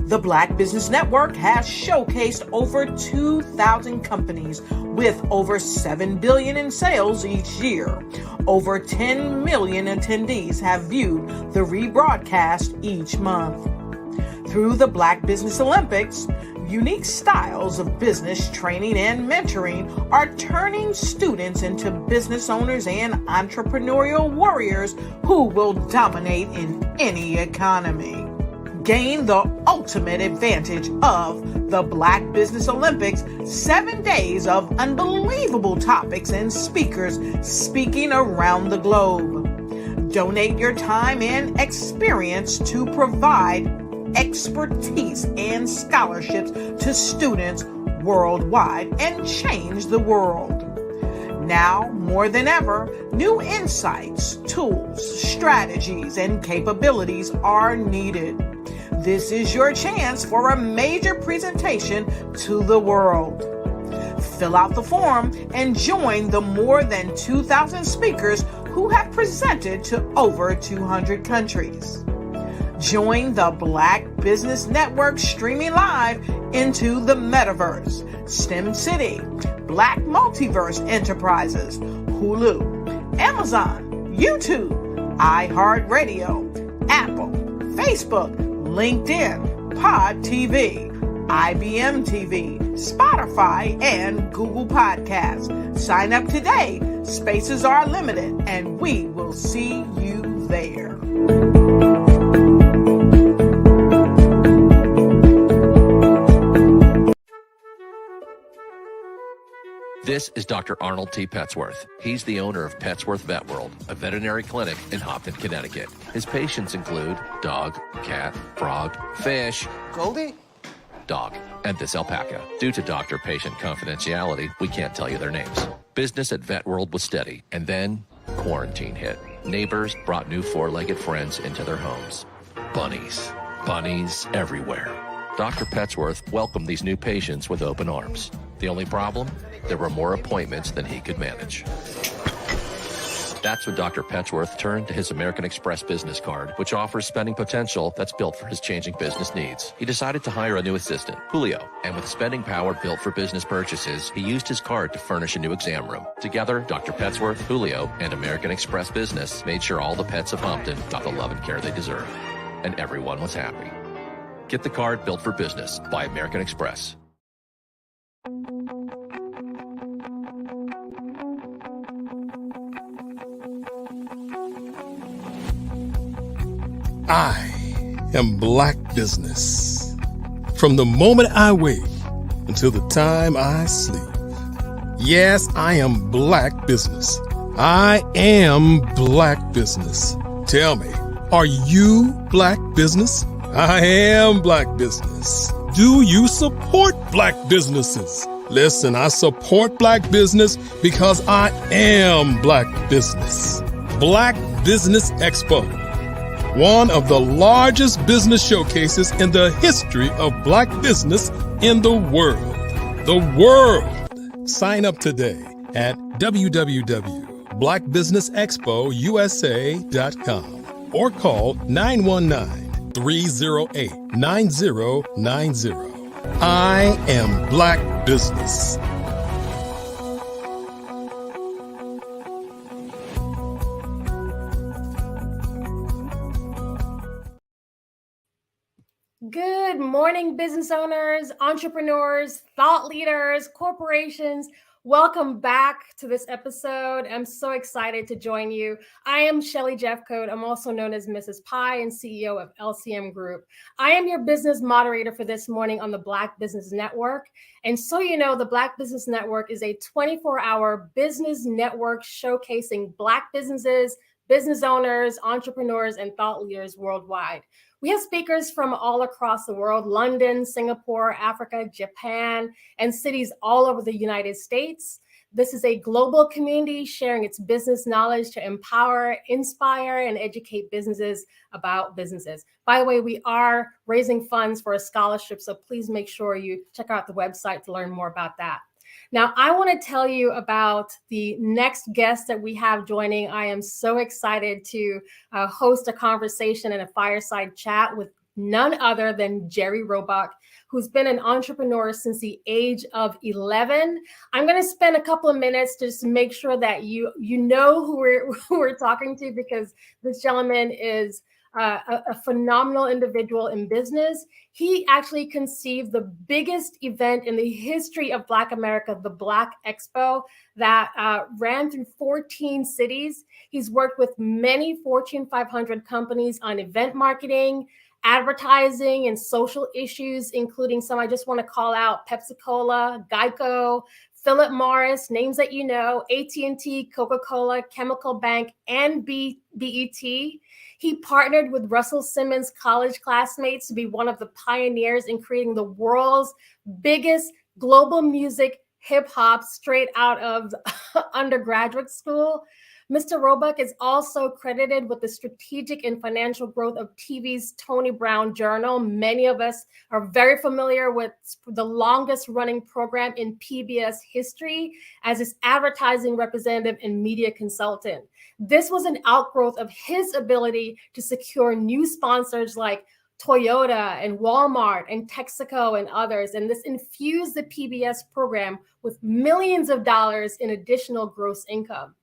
Speaker 5: The Black Business Network has showcased over 2,000 companies with over $7 billion in sales each year. Over 10 million attendees have viewed the rebroadcast each month. Through the Black Business Olympics, unique styles of business training and mentoring are turning students into business owners and entrepreneurial warriors who will dominate in any economy. Gain the ultimate advantage of the Black Business Olympics, 7 days of unbelievable topics and speakers speaking around the globe. Donate your time and experience to provide expertise and scholarships to students worldwide and change the world. Now, more than ever, new insights, tools, strategies, and capabilities are needed. This is your chance for a major presentation to the world. Fill out the form and join the more than 2,000 speakers who have presented to over 200 countries. Join the Black Business Network streaming live into the Metaverse, STEM City, Black Multiverse Enterprises, Hulu, Amazon, YouTube, iHeartRadio, Apple, Facebook, LinkedIn, Pod TV, IBM TV, Spotify, and Google Podcasts. Sign up today. Spaces are limited, and we will see you there.
Speaker 10: This is Dr. Arnold T. Petsworth. He's the owner of Petsworth Vet World, a veterinary clinic in Hopton, Connecticut. His patients include dog, cat, frog, fish,
Speaker 11: Goldie,
Speaker 10: dog, and this alpaca. Due to doctor-patient confidentiality, we can't tell you their names. Business at Vet World was steady, and then quarantine hit. Neighbors brought new four-legged friends into their homes. Bunnies. Bunnies everywhere. Dr. Petsworth welcomed these new patients with open arms. The only problem? There were more appointments than he could manage. That's when Dr. Petchworth turned to his American Express business card, which offers spending potential that's built for his changing business needs. He decided to hire a new assistant, Julio, and with spending power built for business purchases, he used his card to furnish a new exam room. Together, Dr. Petchworth, Julio, and American Express Business made sure all the pets of Humpton got the love and care they deserve. And everyone was happy. Get the card built for business by American Express.
Speaker 1: I am Black business. From the moment I wake until the time I sleep. Yes, I am Black business. I am Black business. Tell me, are you Black business? I am Black business. Do you support Black businesses? Listen, I support Black business because I am Black business. Black Business Expo, one of the largest business showcases in the history of Black business in the world. The world. Sign up today at www.blackbusinessexpousa.com or call 919-308-9090. I am Black business.
Speaker 13: Good morning, business owners, entrepreneurs, thought leaders, corporations. Welcome back to this episode. I'm so excited to join you. I am Shelly Jeffcoat. I'm also known as Mrs. Pie and CEO of LCM Group. I am your business moderator for this morning on the Black Business Network. And so you know, the Black Business Network is a 24-hour business network showcasing Black businesses, business owners, entrepreneurs, and thought leaders worldwide. We have speakers from all across the world: London, Singapore, Africa, Japan, and cities all over the United States. This is a global community sharing its business knowledge to empower, inspire, and educate businesses about businesses. By the way, we are raising funds for a scholarship, so please make sure you check out the website to learn more about that. Now, I want to tell you about the next guest that we have joining. I am so excited to host a conversation and a fireside chat with none other than Jerry Roebuck, who's been an entrepreneur since the age of 11. I'm going to spend a couple of minutes just to make sure that you know who we're talking to, because this gentleman is a phenomenal individual in business. He actually conceived the biggest event in the history of Black America, the Black Expo, that ran through 14 cities. He's worked with many Fortune 500 companies on event marketing, advertising, and social issues, including some I just want to call out: Pepsi-Cola, Geico, Philip Morris, names that you know, AT&T, Coca-Cola, Chemical Bank, and BET. He partnered with Russell Simmons' college classmates to be one of the pioneers in creating the world's biggest global music, hip hop, straight out of undergraduate school. Mr. Roebuck is also credited with the strategic and financial growth of TV's Tony Brown Journal. Many of us are very familiar with the longest running program in PBS history as its advertising representative and media consultant. This was an outgrowth of his ability to secure new sponsors like Toyota and Walmart and Texaco and others. And this infused the PBS program with millions of dollars in additional gross income.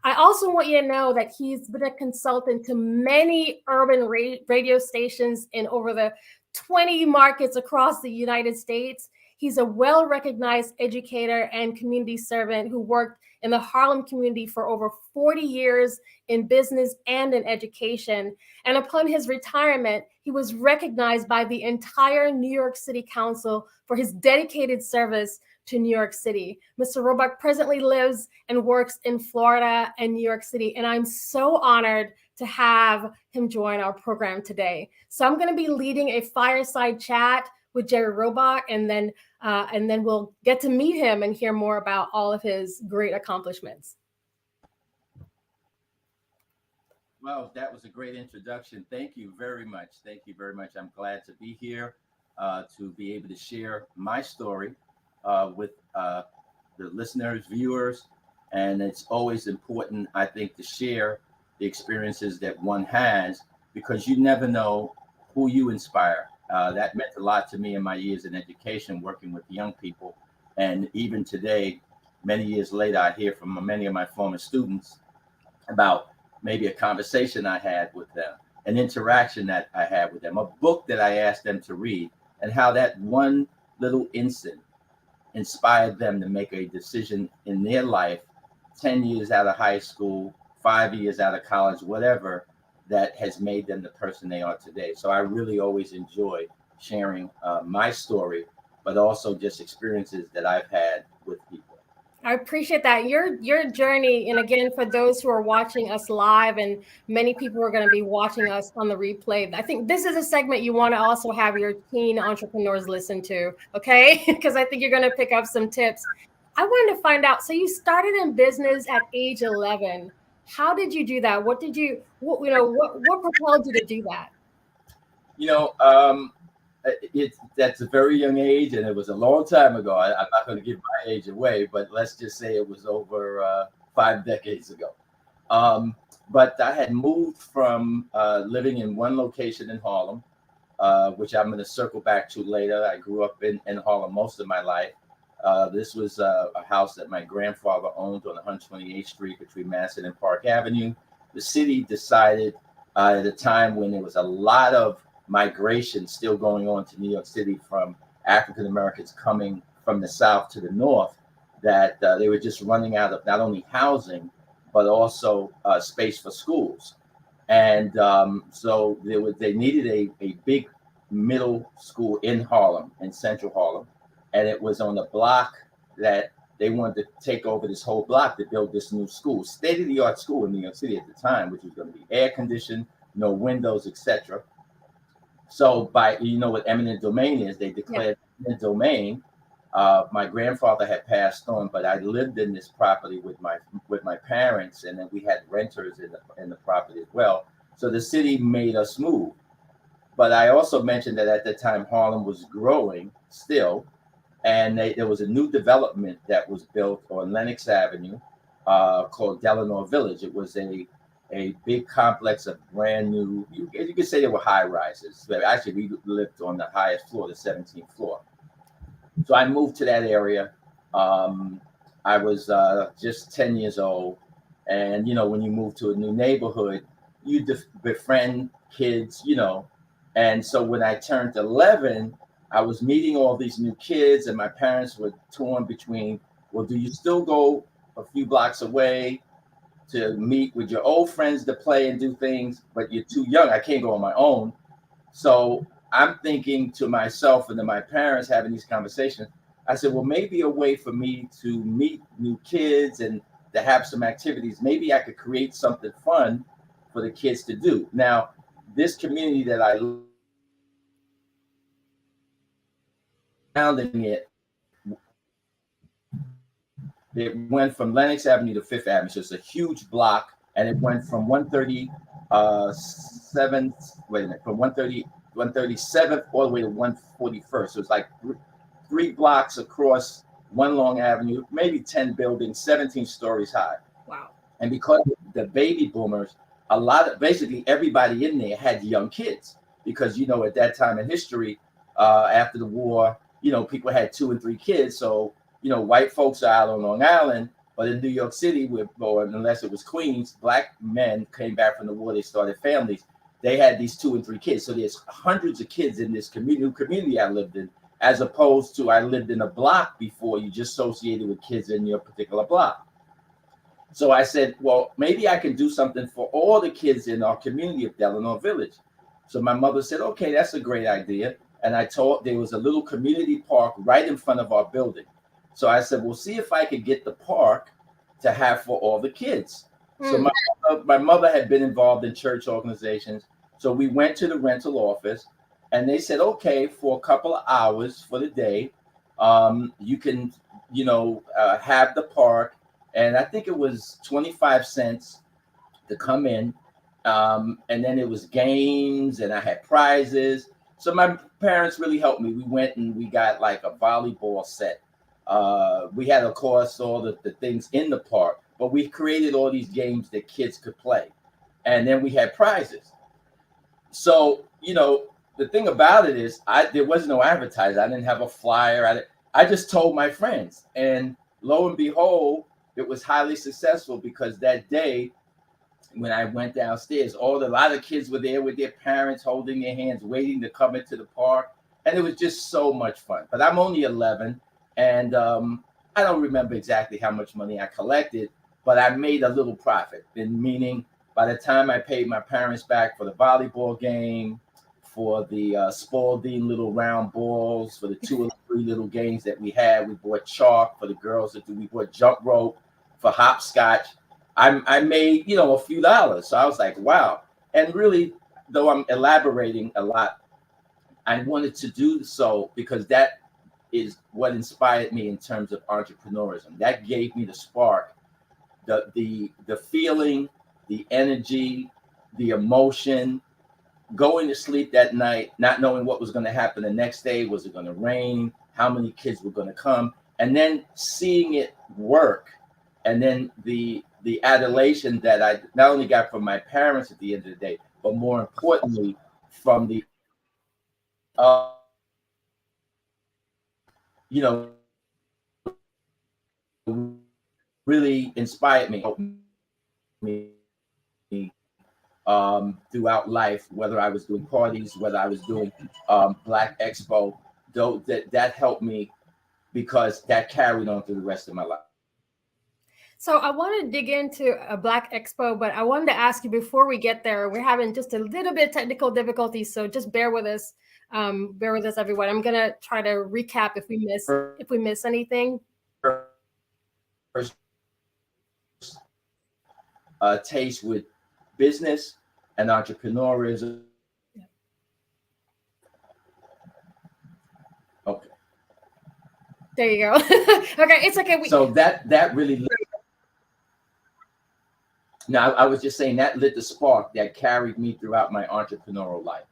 Speaker 13: I also want you to know that he's been a consultant to many urban radio stations in over the 20 markets across the United States. He's a well-recognized educator and community servant who worked in the Harlem community for over 40 years in business and in education. And upon his retirement, he was recognized by the entire New York City Council for his dedicated service to New York City. Mr. Roebuck presently lives and works in Florida and New York City, and I'm so honored to have him join our program today. So I'm going to be leading a fireside chat with Jerry Roebuck, and then we'll get to meet him and hear more about all of his great accomplishments.
Speaker 11: Well, that was a great introduction. Thank you very much. Thank you very much. I'm glad to be here to be able to share my story with the listeners, viewers, And it's always important, I think, to share the experiences that one has, because you never know who you inspire. That meant a lot to me in my years in education, working with young people. And even today, many years later, I hear from many of my former students about maybe a conversation I had with them, an interaction that I had with them, a book that I asked them to read, and how that one little instant inspired them to make a decision in their life 10 years out of high school, 5 years out of college, whatever, that has made them the person they are today. So I really always enjoy sharing my story, but also just experiences that I've had with people.
Speaker 13: I appreciate that. Your journey, and again, for those who are watching us live, and many people are going to be watching us on the replay, I think this is a segment you want to also have your teen entrepreneurs listen to, okay? Because I think you're going to pick up some tips. I wanted to find out, so you started in business at age 11. How did you do that? What propelled you to do that?
Speaker 11: That's a very young age, and it was a long time ago. I'm not going to give my age away, but let's just say it was over 5 decades ago. But I had moved from living in one location in Harlem, which I'm going to circle back to later. I grew up in Harlem most of my life. This was a house that my grandfather owned on 128th Street between Madison and Park Avenue. The city decided at a time when there was a lot of migration still going on to New York City from African Americans coming from the South to the North, that they were just running out of not only housing, but also space for schools. And so they needed a big middle school in Harlem, in Central Harlem. And it was on the block that they wanted to take over this whole block to build this new school, state-of-the-art school in New York City at the time, which was going to be air conditioned, no windows, etc. So what eminent domain is, they declared eminent domain. My grandfather had passed on, but I lived in this property with my parents, and then we had renters in the property as well. So the city made us move. But I also mentioned that at the time Harlem was growing still, and there was a new development that was built on Lenox Avenue called Delano Village. It was a big complex of brand new, you could say they were high rises. Actually, we lived on the highest floor, the 17th floor. So I moved to that area. I was just 10 years old. And, when you move to a new neighborhood, you befriend kids, And so when I turned 11, I was meeting all these new kids, and my parents were torn between, well, do you still go a few blocks away to meet with your old friends to play and do things, but you're too young. I can't go on my own. So I'm thinking to myself and to my parents having these conversations. I said, well, maybe a way for me to meet new kids and to have some activities. Maybe I could create something fun for the kids to do. Now, this community that I live surrounding it went from Lenox Avenue to Fifth Avenue. So it's a huge block, and it went from 137th all the way to 141st. So it's like 3 blocks across one long avenue, maybe 10 buildings, 17 stories high.
Speaker 13: Wow. And
Speaker 11: because of the baby boomers, basically everybody in there had young kids, because, at that time in history, after the war, people had 2 and 3 kids. So, white folks are out on Long Island, but in New York City, or unless it was Queens, black men came back from the war, they started families. They had these 2 and 3 kids. So there's hundreds of kids in this community I lived in, as opposed to I lived in a block before, you just associated with kids in your particular block. So I said, well, maybe I can do something for all the kids in our community of Delano Village. So my mother said, okay, that's a great idea. And I told, there was a little community park right in front of our building. So I said, well, see if I could get the park to have for all the kids. So my mother had been involved in church organizations. So we went to the rental office, and they said, okay, for a couple of hours for the day, you can, have the park. And I think it was 25 cents to come in. And then it was games, and I had prizes. So my parents really helped me. We went and we got like a volleyball set. We had, of course, all the things in the park, but we created all these games that kids could play. And then we had prizes. So, the thing about it is there was no advertising. I didn't have a flyer. I just told my friends. And lo and behold, it was highly successful because that day when I went downstairs, a lot of kids were there with their parents holding their hands, waiting to come into the park. And it was just so much fun. But I'm only 11, and I don't remember exactly how much money I collected, but I made a little profit. Meaning, by the time I paid my parents back for the volleyball game, for the Spalding little round balls, for the 2 or 3 little games that we had, we bought chalk for the girls to do. We bought jump rope for hopscotch. I made, a few dollars. So I was like, wow. And really, though I'm elaborating a lot, I wanted to do so because that is what inspired me in terms of entrepreneurism. That gave me the spark, the feeling, the energy, the emotion, going to sleep that night, not knowing what was going to happen the next day. Was it going to rain? How many kids were going to come? And then seeing it work. And then the adulation that I not only got from my parents at the end of the day, but more importantly, from the, really inspired me throughout life, whether I was doing parties, whether I was doing Black Expo, though that helped me because that carried on through the rest of my life.
Speaker 13: So I want to dig into a Black Expo, but I wanted to ask you before we get there, we're having just a little bit of technical difficulties, so just bear with us. Bear with us, everyone. I'm gonna try to recap if we miss anything.
Speaker 11: Taste with business and entrepreneurism. Okay.
Speaker 13: There you go. Okay, it's okay.
Speaker 11: So that really. Now, I was just saying that lit the spark that carried me throughout my entrepreneurial life.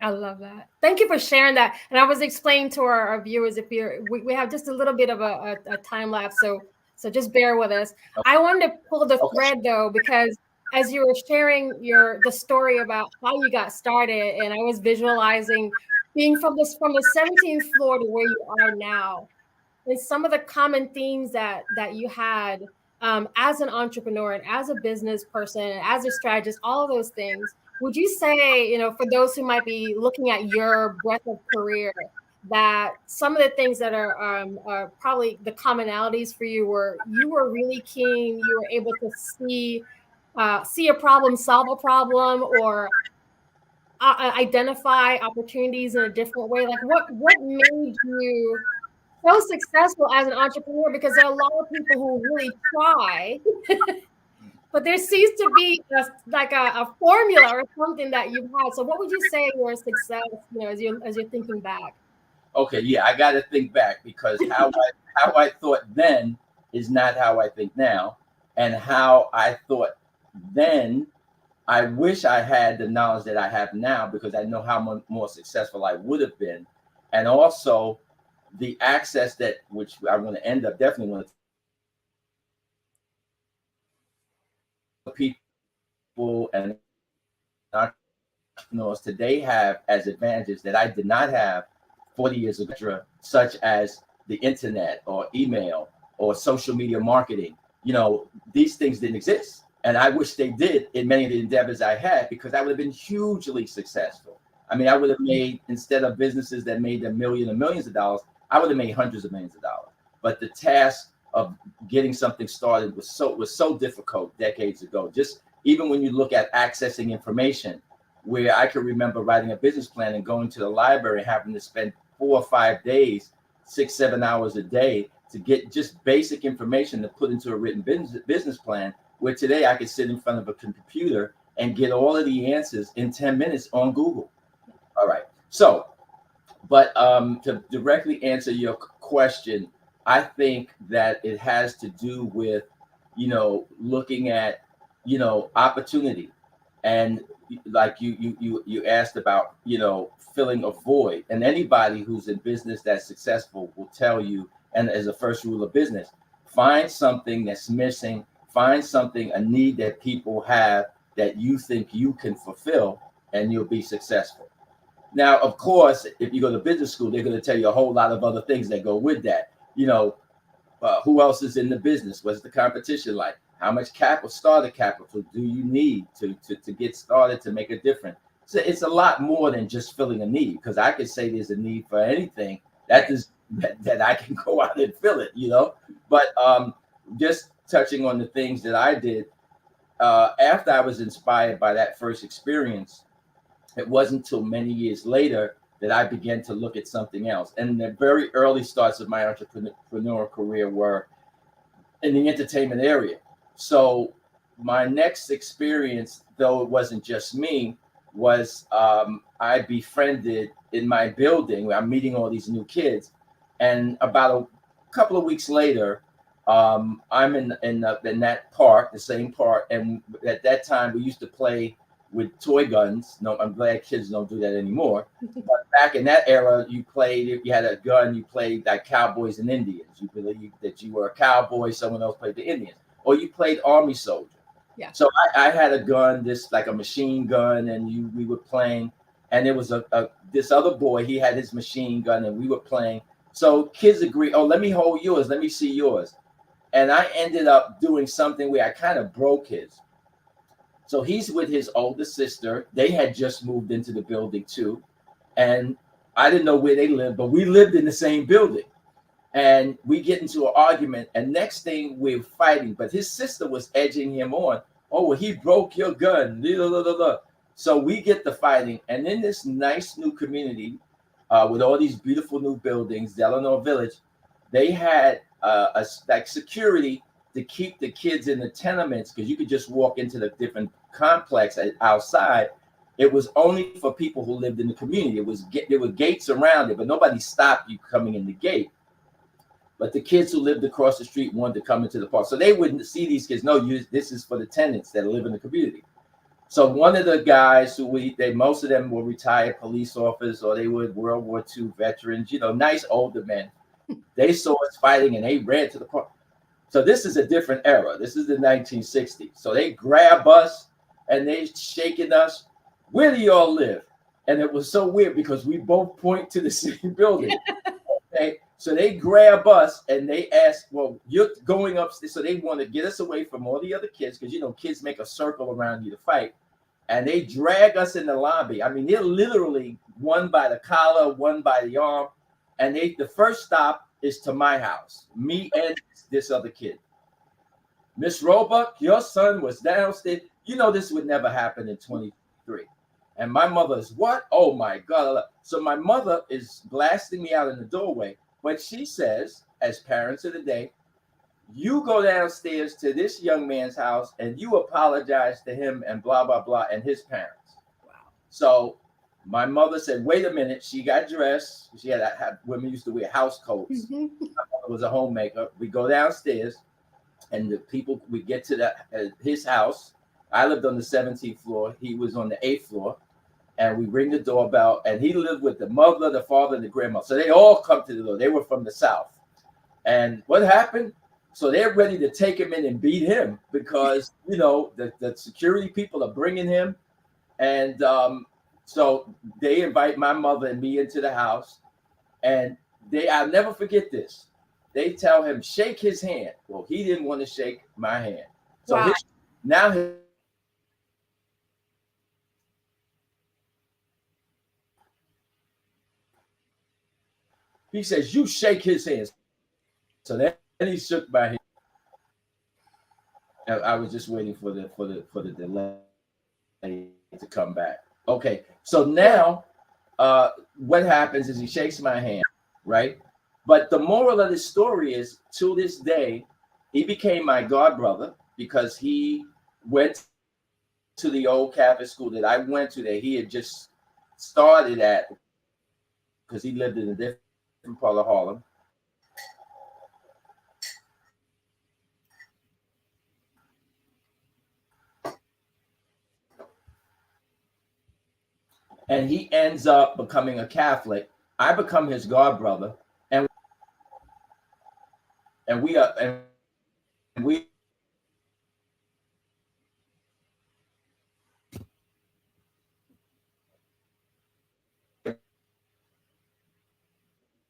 Speaker 13: I love that. Thank you for sharing that. And I was explaining to our viewers, if we have just a little bit of a time lapse, so just bear with us. Okay. I wanted to pull the thread though, because as you were sharing the story about how you got started, and I was visualizing being from the 17th floor to where you are now, and some of the common themes that you had as an entrepreneur and as a business person, as a strategist, all of those things. Would you say, for those who might be looking at your breadth of career, that some of the things that are probably the commonalities for you were really keen, you were able to see a problem, solve a problem, or identify opportunities in a different way? Like what made you so successful as an entrepreneur? Because there are a lot of people who really try, but there seems to be a formula or something that you've had. So what would you say your success, as you're thinking back?
Speaker 11: Okay, yeah, I got to think back, because how I thought then is not how I think now, and how I thought then, I wish I had the knowledge that I have now, because I know how much more successful I would have been, and also the access which I want to end up definitely want to people and entrepreneurs today have as advantages that I did not have 40 years ago, such as the internet or email or social media marketing. These things didn't exist. And I wish they did in many of the endeavors I had, because I would have been hugely successful. I mean, I would have made, instead of businesses that made a million and millions of dollars, I would have made hundreds of millions of dollars. But the task of getting something started was so difficult decades ago. Just even when you look at accessing information, where I could remember writing a business plan and going to the library and having to spend 4 or 5 days, 6-7 hours a day to get just basic information to put into a written business plan, where today I could sit in front of a computer and get all of the answers in 10 minutes on Google. All right. So, but to directly answer your question, I think that it has to do with, looking at, opportunity and like you asked about, filling a void, and anybody who's in business that's successful will tell you, and as a first rule of business, find something that's missing, find something, a need that people have that you think you can fulfill, and you'll be successful. Now, of course, if you go to business school, they're going to tell you a whole lot of other things that go with that. Who else is in the business? What's the competition like? How much starter capital do you need to get started, to make a difference? So it's a lot more than just filling a need, because I could say there's a need for anything that I can go out and fill it, But just touching on the things that I did after I was inspired by that first experience, it wasn't until many years later that I began to look at something else. And the very early starts of my entrepreneurial career were in the entertainment area. So my next experience, though it wasn't just me, was I befriended in my building. I'm meeting all these new kids, and about a couple of weeks later, I'm in that park, the same park, and at that time we used to play with toy guns. No, I'm glad kids don't do that anymore. But back in that era, you had a gun, you played like cowboys and Indians. You believed that you were a cowboy, someone else played the Indians, or you played army soldier.
Speaker 13: Yeah.
Speaker 11: So I had a gun, this like a machine gun, and we were playing, and there was this other boy, he had his machine gun, and we were playing. So kids agree, oh, let me hold yours, let me see yours. And I ended up doing something where I kind of broke his. So he's with his older sister. They had just moved into the building too. And I didn't know where they lived, but we lived in the same building. And we get into an argument, and next thing we're fighting, but his sister was edging him on. Oh, well, he broke your gun. So we get the fighting. And in this nice new community with all these beautiful new buildings, Delano Village, they had like security to keep the kids in the tenements, because you could just walk into the different complex outside. It was only for people who lived in the community. There were gates around it, but nobody stopped you coming in the gate. But the kids who lived across the street wanted to come into the park, so they wouldn't see these kids. No, this is for the tenants that live in the community. So one of the guys most of them were retired police officers, or they were World War II veterans, nice older men. They saw us fighting and they ran to the park. So this is a different era. This is the 1960s. So they grab us and they shaking us. Where do y'all live? And it was so weird because we both point to the same building. Okay. So they grab us and they ask, well, you're going upstairs. So they want to get us away from all the other kids, because, kids make a circle around you to fight. And they drag us in the lobby. I mean, they're literally one by the collar, one by the arm. And the first stop is to my house, me and this other kid. Miss Roebuck, your son was downstairs. This would never happen in 23. And my mother is, what? Oh my God. So my mother is blasting me out in the doorway. But she says, as parents of the day, you go downstairs to this young man's house and you apologize to him and blah, blah, blah, and his parents. Wow. So my mother said, wait a minute. She got dressed. She had women used to wear house coats. My mother was a homemaker. We go downstairs, and the people, we get to his house. I lived on the 17th floor. He was on the 8th floor. And we ring the doorbell, and he lived with the mother, the father, and the grandmother. So they all come to the door. They were from the South. And what happened? So they're ready to take him in and beat him because, the security people are bringing him. And so they invite my mother and me into the house. And I'll never forget this. They tell him, shake his hand. Well, he didn't want to shake my hand. So
Speaker 13: wow.
Speaker 11: He says, you shake his hand. So then he shook my hand. I was just waiting for the delay to come back. Okay, so now what happens is he shakes my hand, right? But the moral of this story is, to this day, he became my godbrother because he went to the old Catholic school that I went to, that he had just started at, because he lived in a different part of Harlem. and he ends up becoming a Catholic. I become his god brother, and we are and we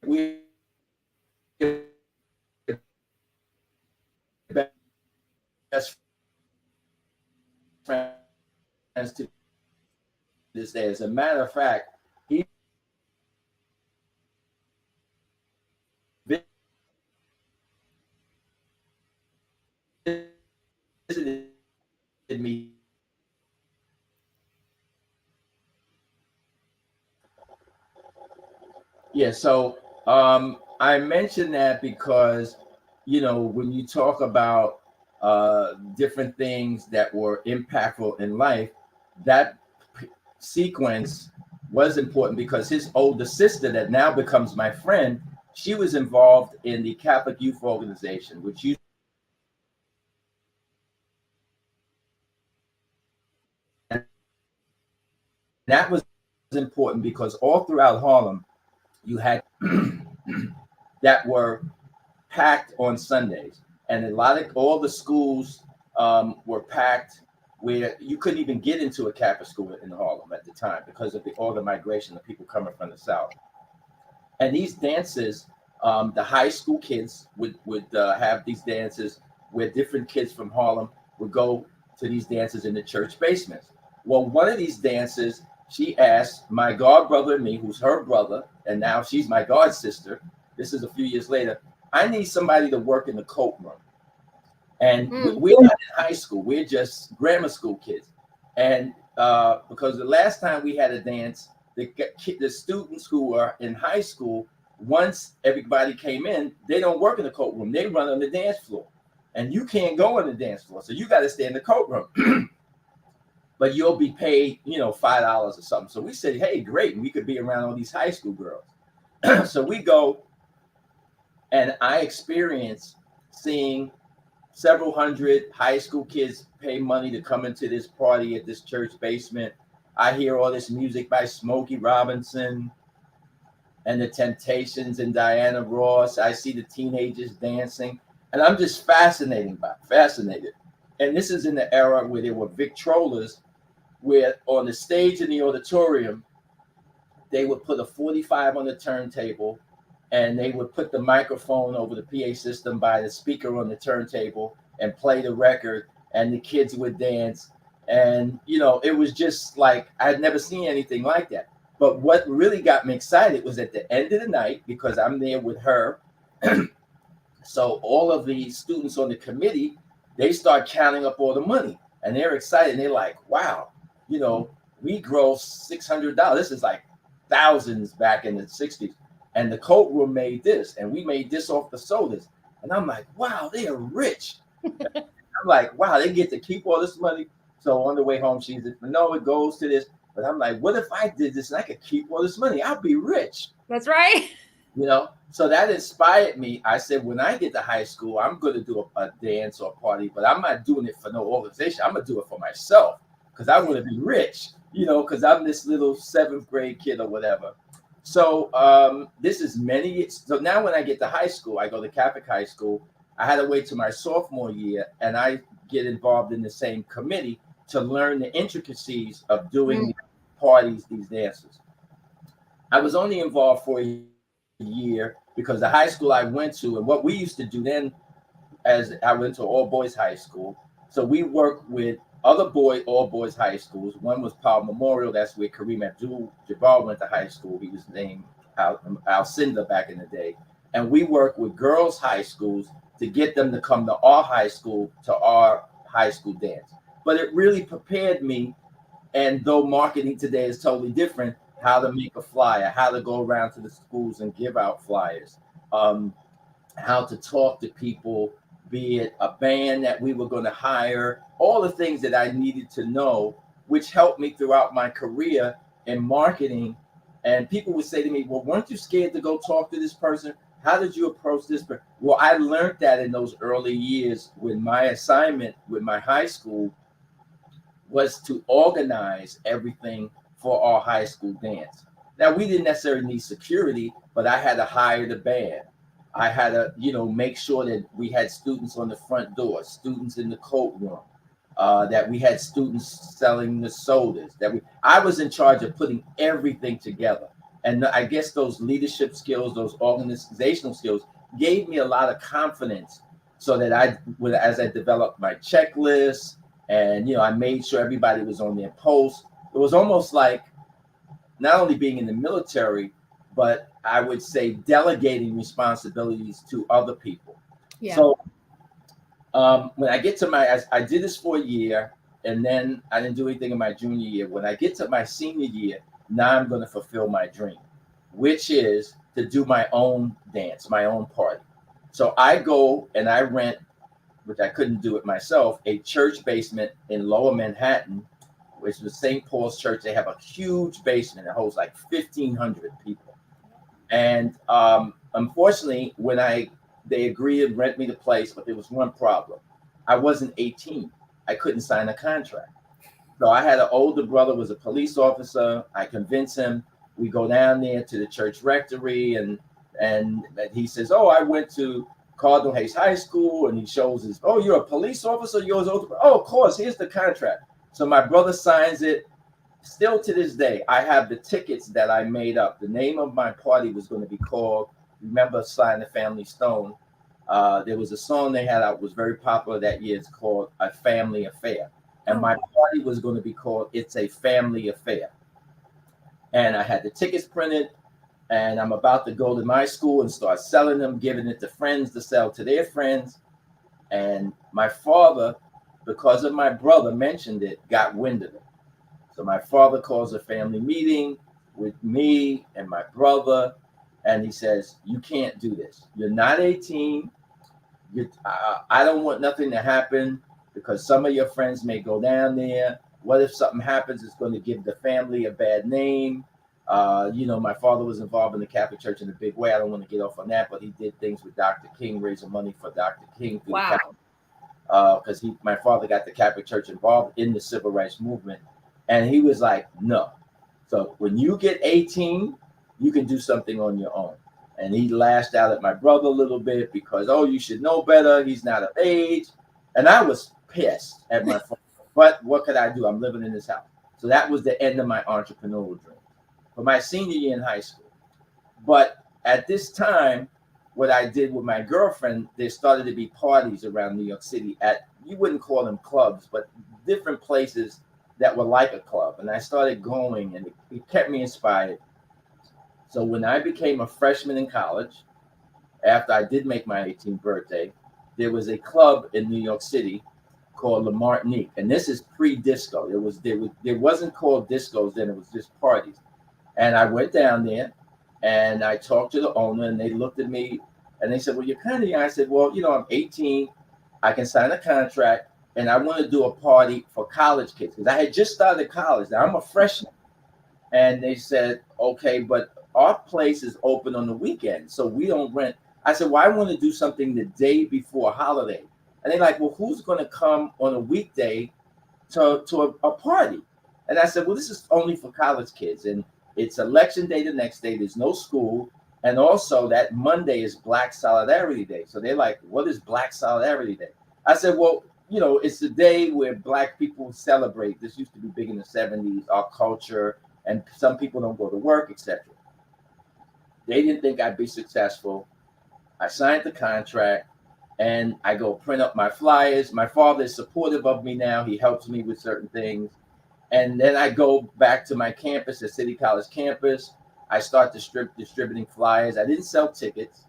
Speaker 11: we best friends to this day. As a matter of fact, he visited me. Yeah, so I mentioned that because, you know, when you talk about different things that were impactful in life, that sequence was important because his older sister, that now becomes my friend, she was involved in the Catholic Youth Organization, which used that was important because all throughout Harlem, you had that were packed on Sundays, and a lot of all the schools were packed where you couldn't even get into a Catholic school in Harlem at the time because of all the migration of people coming from the South. And these dances, the high school kids would have these dances where different kids from Harlem would go to these dances in the church basements. Well, one of these dances, she asked my god brother and me, who's her brother, and now she's my god sister. This is a few years later. I need somebody to work in the coat room. And we're not in high school. We're just grammar school kids. And because the last time we had a dance, the students who are in high school, once everybody came in, they don't work in the coat room. They run on the dance floor. And you can't go on the dance floor. So you got to stay in the coat room. But you'll be paid, you know, $5 or something. So we said, hey, great. And we could be around all these high school girls. So we go, and I experienced seeing several hundred high school kids pay money to come into this party at this church basement. I hear all this music by Smokey Robinson and the Temptations and Diana Ross. I see the teenagers dancing, and I'm just fascinated. And this is in the era where there were Victrolas, where on the stage in the auditorium, they would put a 45 on the turntable, and they would put the microphone over the PA system by the speaker on the turntable and play the record, and the kids would dance. And, you know, it was just like, I'd never seen anything like that. But what really got me excited was at the end of the night, because I'm there with her. So all of the students on the committee, they start counting up all the money, and they're excited. And they're like, wow, you know, we grossed $600. This is like thousands back in the 60s. And the coat room made this, and we made this off the sodas. And I'm like, wow, they are rich. I'm like, wow, they get to keep all this money. So on the way home, she said, no, it goes to this. But I'm like, what if I did this and I could keep all this money? I'll be rich.
Speaker 13: That's right.
Speaker 11: You know, so that inspired me. I said, when I get to high school, I'm going to do a dance or a party, but I'm not doing it for no organization. I'm going to do it for myself because I want to be rich, you know, because I'm this little 7th grade kid or whatever. So this is so now when I get to high school, I go to Catholic high school. I had to wait till my sophomore year, and I get involved in the same committee to learn the intricacies of doing these parties, these dances. I was only involved for a year because the high school I went to, and what we used to do then, as I went to all boys high school, so we worked with other all boys high schools. One was Powell Memorial. That's where Kareem Abdul-Jabbar went to high school. He was named Alcinda back in the day. And we worked with girls' high schools to get them to come to our high school, to our high school dance. But it really prepared me. And though marketing today is totally different, how to make a flyer, how to go around to the schools and give out flyers, how to talk to people, be it a band that we were going to hire, all the things that I needed to know, which helped me throughout my career in marketing. And people would say to me, well, weren't you scared to go talk to this person? How did you approach this person? Well, I learned that in those early years when my assignment with my high school was to organize everything for our high school dance. Now, we didn't necessarily need security, but I had to hire the band. I had to, make sure that we had students on the front door, students in the coat room, that we had students selling the sodas. I was in charge of putting everything together. And I guess those leadership skills, those organizational skills gave me a lot of confidence so that as I developed my checklist and, I made sure everybody was on their post. It was almost like not only being in the military, but I would say delegating responsibilities to other people. Yeah. So when I get to I did this for a year, and then I didn't do anything in my junior year. When I get to my senior year, now I'm going to fulfill my dream, which is to do my own dance, my own party. So I go and I rent, which I couldn't do it myself, a church basement in Lower Manhattan, which was St. Paul's Church. They have a huge basement that holds like 1,500 people. And unfortunately, when they agreed to rent me the place, but there was one problem. I wasn't 18. I couldn't sign a contract. So I had an older brother, was a police officer. I convinced him. We go down there to the church rectory, and he says, "Oh, I went to Cardinal Hayes High School," and he shows his, "Oh, you're a police officer? You're his older brother? Oh, of course, here's the contract." So my brother signs it. Still to this day, I have the tickets that I made up. The name of my party was going to be called, remember Sly and the Family Stone? There was a song they had out, was very popular that year. It's called A Family Affair. And my party was going to be called It's a Family Affair. And I had the tickets printed, and I'm about to go to my school and start selling them, giving it to friends to sell to their friends. And my father, because of my brother mentioned it, got wind of it. So my father calls a family meeting with me and my brother, and he says, "You can't do this. You're not 18. I don't want nothing to happen because some of your friends may go down there. What if something happens? It's going to give the family a bad name." My father was involved in the Catholic Church in a big way. I don't want to get off on that, but he did things with Dr. King, raising money for Dr. King. Wow. Because my father got the Catholic Church involved in the civil rights movement. And he was like, "No. So when you get 18, you can do something on your own." And he lashed out at my brother a little bit because, "Oh, you should know better. He's not of age." And I was pissed at my father. But what could I do? I'm living in this house. So that was the end of my entrepreneurial dream for my senior year in high school. But at this time, what I did with my girlfriend, there started to be parties around New York City at, you wouldn't call them clubs, but different places that were like a club. And I started going, and it kept me inspired. So when I became a freshman in college, after I did make my 18th birthday, there was a club in New York City called La Martinique. And this is pre-disco. There wasn't called discos then, it was just parties. And I went down there and I talked to the owner, and they looked at me and they said, "Well, you're kind of young." I said, "Well, I'm 18. I can sign a contract, and I want to do a party for college kids." Because I had just started college. Now I'm a freshman. And they said, "Okay, but our place is open on the weekend, so we don't rent." I said, "Well, I want to do something the day before a holiday." And they're like, "Well, who's going to come on a weekday to a party?" And I said, "Well, this is only for college kids. And it's election day the next day. There's no school. And also that Monday is Black Solidarity Day." So they're like, "What is Black Solidarity Day?" I said, "Well, it's the day where Black people celebrate. This used to be big in the 70s, our culture, and some people don't go to work, etc." They didn't think I'd be successful. I signed the contract, and I go print up my flyers. My father is supportive of me now. He helps me with certain things. And then I go back to my campus, the City College campus. I start distributing flyers. I didn't sell tickets.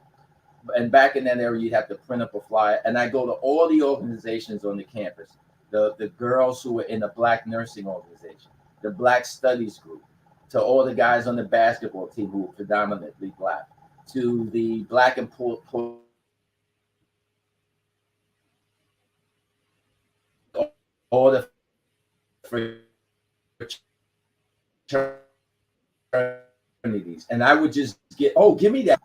Speaker 11: And back in that area, you'd have to print up a flyer. And I go to all the organizations on the campus, the girls who were in the Black nursing organization, the Black studies group, to all the guys on the basketball team who were predominantly Black, to the Black and all the fraternities. And I would just get, "Oh, give me that."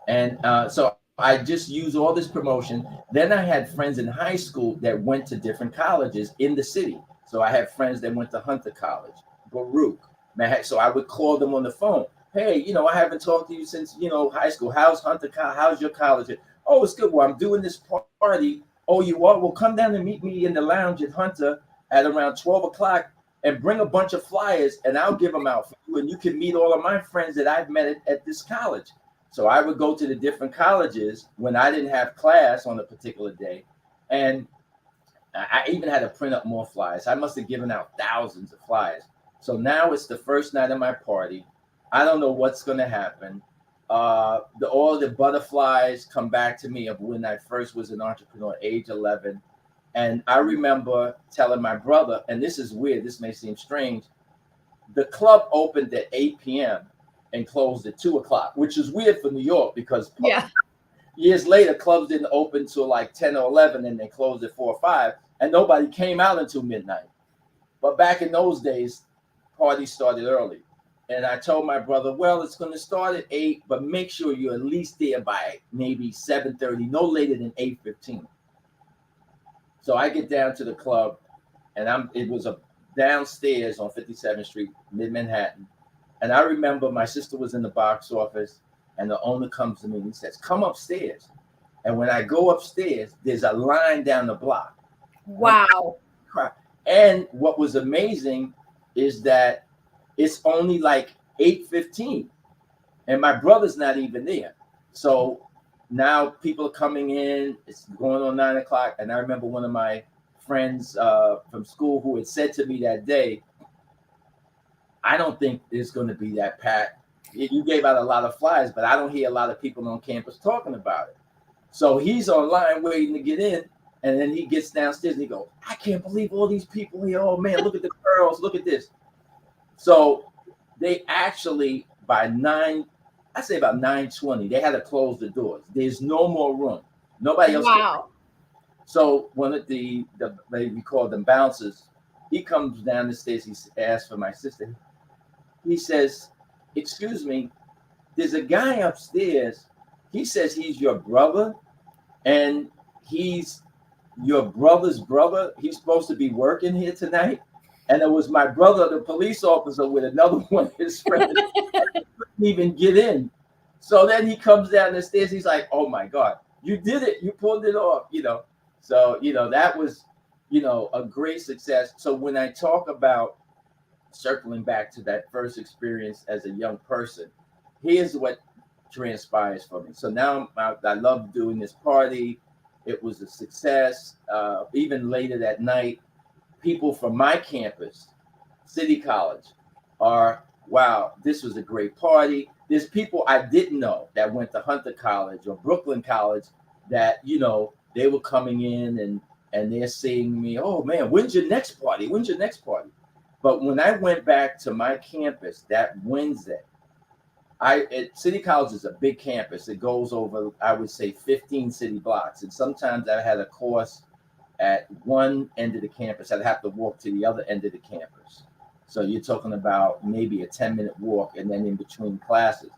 Speaker 11: And so I just use all this promotion. Then I had friends in high school that went to different colleges in the city. So I had friends that went to Hunter College, Baruch, Man, so I would call them on the phone. Hey, I haven't talked to you since, high school. How's Hunter? How's your college? Oh, it's good. Well, I'm doing this party. Oh, you are? Well, come down and meet me in the lounge at Hunter at around 12 o'clock and bring a bunch of flyers and I'll give them out for you. And you can meet all of my friends that I've met at this college. So I would go to the different colleges when I didn't have class on a particular day. And I even had to print up more flyers. I must have given out thousands of flyers. So now it's the first night of my party. I don't know what's going to happen. All the butterflies come back to me of when I first was an entrepreneur, age 11. And I remember telling my brother, and this is weird, this may seem strange, the club opened at 8 p.m. and closed at 2 o'clock, which is weird for New York because years later, clubs didn't open till like 10 or 11 and they closed at 4 or 5, and nobody came out until midnight. But back in those days, parties started early. And I told my brother, well, it's going to start at 8, but make sure you're at least there by maybe 7:30, no later than 8:15. So I get down to the club, and it was a downstairs on 57th Street, mid-Manhattan. And I remember my sister was in the box office, and the owner comes to me and he says, come upstairs. And when I go upstairs, there's a line down the block.
Speaker 13: Wow.
Speaker 11: And what was amazing is that it's only like 8:15 and my brother's not even there. So now people are coming in, it's going on 9 o'clock. And I remember one of my friends from school who had said to me that day, I don't think it's going to be that packed. You gave out a lot of flyers, but I don't hear a lot of people on campus talking about it. So he's online waiting to get in. And then he gets downstairs and he goes, I can't believe all these people here. Oh man, look at the girls, look at this. So they actually, by about 9:20, they had to close the doors. There's no more room. Nobody else.
Speaker 13: Wow.
Speaker 11: So one of we call them bouncers, he comes down the stairs. He asks for my sister. He says, excuse me, there's a guy upstairs. He says he's your brother and he's your brother's brother. He's supposed to be working here tonight. And it was my brother, the police officer, with another one of his friends. Couldn't even get in. So then he comes down the stairs. He's like, oh my God, you did it. You pulled it off, So, that was, a great success. So when I talk about circling back to that first experience as a young person, here's what transpires for me. So now I love doing this party. It was a success. Even later that night, people from my campus, City College, are, wow, this was a great party. There's people I didn't know that went to Hunter College or Brooklyn College that, they were coming in and they're seeing me, oh man, when's your next party? When's your next party? But when I went back to my campus that Wednesday, City College is a big campus. It goes over, I would say, 15 city blocks. And sometimes I had a course at one end of the campus. I'd have to walk to the other end of the campus. So you're talking about maybe a 10-minute walk and then in between classes.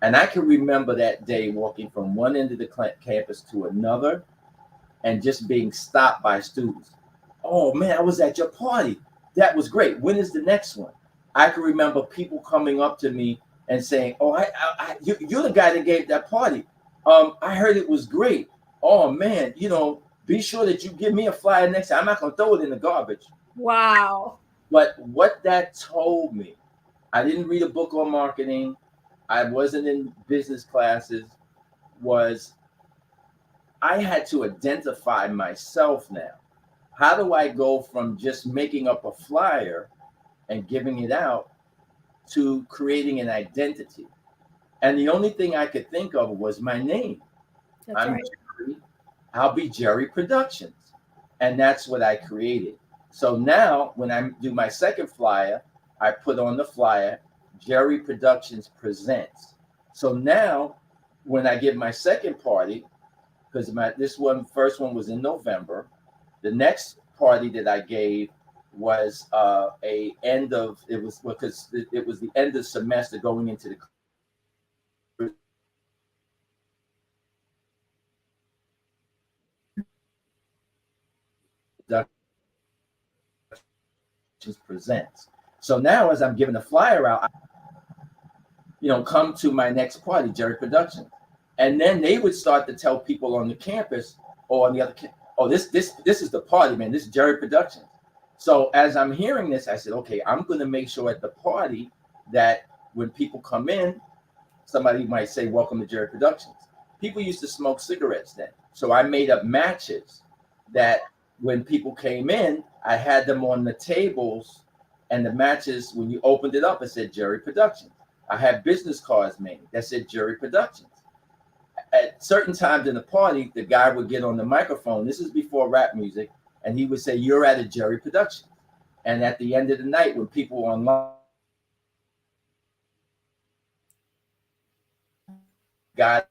Speaker 11: And I can remember that day walking from one end of the campus to another and just being stopped by students. Oh man, I was at your party. That was great. When is the next one? I can remember people coming up to me and saying, oh, you're the guy that gave that party. I heard it was great. Oh man, be sure that you give me a flyer next time. I'm not going to throw it in the garbage.
Speaker 13: Wow.
Speaker 11: But what that told me, I didn't read a book on marketing. I wasn't in business classes, was I had to identify myself now. How do I go from just making up a flyer and giving it out to creating an identity? And the only thing I could think of was my name.
Speaker 13: That's right.
Speaker 11: Jerry. I'll be Jerry Productions. And that's what I created. So now when I do my second flyer, I put on the flyer, Jerry Productions Presents. So now when I give my second party, because first one was in November, the next party that I gave was it was the end of semester going into the Presents. So now as I'm giving the flyer out, come to my next party, Jerry Productions. And then they would start to tell people on the campus or on the other this is the party, man. This is Jerry Productions. So as I'm hearing this, I said, okay, I'm going to make sure at the party that when people come in, somebody might say, welcome to Jerry Productions. People used to smoke cigarettes then. So I made up matches that when people came in, I had them on the tables, and the matches, when you opened it up, it said Jerry Productions. I had business cards made that said Jerry Productions. At certain times in the party, the guy would get on the microphone. This is before rap music. And he would say, you're at a Jerry Productions. And at the end of the night, when people were online, God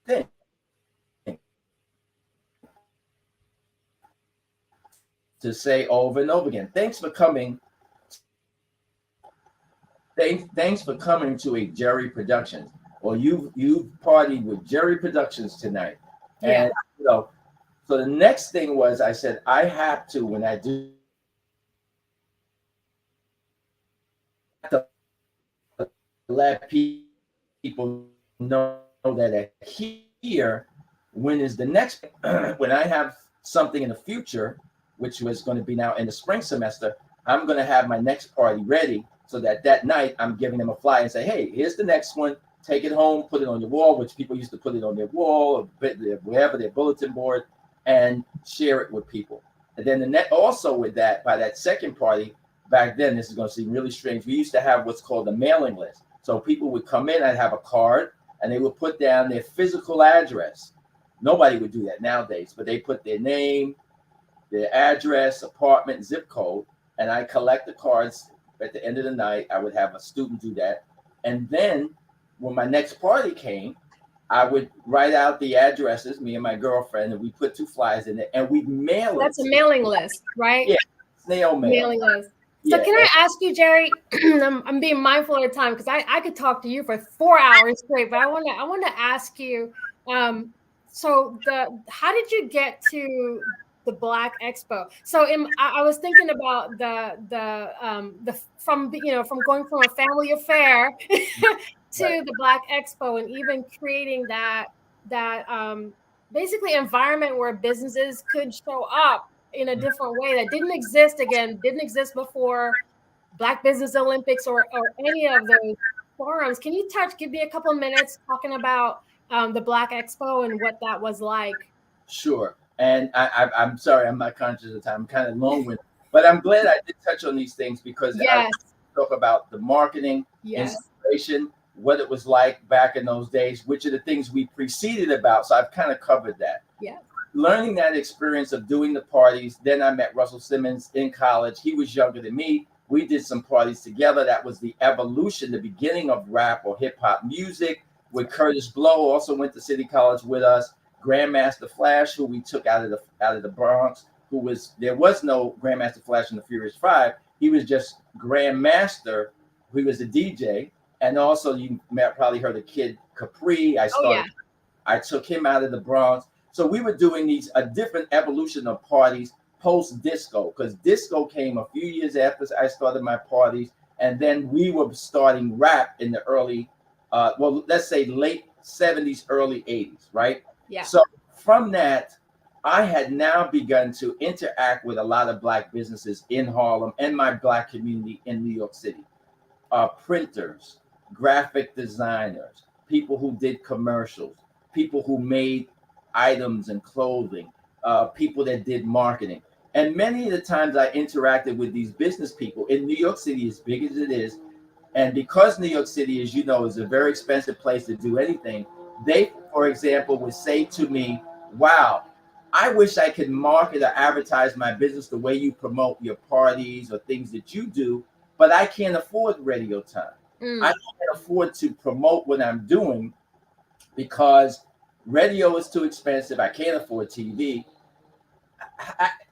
Speaker 11: thing to say over and over again, thanks for coming. Thanks for coming to a Jerry Productions, or you partied with Jerry Productions tonight. And so the next thing was, I said, I have to, when I do, to let people know that here, when is the next, when I have something in the future, which was going to be now in the spring semester, I'm going to have my next party ready, so that night I'm giving them a flyer and say, hey, here's the next one. Take it home, put it on your wall, which people used to put it on their wall or wherever, their bulletin board, and share it with people. And then also with that, by that second party, back then, this is going to seem really strange, we used to have what's called a mailing list. So people would come in, I'd have a card, and they would put down their physical address. Nobody would do that nowadays, but they put their name, their address, apartment, zip code, and I collect the cards. At the end of the night, I would have a student do that. And then when my next party came, I would write out the addresses, me and my girlfriend, and we put 2 flyers in it, and we'd mail it.
Speaker 13: That's a mailing list, right?
Speaker 11: Yeah, snail mail.
Speaker 13: Mailing list. So can I ask you, Jerry, I'm being mindful of the time because I could talk to you for 4 hours straight, but I want to ask you, so how did you get to the Black Expo? So I was thinking about from going from a family affair to the Black Expo, and even creating that basically environment where businesses could show up in a different way that didn't exist before Black Business Olympics or any of those forums. Can you give me a couple of minutes talking about the Black Expo and what that was like?
Speaker 11: Sure. And I'm sorry, I'm not conscious of the time. I'm kind of long-winded, but I'm glad I did touch on these things because I talk about the marketing, inspiration, what it was like back in those days, which are the things we preceded about. So I've kind of covered that.
Speaker 13: Yeah.
Speaker 11: Learning that experience of doing the parties. Then I met Russell Simmons in college. He was younger than me. We did some parties together. That was the evolution, the beginning of rap or hip hop music. With Curtis Blow, also went to City College with us. Grandmaster Flash, who we took out of the Bronx, there was no Grandmaster Flash in the Furious Five. He was just Grandmaster. He was a DJ, and also you probably heard of Kid Capri. I took him out of the Bronx. So we were doing a different evolution of parties post disco, because disco came a few years after I started my parties, and then we were starting rap in the early, let's say late 70s, early 80s, right?
Speaker 13: Yeah.
Speaker 11: So from that, I had now begun to interact with a lot of Black businesses in Harlem and my Black community in New York City. Printers, graphic designers, people who did commercials, people who made items and clothing, people that did marketing. And many of the times I interacted with these business people in New York City, as big as it is, and because New York City, as you know, is a very expensive place to do anything, they, for example, would say to me, wow, I wish I could market or advertise my business the way you promote your parties or things that you do, but I can't afford radio time. I can't afford to promote what I'm doing because radio is too expensive. I can't afford TV.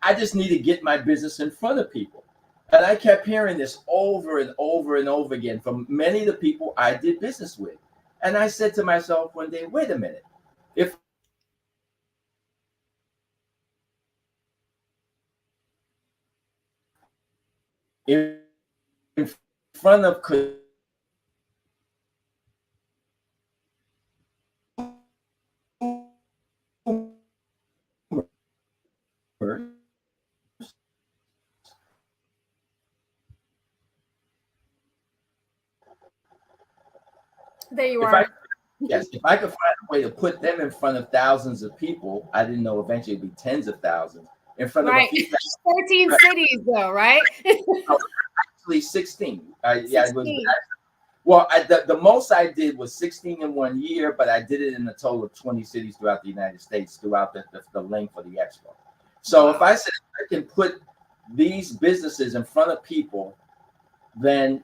Speaker 11: I just need to get my business in front of people. And I kept hearing this over and over and over again from many of the people I did business with. And I said to myself one day, wait a minute, if in front of
Speaker 13: There you
Speaker 11: if
Speaker 13: are.
Speaker 11: if I could find a way to put them in front of thousands of people, I didn't know eventually it'd be tens of thousands in front of a
Speaker 13: Right.
Speaker 11: few
Speaker 13: 13 cities though, right?
Speaker 11: actually 16. Yeah, it was
Speaker 13: 16.
Speaker 11: well, the most I did was 16 in 1 year, but I did it in a total of 20 cities throughout the United States throughout the length of the expo. So if I said I can put these businesses in front of people, then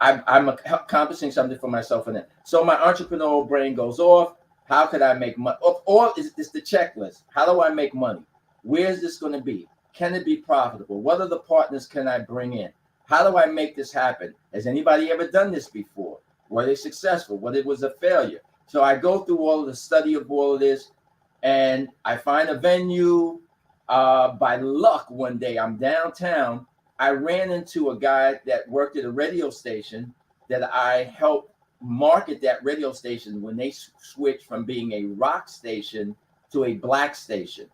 Speaker 11: I'm accomplishing something for myself and them. So my entrepreneurial brain goes off. How could I make money? Or is this the checklist? How do I make money? Where is this going to be? Can it be profitable? What other partners can I bring in? How do I make this happen? Has anybody ever done this before? Were they successful? What it was a failure? So I go through all of the study of all of this, and I find a venue. By luck, one day I'm downtown. I ran into a guy that worked at a radio station that I helped market that radio station when they switched from being a rock station to a black station.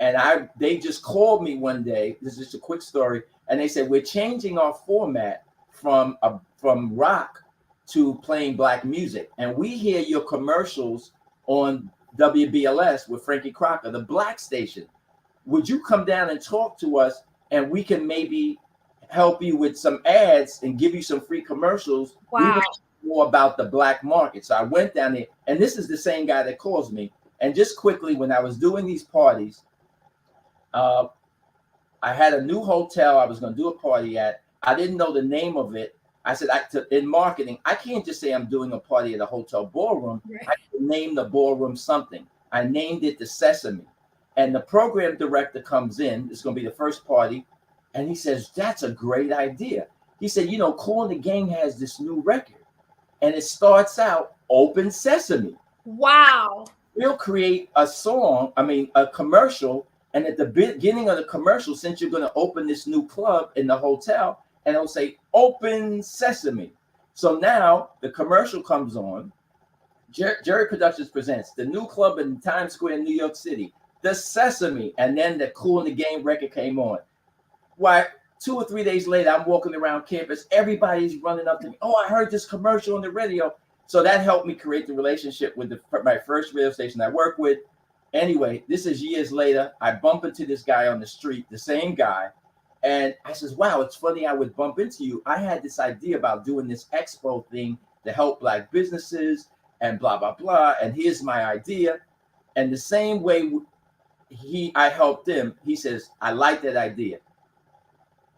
Speaker 11: And they just called me one day. This is just a quick story. And they said, we're changing our format from rock to playing black music. And we hear your commercials on WBLS with Frankie Crocker, the black station. Would you come down and talk to us, and we can maybe help you with some ads and give you some free commercials?
Speaker 13: Wow.
Speaker 11: We want to know more about the black market. So I went down there, and this is the same guy that calls me. And just quickly, when I was doing these parties, I had a new hotel I was going to do a party at. I didn't know the name of it. I said, in marketing, I can't just say I'm doing a party at a hotel ballroom. Right. I can name the ballroom something. I named it the Sesame. And the program director comes in. It's going to be the first party. And he says, that's a great idea. He said, you know, Kool and the Gang has this new record. And it starts out Open Sesame.
Speaker 13: Wow.
Speaker 11: We'll create a commercial. And at the beginning of the commercial, since you're going to open this new club in the hotel, and it'll say Open Sesame. So now the commercial comes on. Jerry Productions presents the new club in Times Square, New York City, the Sesame. And then the Kool and the Gang record came on. Why, 2 or 3 days later, I'm walking around campus. Everybody's running up to me. Oh, I heard this commercial on the radio. So that helped me create the relationship with my first radio station I work with. Anyway, this is years later. I bump into this guy on the street, the same guy. And I says, wow, it's funny I would bump into you. I had this idea about doing this expo thing to help black businesses and blah, blah, blah. And here's my idea. And the same way I helped him, he says, I like that idea.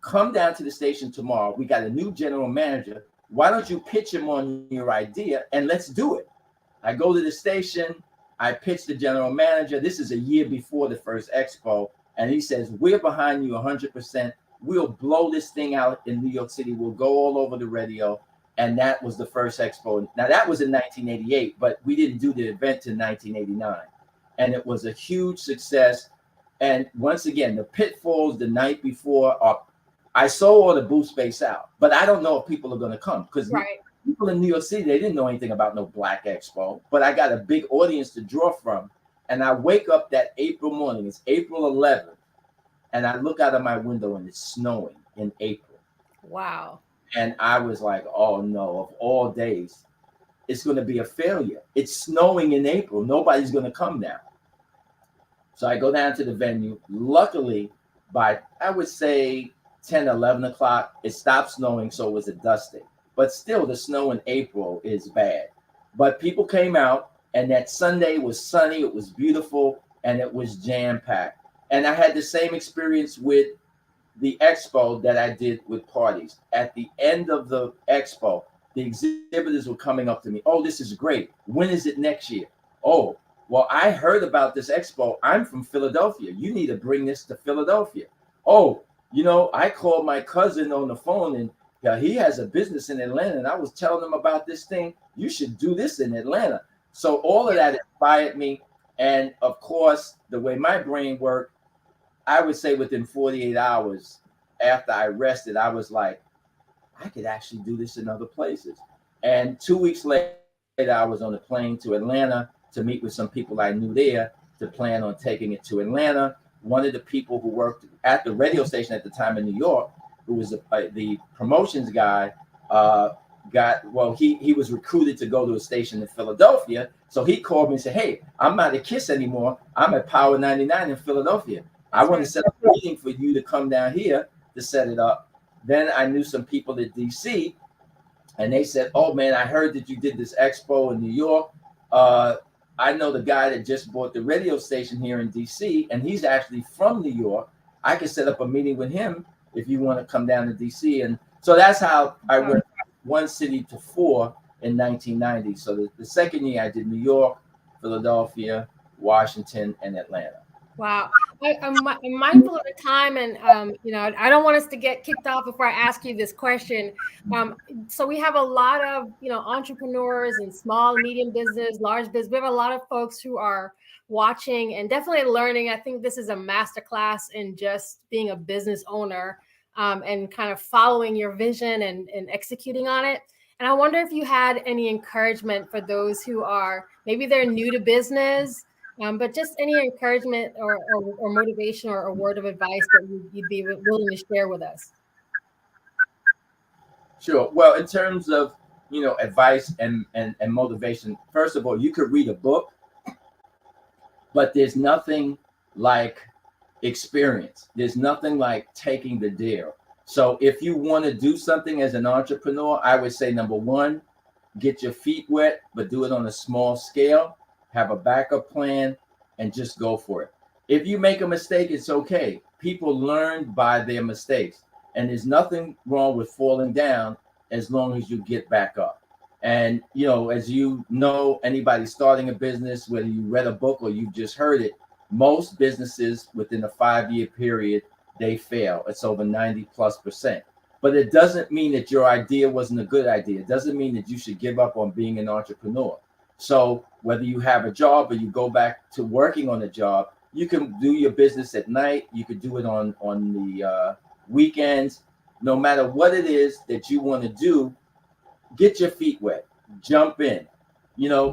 Speaker 11: Come down to the station tomorrow. We got a new general manager. Why don't you pitch him on your idea and let's do it? I go to the station. I pitch the general manager. This is a year before the first expo. And he says, we're behind you 100%. We'll blow this thing out in New York City. We'll go all over the radio. And that was the first expo. Now, that was in 1988, but we didn't do the event in 1989. And it was a huge success. And once again, the pitfalls the night before are, I sold all the booth space out, but I don't know if people are going to come because people in New York City, they didn't know anything about no Black Expo, but I got a big audience to draw from. And I wake up that April morning, it's April 11th, and I look out of my window and it's snowing in April.
Speaker 13: Wow.
Speaker 11: And I was like, oh no, of all days, it's going to be a failure. It's snowing in April. Nobody's going to come now. So I go down to the venue. Luckily, by, I would say, 10, 11 o'clock, it stopped snowing, so it was a dust day. But still, the snow in April is bad. But people came out, and that Sunday was sunny, it was beautiful, and it was jam-packed. And I had the same experience with the expo that I did with parties. At the end of the expo, the exhibitors were coming up to me. Oh, this is great. When is it next year? Oh, well, I heard about this expo. I'm from Philadelphia. You need to bring this to Philadelphia. Oh, you know, I called my cousin on the phone, and he has a business in Atlanta, and I was telling him about this thing. You should do this in Atlanta. So all of that inspired me. And of course, the way my brain worked, I would say within 48 hours, after I rested, I was like, I could actually do this in other places. And 2 weeks later, I was on a plane to Atlanta to meet with some people I knew there to plan on taking it to Atlanta. One of the people who worked at the radio station at the time in New York, who was the promotions guy, he was recruited to go to a station in Philadelphia. So he called me and said, hey, I'm not at KISS anymore. I'm at Power 99 in Philadelphia. I want to set up a meeting for you to come down here to set it up. Then I knew some people at DC, and they said, oh man, I heard that you did this expo in New York. I know the guy that just bought the radio station here in DC, and he's actually from New York. I could set up a meeting with him if you want to come down to DC. And so that's how I went from one city to four in 1990. So the second year I did New York, Philadelphia, Washington, and Atlanta.
Speaker 13: Wow. I'm mindful of the time, and I don't want us to get kicked off before I ask you this question. So we have a lot of entrepreneurs and small, medium business, large business. We have a lot of folks who are watching and definitely learning. I think this is a masterclass in just being a business owner and kind of following your vision and executing on it. And I wonder if you had any encouragement for those who are maybe they're new to business. But just any encouragement or motivation or a word of advice that you'd be willing to share with us.
Speaker 11: Sure. Well, in terms of, advice and motivation, first of all, you could read a book, but there's nothing like experience. There's nothing like taking the dare. So if you want to do something as an entrepreneur, I would say, number one, get your feet wet, but do it on a small scale. Have a backup plan and just go for it. If you make a mistake, it's okay. People learn by their mistakes, and there's nothing wrong with falling down as long as you get back up. And, as anybody starting a business, whether you read a book or you just heard it, most businesses within a 5-year period, they fail. It's over 90+%. But it doesn't mean that your idea wasn't a good idea. It doesn't mean that you should give up on being an entrepreneur. So whether you have a job or you go back to working on a job, you can do your business at night. You could do it on the weekends. No matter what it is that you want to do, get your feet wet, jump in.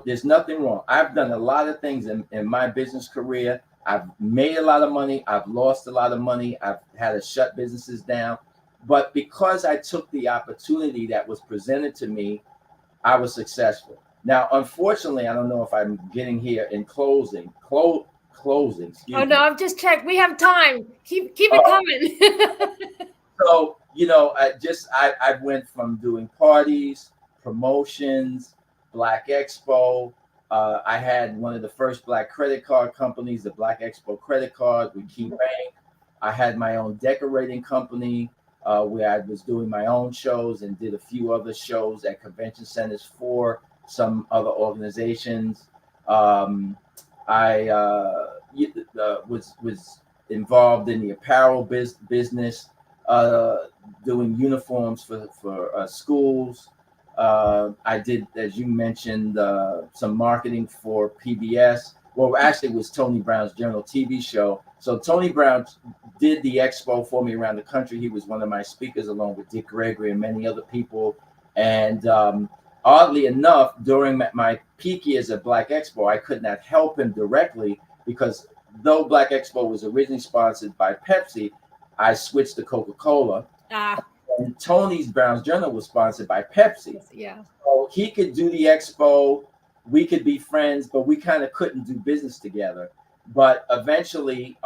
Speaker 11: There's nothing wrong. I've done a lot of things in my business career. I've made a lot of money. I've lost a lot of money. I've had to shut businesses down. But because I took the opportunity that was presented to me, I was successful. Now, unfortunately, I don't know if I'm getting here in closing. Closing.
Speaker 13: Oh no, I've just checked. We have time. Keep it coming.
Speaker 11: So I went from doing parties, promotions, Black Expo. I had one of the first Black credit card companies, the Black Expo credit card with Key Bank. I had my own decorating company where I was doing my own shows and did a few other shows at convention centers for some other organizations. I was involved in the apparel business, doing uniforms for schools. I did, as you mentioned, some marketing for PBS. Well, actually, it was Tony Brown's Journal TV show. So Tony Brown did the expo for me around the country. He was one of my speakers, along with Dick Gregory and many other people. And oddly enough, during my peak years at Black Expo, I could not help him directly because though Black Expo was originally sponsored by Pepsi, I switched to Coca-Cola. And Tony's Brown's Journal was sponsored by Pepsi.
Speaker 13: Yeah.
Speaker 11: So he could do the expo, we could be friends, but we kind of couldn't do business together. But eventually,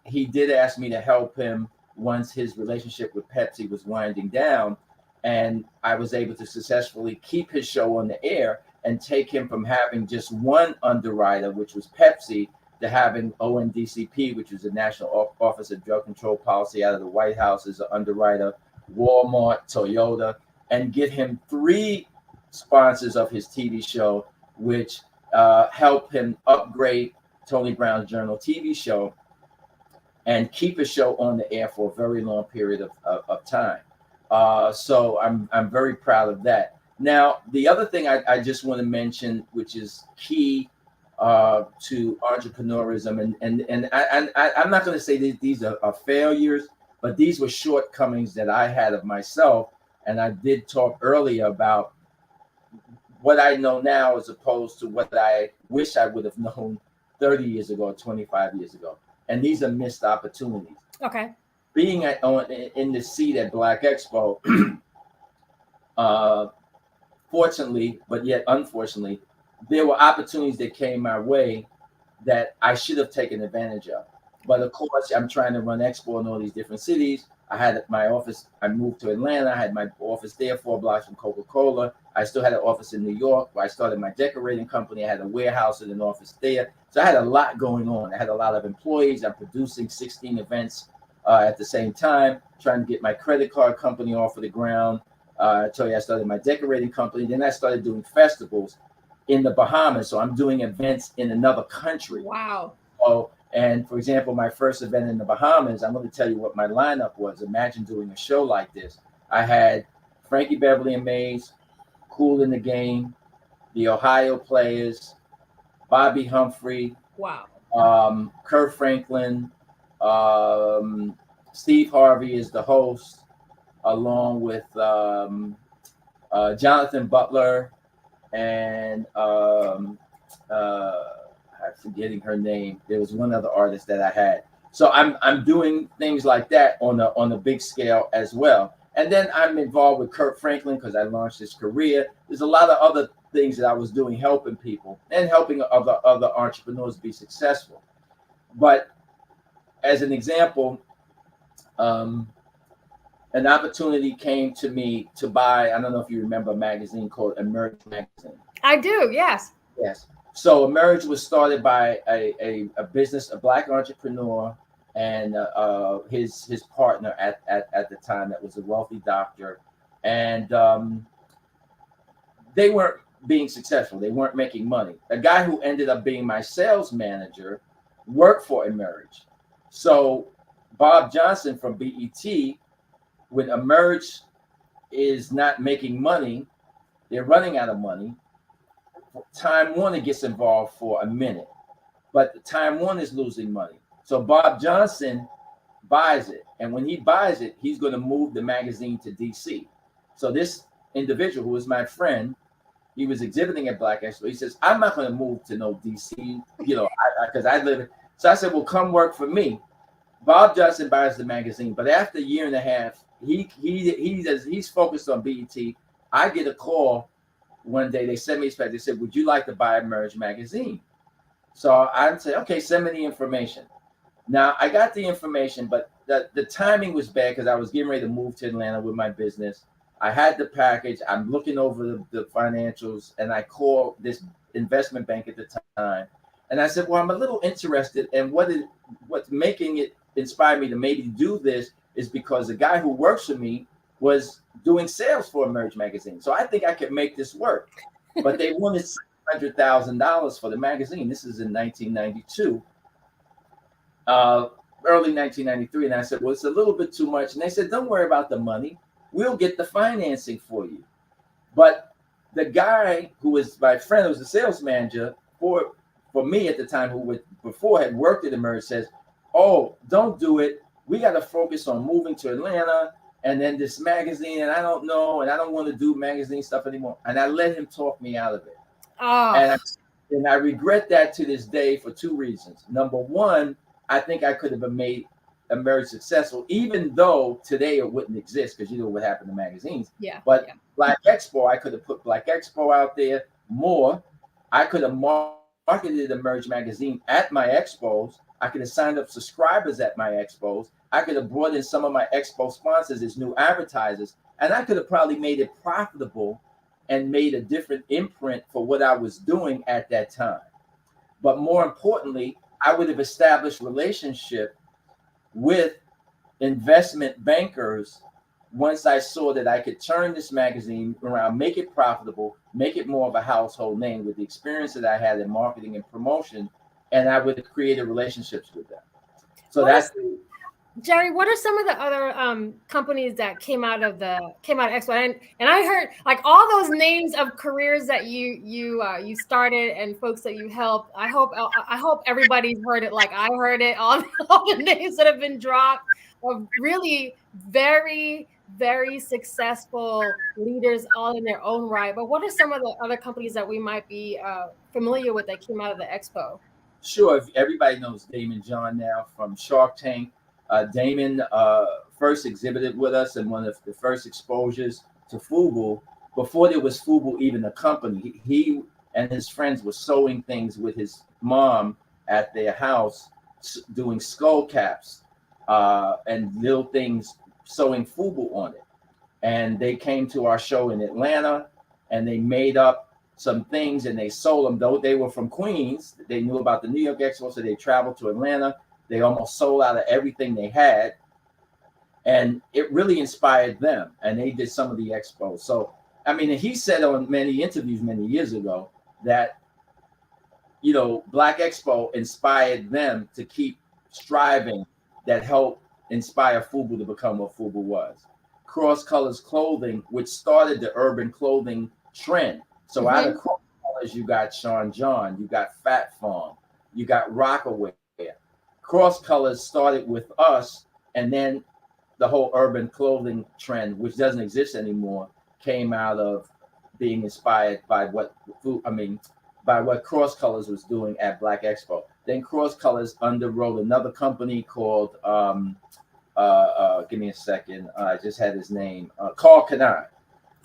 Speaker 11: he did ask me to help him once his relationship with Pepsi was winding down. And I was able to successfully keep his show on the air and take him from having just one underwriter, which was Pepsi, to having ONDCP, which is the National Office of Drug Control Policy out of the White House, as an underwriter, Walmart, Toyota, and get him 3 sponsors of his TV show, which helped him upgrade Tony Brown's Journal TV show and keep his show on the air for a very long period of time. So I'm very proud of that. Now, the other thing I just want to mention, which is key to entrepreneurism, and I'm not going to say that these are failures, But these were shortcomings that I had of myself. And I did talk earlier about what I know now as opposed to what I wish I would have known 30 years ago or 25 years ago. And these are missed opportunities.
Speaker 13: Okay.
Speaker 11: Being in the seat at Black Expo, fortunately, but yet unfortunately, there were opportunities that came my way that I should have taken advantage of. But of course, I'm trying to run Expo in all these different cities. I had my office, I moved to Atlanta. I had my office there 4 blocks from Coca-Cola. I still had an office in New York where I started my decorating company. I had a warehouse and an office there. So I had a lot going on. I had a lot of employees. I'm producing 16 events at the same time, trying to get my credit card company off of the ground. I told you I started my decorating company. Then I started doing festivals in the Bahamas. So I'm doing events in another country.
Speaker 13: Wow.
Speaker 11: So, and for example, my first event in the Bahamas, I'm going to tell you what my lineup was. Imagine doing a show like this. I had Frankie Beverly and Mays, Cool in the Game, the Ohio Players, Bobby Humphrey,
Speaker 13: wow,
Speaker 11: Kurt Franklin, Steve Harvey is the host, along with Jonathan Butler and I'm forgetting her name. There was one other artist that I had. So I'm doing things like that on a big scale as well. And then I'm involved with Kurt Franklin because I launched his career. There's a lot of other things that I was doing, helping people and helping other entrepreneurs be successful. But as an example, an opportunity came to me to buy, I don't know if you remember a magazine called Emerge Magazine.
Speaker 13: I do, yes.
Speaker 11: Yes. So Emerge was started by a business, a Black entrepreneur, and his partner at the time that was a wealthy doctor. And they weren't being successful. They weren't making money. A guy who ended up being my sales manager worked for Emerge. So Bob Johnson from BET, when Emerge is not making money, they're running out of money. Time Warner gets involved for a minute, but Time Warner is losing money. So Bob Johnson buys it. And when he buys it, he's going to move the magazine to DC. So this individual who is my friend, he was exhibiting at Black Expo. He says, I'm not going to move to no DC, because I live in. So I said, well, come work for me. Bob Johnson buys the magazine, but after a year and a half, he's focused on BET. I get a call one day. They sent me a spec. They said, would you like to buy Emerge magazine? So I said, okay, send me the information. Now I got the information, but the timing was bad because I was getting ready to move to Atlanta with my business. I had the package. I'm looking over the financials, and I called this investment bank at the time. And I said, well, I'm a little interested. And what's making it inspire me to maybe do this is because the guy who works for me was doing sales for Emerge magazine. So I think I could make this work. But they wanted $600,000 for the magazine. This is in 1992, early 1993. And I said, well, it's a little bit too much. And they said, don't worry about the money. We'll get the financing for you. But the guy who was my friend, who was the sales manager for me at the time, who before had worked at Emerge, says, oh, don't do it. We got to focus on moving to Atlanta and then this magazine. And I don't know. And I don't want to do magazine stuff anymore. And I let him talk me out of it. Oh. And I regret that to this day for two reasons. Number one, I think I could have made Emerge successful, even though today it wouldn't exist because you know what happened to magazines.
Speaker 13: Yeah.
Speaker 11: But yeah. Black Expo, I could have put Black Expo out there more. I could have marketed Emerge magazine at my expos. I could have signed up subscribers at my expos. I could have brought in some of my expo sponsors as new advertisers, and I could have probably made it profitable and made a different imprint for what I was doing at that time. But more importantly, I would have established relationship with investment bankers once I saw that I could turn this magazine around, make it profitable, make it more of a household name with the experience that I had in marketing and promotion, and I would have created relationships with them. So
Speaker 13: Jerry, what are some of the other companies that came out of Expo? And I heard like all those names of careers that you started and folks that you helped. I hope everybody's heard it like I heard it. All the names that have been dropped. of really very, very successful leaders all in their own right. But what are some of the other companies that we might be familiar with that came out of the expo?
Speaker 11: Sure, if everybody knows Damon John now from Shark Tank. Damon first exhibited with us in one of the first exposures to Fubu. Before there was Fubu even a company, he and his friends were sewing things with his mom at their house, doing skull caps and little things, sewing Fubu on it. And they came to our show in Atlanta, and they made up some things and they sold them. Though they were from Queens, they knew about the New York Expo, so they traveled to Atlanta. They almost sold out of everything they had, and it really inspired them. And they did some of the expos. So, I mean, he said on many interviews many years ago that, you know, Black Expo inspired them to keep striving, that helped inspire Fubu to become what Fubu was. Cross Colors Clothing, which started the urban clothing trend. So out of Cross Colors, you got Sean John, you got Fat Farm, you got Rockaway. Cross Colors started with us, and then the whole urban clothing trend, which doesn't exist anymore, came out of being inspired by what Cross Colors was doing at Black Expo. Then Cross Colors underwrote another company called give me a second. I just had his name. Carl Kanai.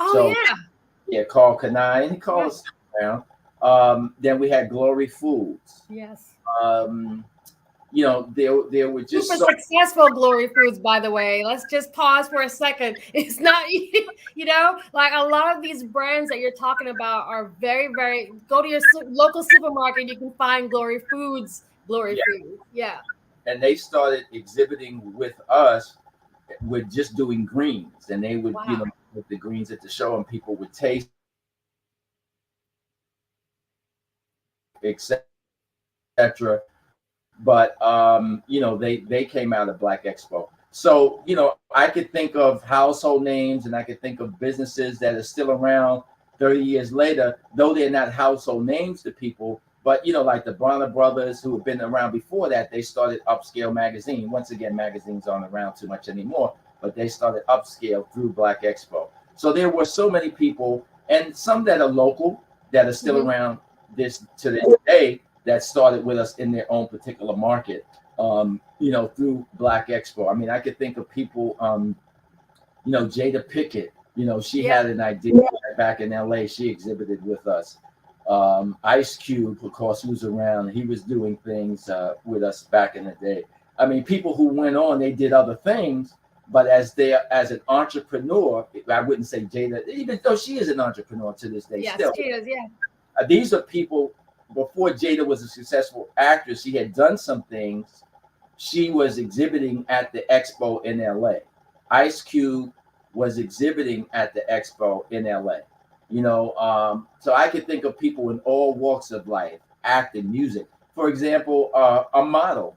Speaker 13: Oh,
Speaker 11: so,
Speaker 13: yeah,
Speaker 11: Carl Kanai, and he called us around. Then we had Glory Foods.
Speaker 13: Yes.
Speaker 11: You know, there were just
Speaker 13: super successful Glory Foods, by the way. Let's just pause for a second. It's not, you know, like a lot of these brands that you're talking about are very, very, go to your local supermarket, you can find Glory Foods, Foods. Yeah.
Speaker 11: And they started exhibiting with us with just doing greens, and they would, you know, with the greens at the show, and people would taste, etc. But you know, they came out of Black Expo. So, you know, I could think of household names, and I could think of businesses that are still around 30 years later, though they're not household names to people. But, you know, like the Bronner brothers, who have been around before that, they started Upscale magazine. Once again, magazines aren't around too much anymore, but they started Upscale through Black Expo. So there were so many people, and some that are local, that are still around to this day, that started with us in their own particular market, you know, through Black Expo. I mean, I could think of people, you know, Jada Pickett, you know, she had an idea back in LA. She exhibited with us. Ice Cube, of course, who was around. He was doing things with us back in the day. I mean, people who went on, they did other things, but as an entrepreneur, I wouldn't say Jada, even though she is an entrepreneur to this day.
Speaker 13: Yes,
Speaker 11: still.
Speaker 13: she is, yeah.
Speaker 11: These are people, before Jada was a successful actress, she had done some things. She was exhibiting at the expo in LA. Ice Cube was exhibiting at the expo in LA. You know, so I could think of people in all walks of life, acting, music. For example, a model,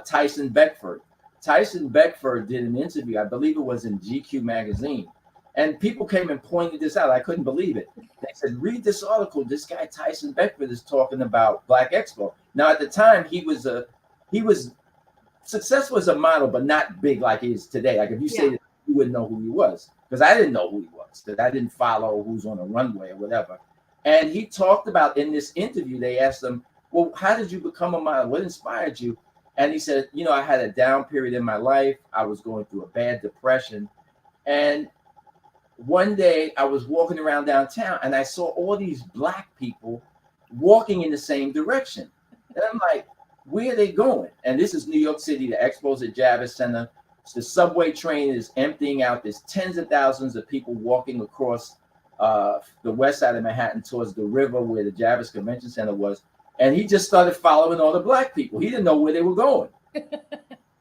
Speaker 11: Tyson Beckford. Tyson Beckford did an interview, I believe it was in GQ magazine, and people came and pointed this out. I couldn't believe it. They said, read this article. This guy Tyson Beckford is talking about Black Expo. Now, at the time, he was successful as a model, but not big like he is today. Like if you say that, you wouldn't know who he was, because I didn't know who he was, because I didn't follow who's on a runway or whatever. And he talked about, in this interview, they asked him, well, how did you become a model? What inspired you? And he said, you know, I had a down period in my life. I was going through a bad depression. And one day I was walking around downtown and I saw all these Black people walking in the same direction. And I'm like, where are they going? And this is New York City. The expo's at Javits Center. The subway train is emptying out. There's tens of thousands of people walking across the west side of Manhattan towards the river where the Javits Convention Center was. And he just started following all the Black people. He didn't know where they were going. And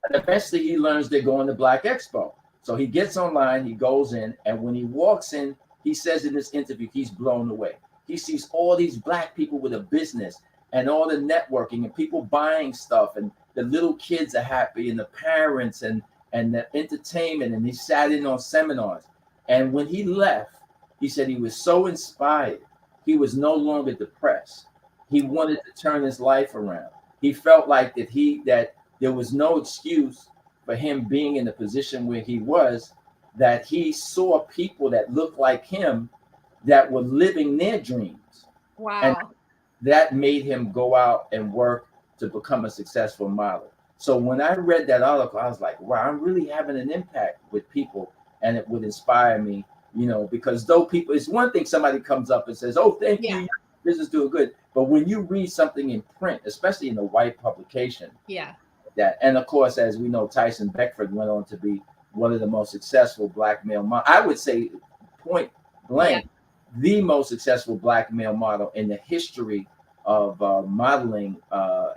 Speaker 11: eventually he learns they're going to Black Expo. So he gets online, he goes in, and when he walks in, he says in this interview, he's blown away. He sees all these Black people with a business and all the networking and people buying stuff, and the little kids are happy, and the parents and the entertainment, and he sat in on seminars. And when he left, he said he was so inspired. He was no longer depressed. He wanted to turn his life around. He felt like that there was no excuse for him being in the position where he was, that he saw people that looked like him that were living their dreams. And
Speaker 13: Wow.
Speaker 11: that made him go out and work to become a successful model. So when I read that article, I was like, wow, I'm really having an impact with people, and it would inspire me, because though people, it's one thing somebody comes up and says, oh, thank you, your business doing good. But when you read something in print, especially in a white publication, and of course, as we know, Tyson Beckford went on to be one of the most successful black male models. I would say, point blank, the most successful black male model in the history of modeling.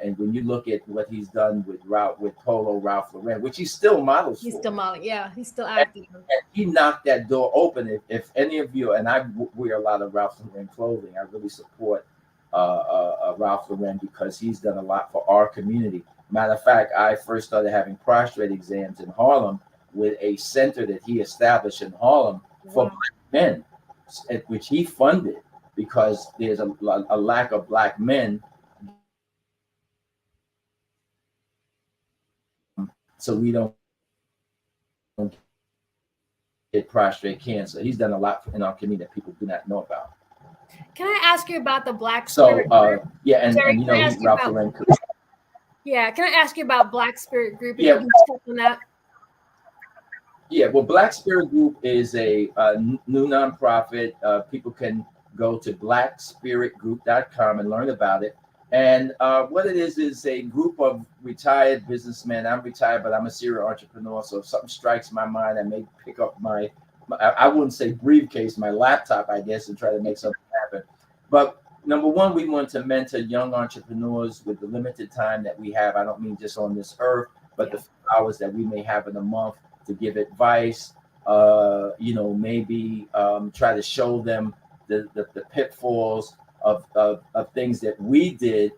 Speaker 11: And when you look at what he's done with Polo Ralph Lauren, which he still models
Speaker 13: He's
Speaker 11: for.
Speaker 13: still modeling. Yeah, he's still active.
Speaker 11: And he knocked that door open. If any of you, and I wear a lot of Ralph Lauren clothing, I really support Ralph Lauren because he's done a lot for our community. Matter of fact, I first started having prostate exams in Harlem with a center that he established in Harlem for black men, which he funded because there's a lack of black men. So we don't get prostate cancer. He's done a lot in our community that people do not know about.
Speaker 13: Can I ask you about the Black
Speaker 11: So,
Speaker 13: Spirit group?
Speaker 11: and
Speaker 13: Jerry,
Speaker 11: you
Speaker 13: can I
Speaker 11: know,
Speaker 13: ask you
Speaker 11: Ralph
Speaker 13: about-
Speaker 11: Lauren.
Speaker 13: Yeah, can I ask you about Black Spirit Group?
Speaker 11: Yeah.
Speaker 13: You can touch on that.
Speaker 11: Yeah, well, Black Spirit Group is a new nonprofit. People can go to blackspiritgroup.com and learn about it. And what it is a group of retired businessmen. I'm retired, but I'm a serial entrepreneur. So if something strikes my mind, I may pick up I wouldn't say briefcase, my laptop, I guess, and try to make something happen. But number one, we want to mentor young entrepreneurs with the limited time that we have. I don't mean just on this earth, but the few hours that we may have in a month to give advice, maybe try to show them the pitfalls of things that we did,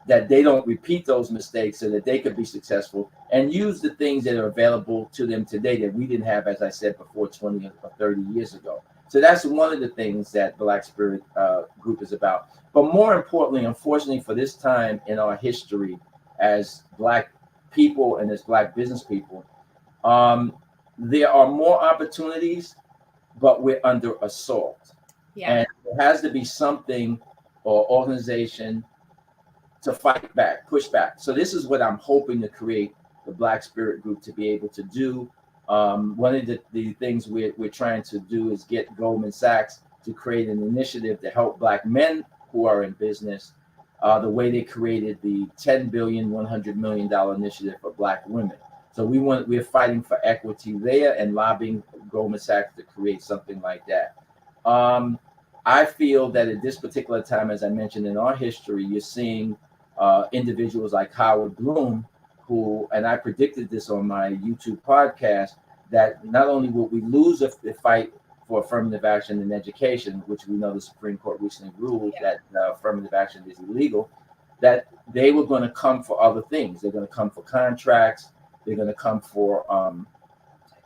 Speaker 11: that they don't repeat those mistakes so that they could be successful, and use the things that are available to them today that we didn't have, as I said before, 20 or 30 years ago. So that's one of the things that Black Spirit Group is about. But more importantly, unfortunately, for this time in our history as Black people and as Black business people, there are more opportunities, but we're under assault. And there has to be something or organization to fight back, push back. So this is what I'm hoping to create the Black Spirit Group to be able to do. One of the things we're trying to do is get Goldman Sachs to create an initiative to help Black men who are in business, the way they created the $10 billion, $100 million initiative for Black women. So we're fighting for equity there and lobbying Goldman Sachs to create something like that. I feel that at this particular time, as I mentioned in our history, you're seeing individuals like Howard Bloom, who, and I predicted this on my YouTube podcast, that not only will we lose the fight for affirmative action in education, which we know the Supreme Court recently ruled that affirmative action is illegal, that they were going to come for other things. They're going to come for contracts. They're going to come for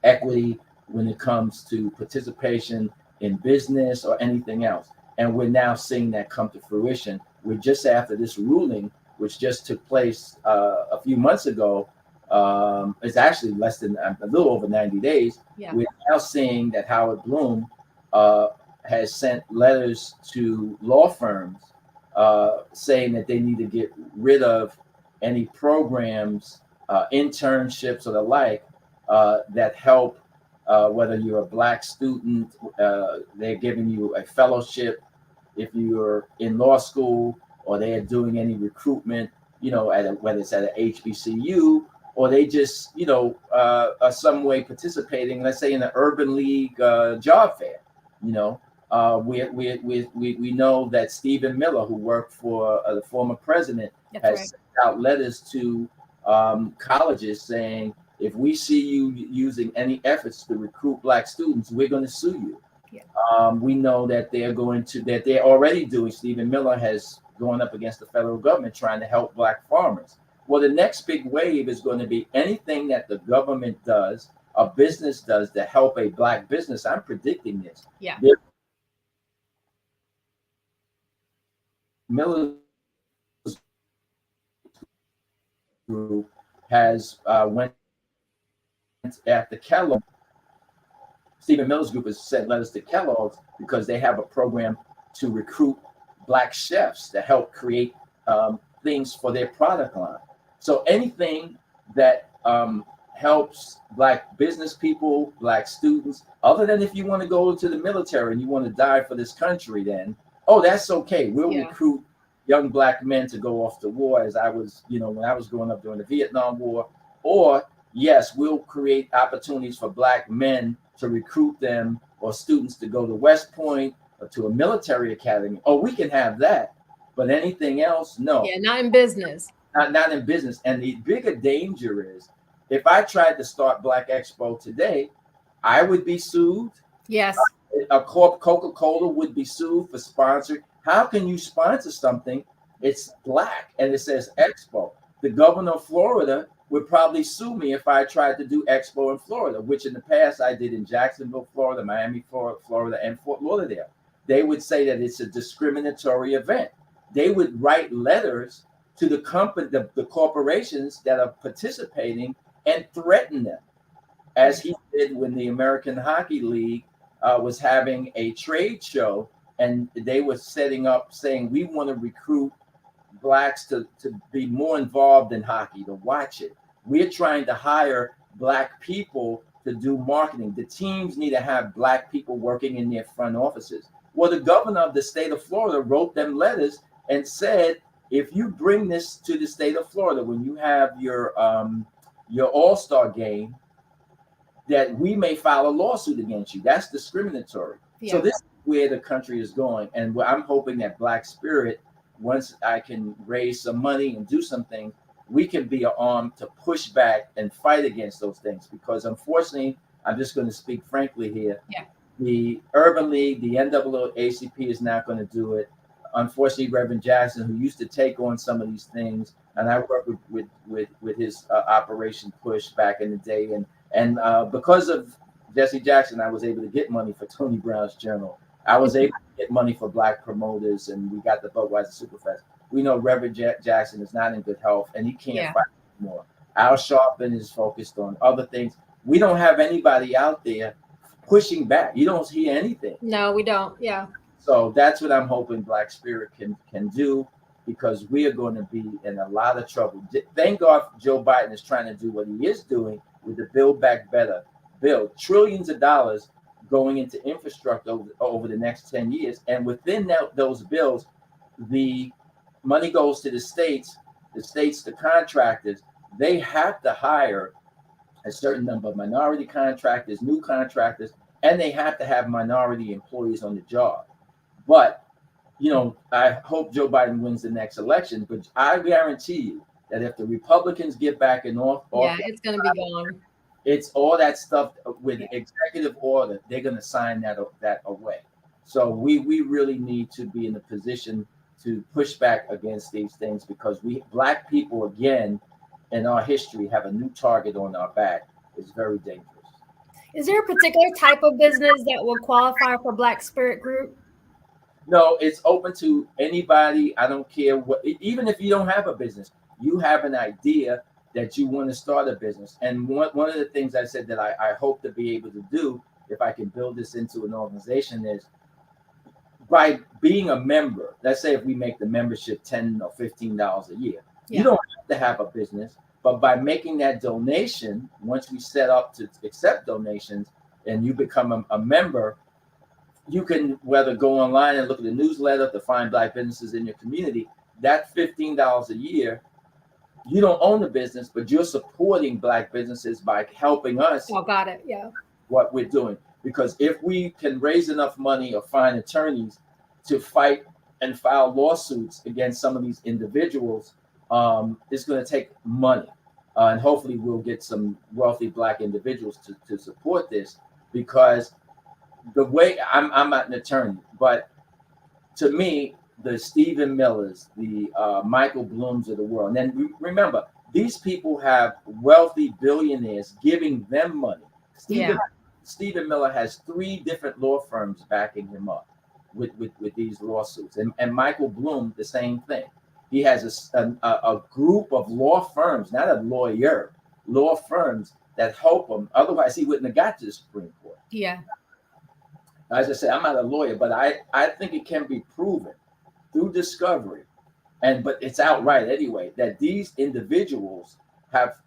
Speaker 11: equity when it comes to participation in business or anything else. And we're now seeing that come to fruition. We're just after this ruling, which just took place a few months ago. It's actually less than a little over 90 days. We're now seeing that Howard Bloom has sent letters to law firms saying that they need to get rid of any programs, internships or the like that help, whether you're a Black student, they're giving you a fellowship if you're in law school, or they're doing any recruitment, whether it's at an HBCU, or they just, are some way participating, let's say in the Urban League job fair. We know that Stephen Miller, who worked for the former president, sent out letters to colleges saying, if we see you using any efforts to recruit Black students, we're going to sue you. We know that they're already doing. Stephen Miller has gone up against the federal government trying to help Black farmers. Well, the next big wave is going to be anything that the government does, a business does to help a Black business. I'm predicting this. Miller's group has went at the Kellogg. Stephen Miller's group has sent letters to Kellogg's because they have a program to recruit Black chefs to help create things for their product line. So anything that helps Black business people, Black students, other than if you want to go to the military and you want to die for this country, then, oh, that's okay. We'll recruit young Black men to go off to war, as I was, when I was growing up during the Vietnam War. Or, yes, we'll create opportunities for Black men to recruit them or students to go to West Point or to a military academy. Oh, we can have that. But anything else, no.
Speaker 13: Yeah, not in business.
Speaker 11: Not in business. And the bigger danger is, if I tried to start Black Expo today, I would be sued.
Speaker 13: Yes.
Speaker 11: Coca-Cola would be sued for sponsoring. How can you sponsor something? It's Black and it says Expo. The governor of Florida would probably sue me if I tried to do Expo in Florida, which in the past I did in Jacksonville, Florida, Miami, Florida, and Fort Lauderdale. They would say that it's a discriminatory event. They would write letters to the company, the corporations that are participating, and threaten them, as he did when the American Hockey League was having a trade show, and they were setting up saying, we want to recruit Blacks to be more involved in hockey, to watch it. We're trying to hire Black people to do marketing. The teams need to have Black people working in their front offices. Well, the governor of the state of Florida wrote them letters and said, if you bring this to the state of Florida, when you have your All-Star game, that we may file a lawsuit against you. That's discriminatory. Yeah. So this is where the country is going. And I'm hoping that Black Spirit, once I can raise some money and do some things, we can be an arm to push back and fight against those things. Because unfortunately, I'm just going to speak frankly here. Yeah. The Urban League, the NAACP is not going to do it. Unfortunately, Reverend Jackson, who used to take on some of these things, and I worked with his Operation Push back in the day, and because of Jesse Jackson, I was able to get money for Tony Brown's Journal. I was able to get money for Black promoters, and we got the Budweiser Superfest. We know Reverend Jackson is not in good health, and he can't fight anymore. Al Sharpton is focused on other things. We don't have anybody out there pushing back. You don't hear anything.
Speaker 13: No, we don't. Yeah.
Speaker 11: So that's what I'm hoping Black Spirit can do, because we are going to be in a lot of trouble. Thank God Joe Biden is trying to do what he is doing with the Build Back Better bill. Trillions of dollars going into infrastructure over the next 10 years. And within those bills, the money goes to the states, the contractors. They have to hire a certain number of minority contractors, new contractors, and they have to have minority employees on the job. But, I hope Joe Biden wins the next election, but I guarantee you that if the Republicans get back in office,
Speaker 13: it's going to be gone.
Speaker 11: It's all that stuff with executive order. They're going to sign that away. So we really need to be in a position to push back against these things, because Black people, again, in our history, have a new target on our back. It's very dangerous.
Speaker 13: Is there a particular type of business that will qualify for Black Spirit Group?
Speaker 11: No, it's open to anybody. I don't care what, even if you don't have a business, you have an idea that you want to start a business. And one of the things I said that I hope to be able to do, if I can build this into an organization, is by being a member. Let's say if we make the membership $10 or $15 a year, you don't have to have a business, but by making that donation, once we set up to accept donations and you become a member, you can whether go online and look at the newsletter to find Black businesses in your community. That $15 a year, you don't own the business, but you're supporting Black businesses by helping us.
Speaker 13: Oh, got it. Yeah. What
Speaker 11: we're doing. Because if we can raise enough money or find attorneys to fight and file lawsuits against some of these individuals, it's going to take money. And hopefully we'll get some wealthy Black individuals to support this, because the way I'm not an attorney, but to me, the Stephen Millers, the Michael Blooms of the world. And then remember, these people have wealthy billionaires giving them money. Stephen Miller has 3 different law firms backing him up with these lawsuits. And Michael Bloom, the same thing. He has a group of law firms, not a lawyer, law firms that help him. Otherwise, he wouldn't have got to the Supreme Court.
Speaker 13: Yeah.
Speaker 11: As I said, I'm not a lawyer, but I think it can be proven through discovery, but it's outright anyway, that these individuals have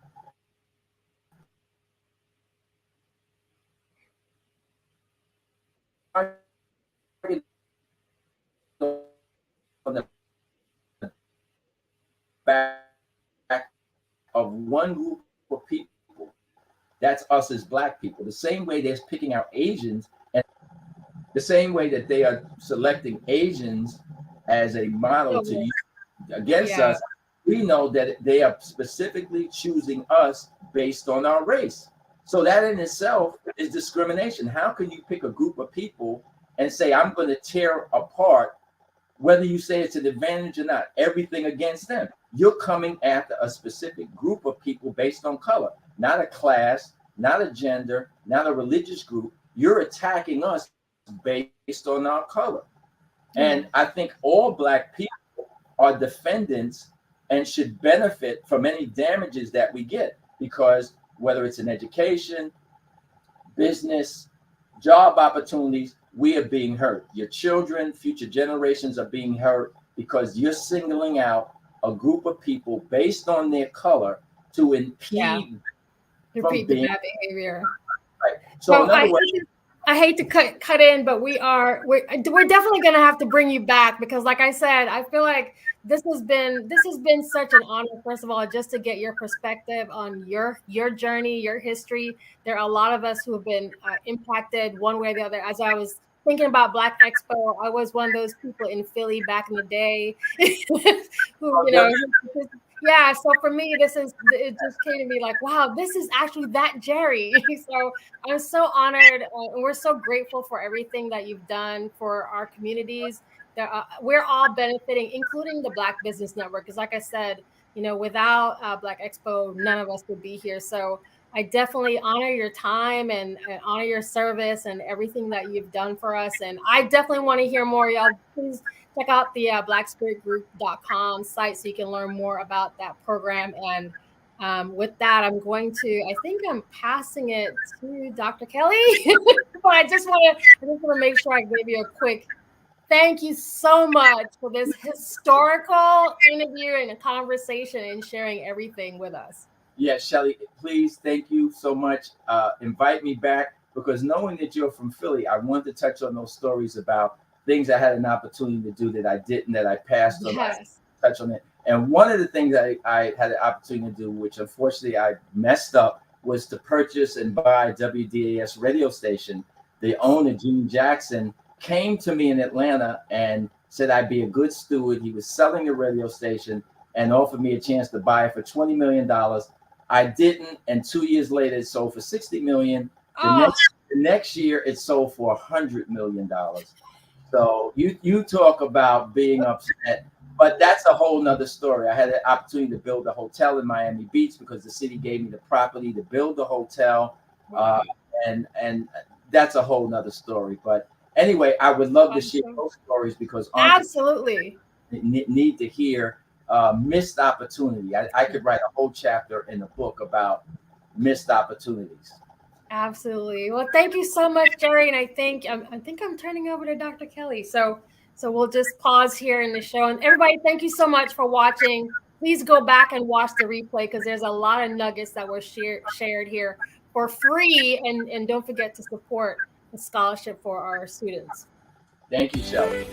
Speaker 11: on the back of one group of people. That's us as Black people. The same way they're picking out Asians, and the same way that they are selecting Asians as a model to use against us, we know that they are specifically choosing us based on our race. So that in itself is discrimination. How can you pick a group of people and say, I'm going to tear apart, whether you say it's an advantage or not, everything against them? You're coming after a specific group of people based on color, not a class, not a gender, not a religious group. You're attacking us based on our color. And I think all Black people are defendants and should benefit from any damages that we get, because whether it's in education, business, job opportunities, we are being hurt. Your children, future generations are being hurt because you're singling out a group of people based on their color to impede
Speaker 13: repeat the bad behavior.
Speaker 11: Right. So in other words,
Speaker 13: I hate to cut in, but we're definitely going to have to bring you back, because like I said, I feel like this has been such an honor, first of all, just to get your perspective on your journey, your history. There are a lot of us who have been impacted one way or the other. As I was thinking about Black Expo, I was one of those people in Philly back in the day who, yeah. So for me, it just came to me like, wow, this is actually that Jerry. So I'm so honored, and we're so grateful for everything that you've done for our communities. We're all benefiting, including the Black Business Network, because like I said, without Black Expo, none of us would be here. So I definitely honor your time and honor your service and everything that you've done for us. And I definitely want to hear more. Y'all, please check out the blackspiritgroup.com site so you can learn more about that program. And with that, I think I'm passing it to Dr. Kelly. But I just want to make sure I gave you a quick thank you so much for this historical interview and a conversation and sharing everything with us.
Speaker 11: Yes, Shelly, please, thank you so much. Invite me back, because knowing that you're from Philly, I want to touch on those stories about things I had an opportunity to do that I didn't, that I passed on.
Speaker 13: Yes.
Speaker 11: Touch on it. And one of the things I had an opportunity to do, which unfortunately I messed up, was to purchase and buy WDAS radio station. The owner, Jimmy Jackson, came to me in Atlanta and said I'd be a good steward. He was selling the radio station and offered me a chance to buy it for $20 million. I didn't, and 2 years later it sold for $60 million. The next year it sold for $100 million. So you talk about being upset, but that's a whole nother story. I had an opportunity to build a hotel in Miami Beach because the city gave me the property to build the hotel, and that's a whole nother story. But anyway, I would love to share those stories, because
Speaker 13: absolutely
Speaker 11: need to hear missed opportunity. I could write a whole chapter in the book about missed opportunities.
Speaker 13: Absolutely. Well, thank you so much, Jerry. And I think I'm turning over to Dr. Kelly. So we'll just pause here in the show. And everybody, thank you so much for watching. Please go back and watch the replay, because there's a lot of nuggets that were shared here for free. And don't forget to support the scholarship for our students.
Speaker 11: Thank you, Shelly.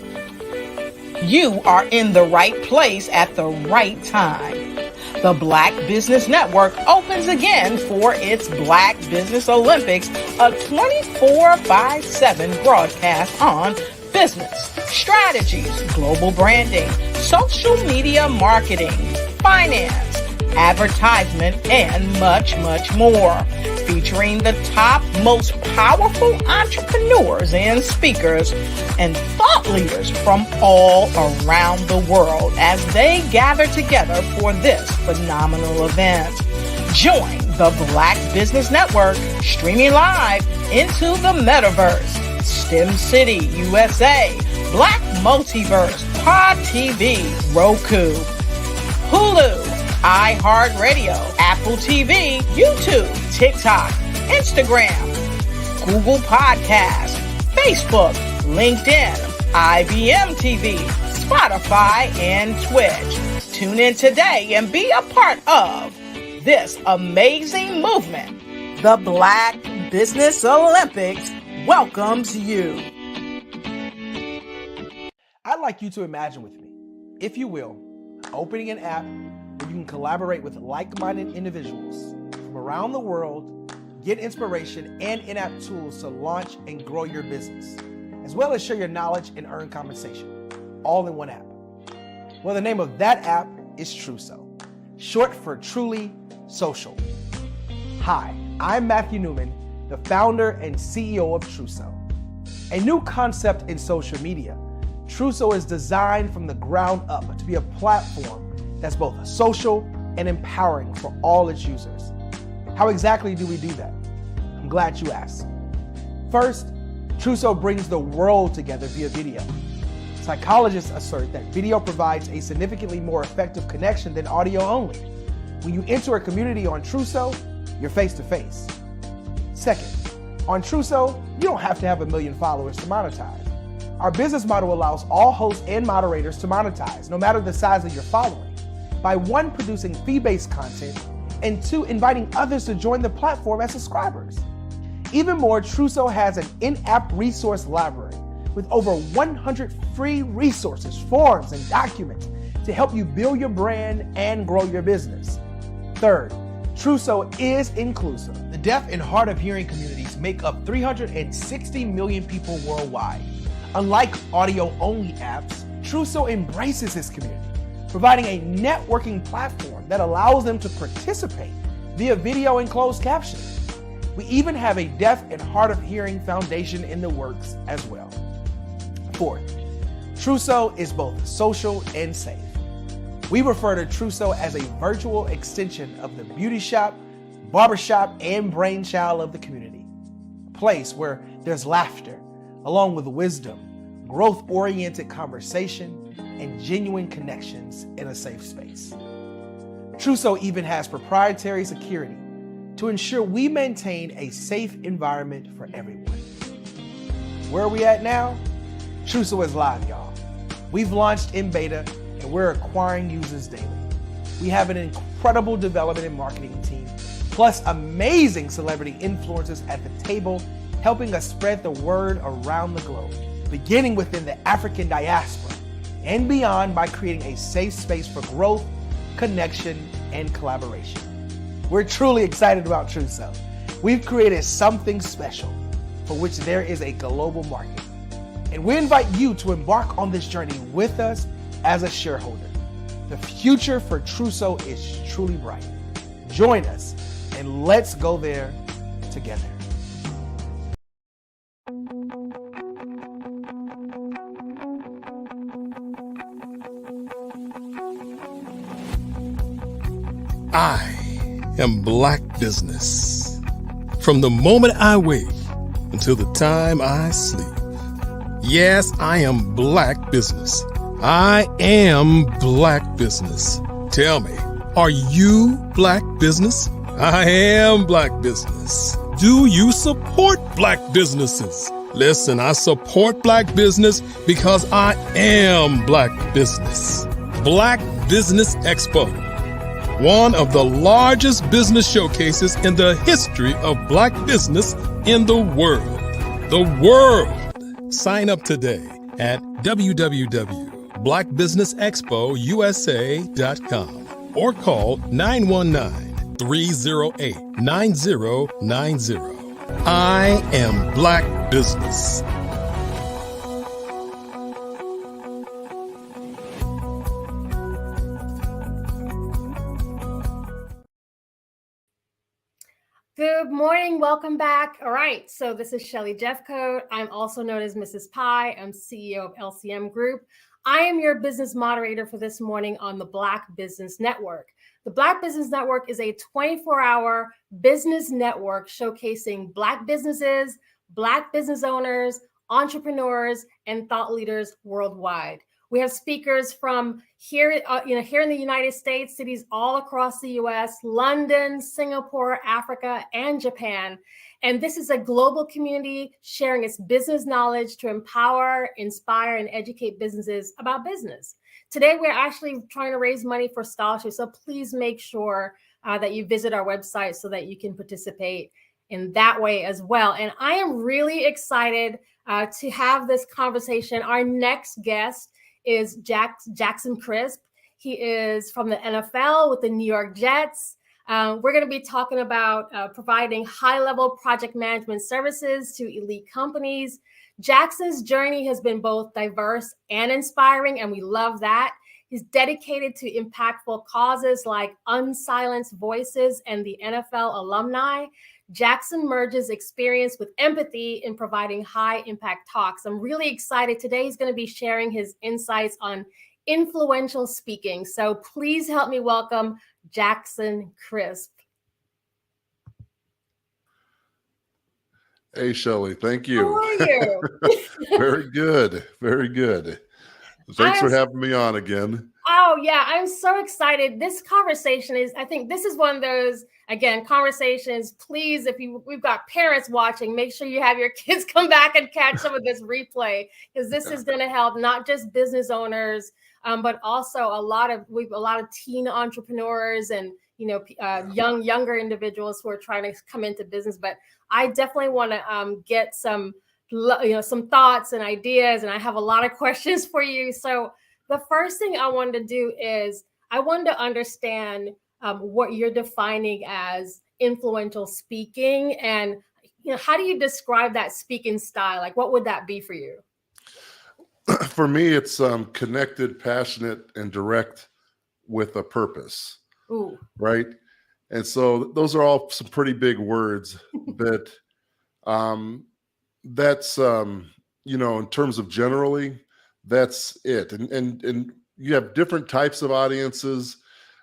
Speaker 5: You are in the right place at the right time. The Black Business Network opens again for its Black Business Olympics, a 24/7 broadcast on business, strategies, global branding, social media marketing, finance, advertisement, and much, much more. Featuring the top, most powerful entrepreneurs and speakers and thought leaders from all around the world as they gather together for this phenomenal event. Join the Black Business Network streaming live into the metaverse, STEM City, USA, Black Multiverse, Pod TV, Roku, Hulu, iHeartRadio, Apple TV, YouTube, TikTok, Instagram, Google Podcasts, Facebook, LinkedIn, IBM TV, Spotify, and Twitch. Tune in today and be a part of this amazing movement. The Black Business Olympics welcomes you.
Speaker 14: I'd like you to imagine with me, if you will, opening an app where you can collaborate with like-minded individuals from around the world, get inspiration and in-app tools to launch and grow your business, as well as share your knowledge and earn compensation, all in one app. Well, the name of that app is Truso, short for Truly Social. Hi, I'm Matthew Newman, the founder and CEO of Truso. A new concept in social media, Truso is designed from the ground up to be a platform that's both social and empowering for all its users. How exactly do we do that? I'm glad you asked. First, Truso brings the world together via video. Psychologists assert that video provides a significantly more effective connection than audio only. When you enter a community on Truso, you're face to face. Second, on Truso, you don't have to have 1 million followers to monetize. Our business model allows all hosts and moderators to monetize, no matter the size of your following, by 1, producing fee-based content, and 2, inviting others to join the platform as subscribers. Even more, Truso has an in-app resource library with over 100 free resources, forms, and documents to help you build your brand and grow your business. Third, Truso is inclusive. The deaf and hard of hearing communities make up 360 million people worldwide. Unlike audio-only apps, Truso embraces this community, providing a networking platform that allows them to participate via video and closed captioning. We even have a deaf and hard of hearing foundation in the works as well. Fourth, Truso is both social and safe. We refer to Truso as a virtual extension of the beauty shop, barbershop, and brainchild of the community. A place where there's laughter, along with wisdom, growth-oriented conversation, and genuine connections in a safe space. Truso even has proprietary security to ensure we maintain a safe environment for everyone. Where are we at now? Truso is live, y'all. We've launched in beta and we're acquiring users daily. We have an incredible development and marketing team, plus amazing celebrity influencers at the table, helping us spread the word around the globe, beginning within the African diaspora and beyond by creating a safe space for growth, connection, and collaboration. We're truly excited about Truso. We've created something special for which there is a global market. And we invite you to embark on this journey with us as a shareholder. The future for Truso is truly bright. Join us and let's go there together.
Speaker 1: I am Black Business. From the moment I wake until the time I sleep. Yes, I am Black Business. I am Black Business. Tell me, are you Black Business? I am Black Business. Do you support Black businesses? Listen, I support Black business because I am Black Business. Black Business Expo, one of the largest business showcases in the history of Black business in the world. The world. Sign up today at www.blackbusinessexpousa.com or call 919-308-9090. I am Black Business.
Speaker 13: Good morning. Welcome back. All right. So this is Shelly Jeffcoat. I'm also known as Mrs. Pie. I'm CEO of LCM Group. I am your business moderator for this morning on the Black Business Network. The Black Business Network is a 24-hour business network showcasing Black businesses, Black business owners, entrepreneurs, and thought leaders worldwide. We have speakers from here, here in the United States, cities all across the US, London, Singapore, Africa, and Japan. And this is a global community sharing its business knowledge to empower, inspire, and educate businesses about business. Today, we're actually trying to raise money for scholarships. So please make sure that you visit our website so that you can participate in that way as well. And I am really excited to have this conversation. Our next guest is Jackson Crisp. He is from the NFL with the New York Jets. We're going to be talking about providing high-level project management services to elite companies. Jackson's journey has been both diverse and inspiring, and we love that. He's dedicated to impactful causes like Unsilenced Voices and the NFL alumni. Jackson merges experience with empathy in providing high-impact talks. I'm really excited. Today he's going to be sharing his insights on influential speaking. So please help me welcome Jackson Crisp.
Speaker 15: Hey, Shelley, thank you.
Speaker 13: How are you?
Speaker 15: Very good. Very good. Thanks for having me on again.
Speaker 13: Oh, yeah, I'm so excited. This conversation is, I think this is one of those, again, conversations. Please, if we've got parents watching, make sure you have your kids come back and catch some of this replay, because this is going to help not just business owners, but also a lot of teen entrepreneurs and younger individuals who are trying to come into business. But I definitely want to get some thoughts and ideas, and I have a lot of questions for you. So the first thing I wanted to do is I wanted to understand what you're defining as influential speaking, and how do you describe that speaking style? Like, what would that be for you?
Speaker 15: For me, it's connected, passionate, and direct with a purpose.
Speaker 13: Ooh.
Speaker 15: Right? And so those are all some pretty big words, but that's in terms of generally, that's it. And you have different types of audiences,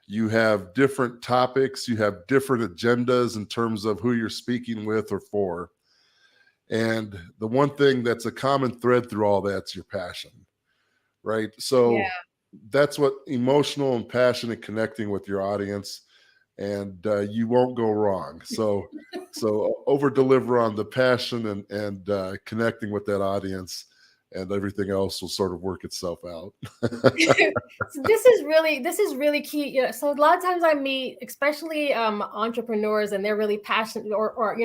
Speaker 15: you have different topics, you have different agendas in terms of who you're speaking with or for. And the one thing that's a common thread through all that's your passion, right? So that's what emotional and passionate connecting with your audience, and you won't go wrong. So over deliver on the passion and connecting with that audience, and everything else will sort of work itself out.
Speaker 13: This is really key. So a lot of times I meet, especially entrepreneurs, and they're really passionate, or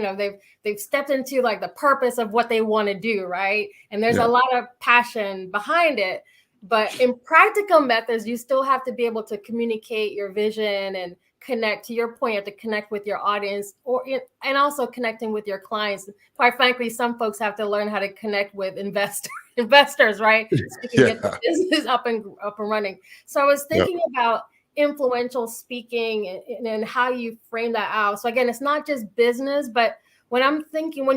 Speaker 13: they've stepped into like the purpose of what they want to do, right? And there's a lot of passion behind it. But in practical methods, you still have to be able to communicate your vision and connect. To your point, you have to connect with your audience, and also connecting with your clients. Quite frankly, some folks have to learn how to connect with investors, right? So you can get the business up and running. So I was thinking about influential speaking and how you frame that out. So again, it's not just business, but when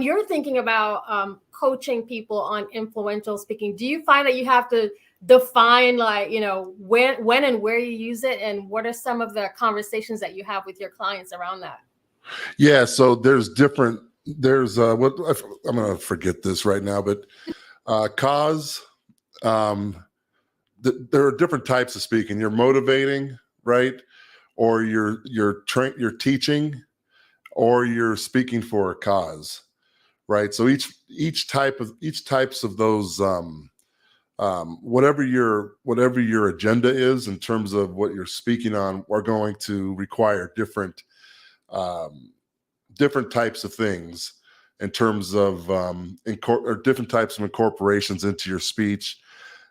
Speaker 13: you're thinking about coaching people on influential speaking, do you find that you have to define when and where you use it, and what are some of the conversations that you have with your clients around that?
Speaker 15: Yeah, so there's what I'm going to forget this right now, but cause, there are different types of speaking. You're motivating, right? Or you're teaching, or you're speaking for a cause, right? So each types of those, whatever your agenda is in terms of what you're speaking on, are going to require different types of things in terms of or different types of incorporations into your speech,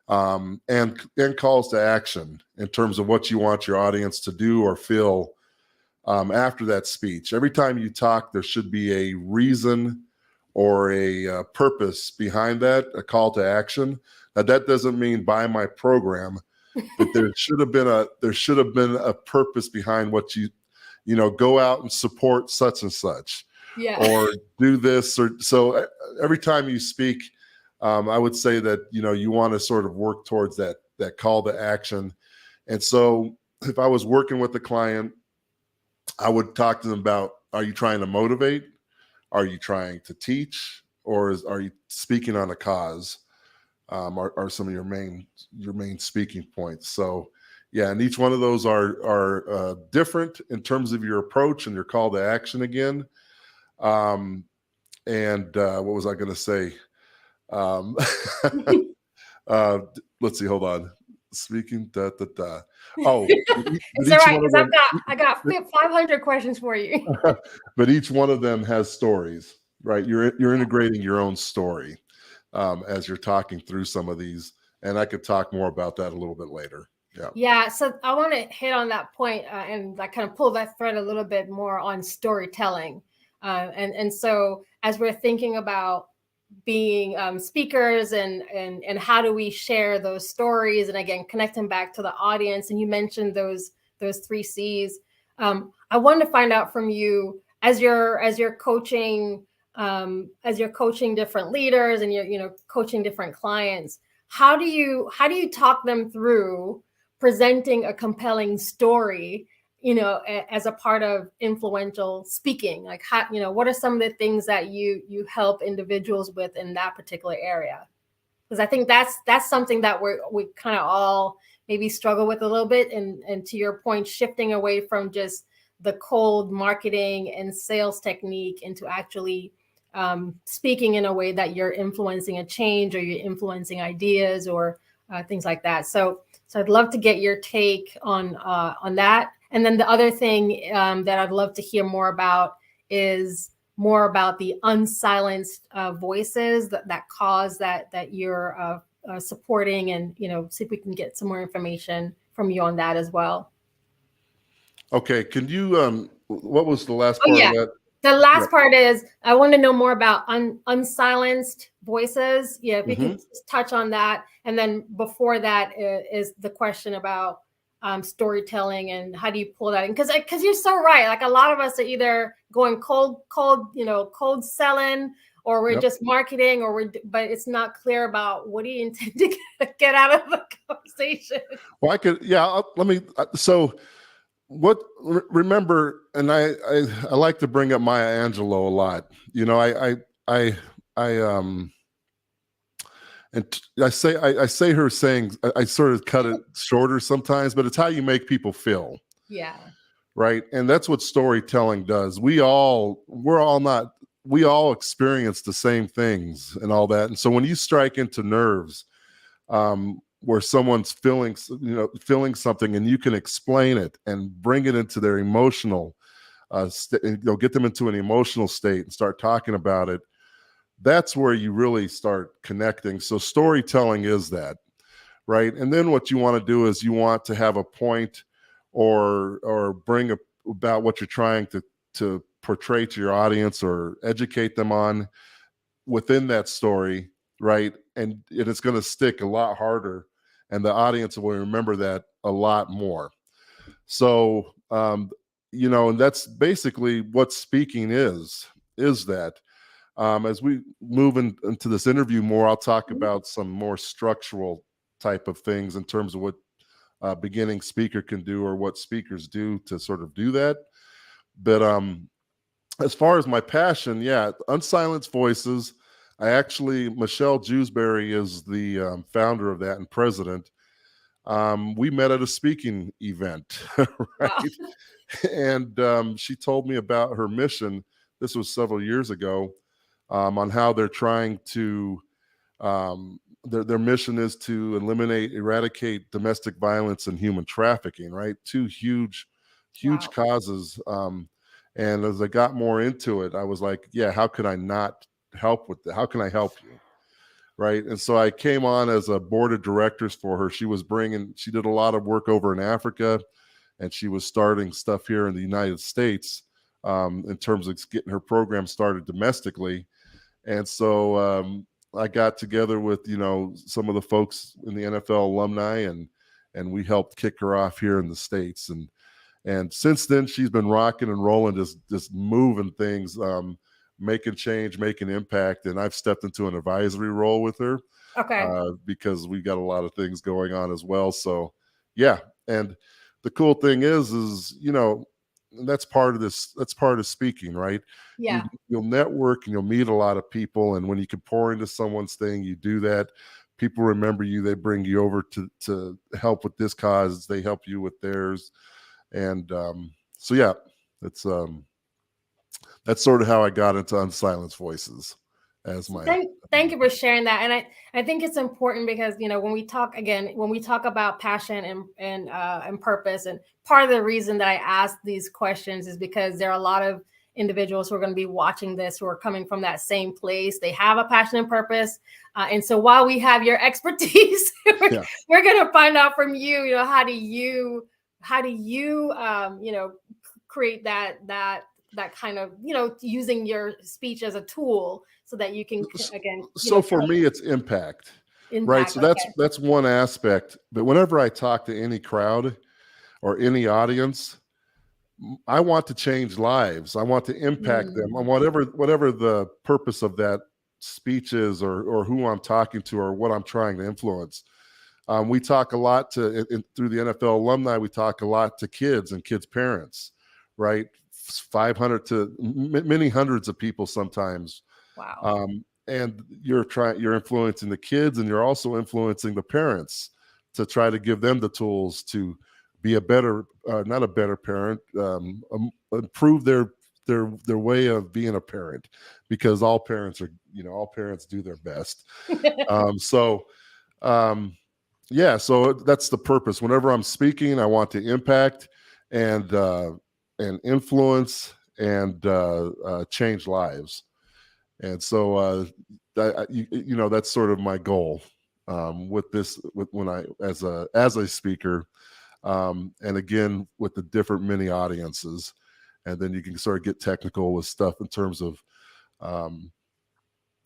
Speaker 15: and calls to action in terms of what you want your audience to do or feel after that speech. Every time you talk, there should be a reason or a purpose behind that, a call to action. Now, that doesn't mean buy my program, but there should have been a purpose behind what you go out and support such and such, or do this, or so. Every time you speak, I would say that you want to sort of work towards that call to action. And so, if I was working with a client, I would talk to them about: are you trying to motivate? Are you trying to teach? Or are you speaking on a cause? are some of your main speaking points. So yeah, and each one of those are different in terms of your approach and your call to action again. And what was I going to say? Let's see. Hold on. Speaking. Oh,
Speaker 13: It's all right, because I got 500 questions for you.
Speaker 15: But each one of them has stories, right? You're integrating your own story as you're talking through some of these, and I could talk more about that a little bit later. Yeah.
Speaker 13: Yeah. So I want to hit on that point, and I kind of pull that thread a little bit more on storytelling. And so as we're thinking about being speakers and how do we share those stories, and again connecting back to the audience, and you mentioned those 3 C's. I wanted to find out from you as you're coaching different leaders and you're coaching different clients. How do you talk them through presenting a compelling story, as a part of influential speaking? Like, how, what are some of the things that you help individuals with in that particular area? Because I think that's something that we kind of all maybe struggle with a little bit. And to your point, shifting away from just the cold marketing and sales technique into actually speaking in a way that you're influencing a change, or you're influencing ideas, or things like that. So I'd love to get your take on that. And then the other thing that I'd love to hear more about is more about the unsilenced voices that cause that you're supporting, and see if we can get some more information from you on that as well.
Speaker 15: Okay, can you what was the last part of that?
Speaker 13: The last part is I want to know more about unsilenced voices. Yeah, if we can just touch on that. And then before that is the question about storytelling and how do you pull that in? Because you're so right. Like, a lot of us are either going cold selling, or we're just marketing, but it's not clear about what do you intend to get out of the conversation.
Speaker 15: Well, remember, and I like to bring up Maya Angelou a lot. And I say her saying, I sort of cut it shorter sometimes, but it's how you make people feel.
Speaker 13: Yeah.
Speaker 15: Right. And that's what storytelling does. We all experience the same things and all that. And so when you strike into nerves, where someone's feeling something, and you can explain it and bring it into their emotional, get them into an emotional state and start talking about it, that's where you really start connecting. So storytelling is that, right? And then what you want to do is you want to have a point or bring about what you're trying to portray to your audience or educate them on within that story, right? And it's going to stick a lot harder, and the audience will remember that a lot more. So, and that's basically what speaking is that. As we move into this interview more, I'll talk about some more structural type of things in terms of what a beginning speaker can do, or what speakers do to sort of do that. But as far as my passion, unsilenced voices. Michelle Jewsbury is the founder of that and president. We met at a speaking event, right? And she told me about her mission. This was several years ago. On how they're trying to, their mission is to eradicate domestic violence and human trafficking, right? 2 huge causes. And as I got more into it, I was like, how could I not help with that? How can I help you? Right. And so I came on as a board of directors for her. She did a lot of work over in Africa, and she was starting stuff here in the United States in terms of getting her program started domestically. And so I got together with, some of the folks in the NFL alumni, and we helped kick her off here in the States. And since then, she's been rocking and rolling, just moving things, making change, making impact. And I've stepped into an advisory role with her.
Speaker 13: Okay.
Speaker 15: Because we got a lot of things going on as well. So, and the cool thing is, that's part of this. That's part of speaking, right?
Speaker 13: Yeah.
Speaker 15: You'll network and you'll meet a lot of people. And when you can pour into someone's thing, you do that. people remember you. They bring you over to help with this cause. They help you with theirs. And so, yeah, that's sort of how I got into Unsilenced Voices as my.
Speaker 13: Thank you for sharing that. And I think it's important because, when we talk about passion and purpose, and part of the reason that I ask these questions is because there are a lot of individuals who are going to be watching this who are coming from that same place. They have a passion and purpose. And so while we have your expertise, we're going to find out from you, how do you create that kind of, using your speech as a tool so that you can, again.
Speaker 15: So for me, it's impact, right? So that's one aspect. But whenever I talk to any crowd or any audience, I want to change lives. I want to impact them on whatever the purpose of that speech is, or who I'm talking to, or what I'm trying to influence. We talk a lot through the NFL alumni. We talk a lot to kids and kids' parents, right? 500 to many hundreds of people sometimes.
Speaker 13: Wow.
Speaker 15: And you're influencing the kids, and you're also influencing the parents to try to give them the tools to be a better, not a better parent, improve their way of being a parent, because all parents do their best. So that's the purpose. Whenever I'm speaking, I want to impact and influence and change lives. And so that's sort of my goal as a speaker. And again, with the different mini audiences, and then you can sort of get technical with stuff in terms of,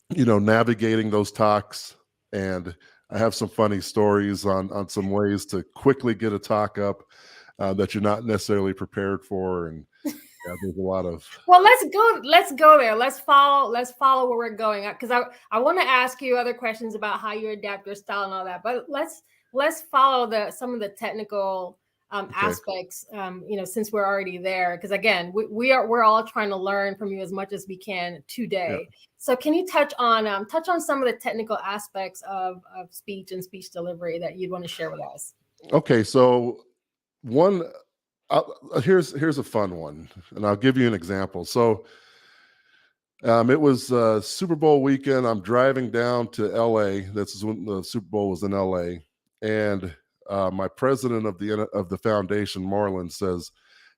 Speaker 15: navigating those talks. And I have some funny stories on some ways to quickly get a talk up that you're not necessarily prepared for. And there's a lot of.
Speaker 13: Well, let's go there. Let's follow where we're going, because I want to ask you other questions about how you adapt your style and all that. But let's follow some of the technical aspects, since we're already there, because again, we're all trying to learn from you as much as we can today. Yeah. So can you touch on some of the technical aspects of speech and speech delivery that you'd want to share with us?
Speaker 15: Okay, so here's a fun one, and I'll give you an example. So it was Super Bowl weekend. I'm driving down to LA. This is when the Super Bowl was in LA. And my president of the foundation, Marlon, says,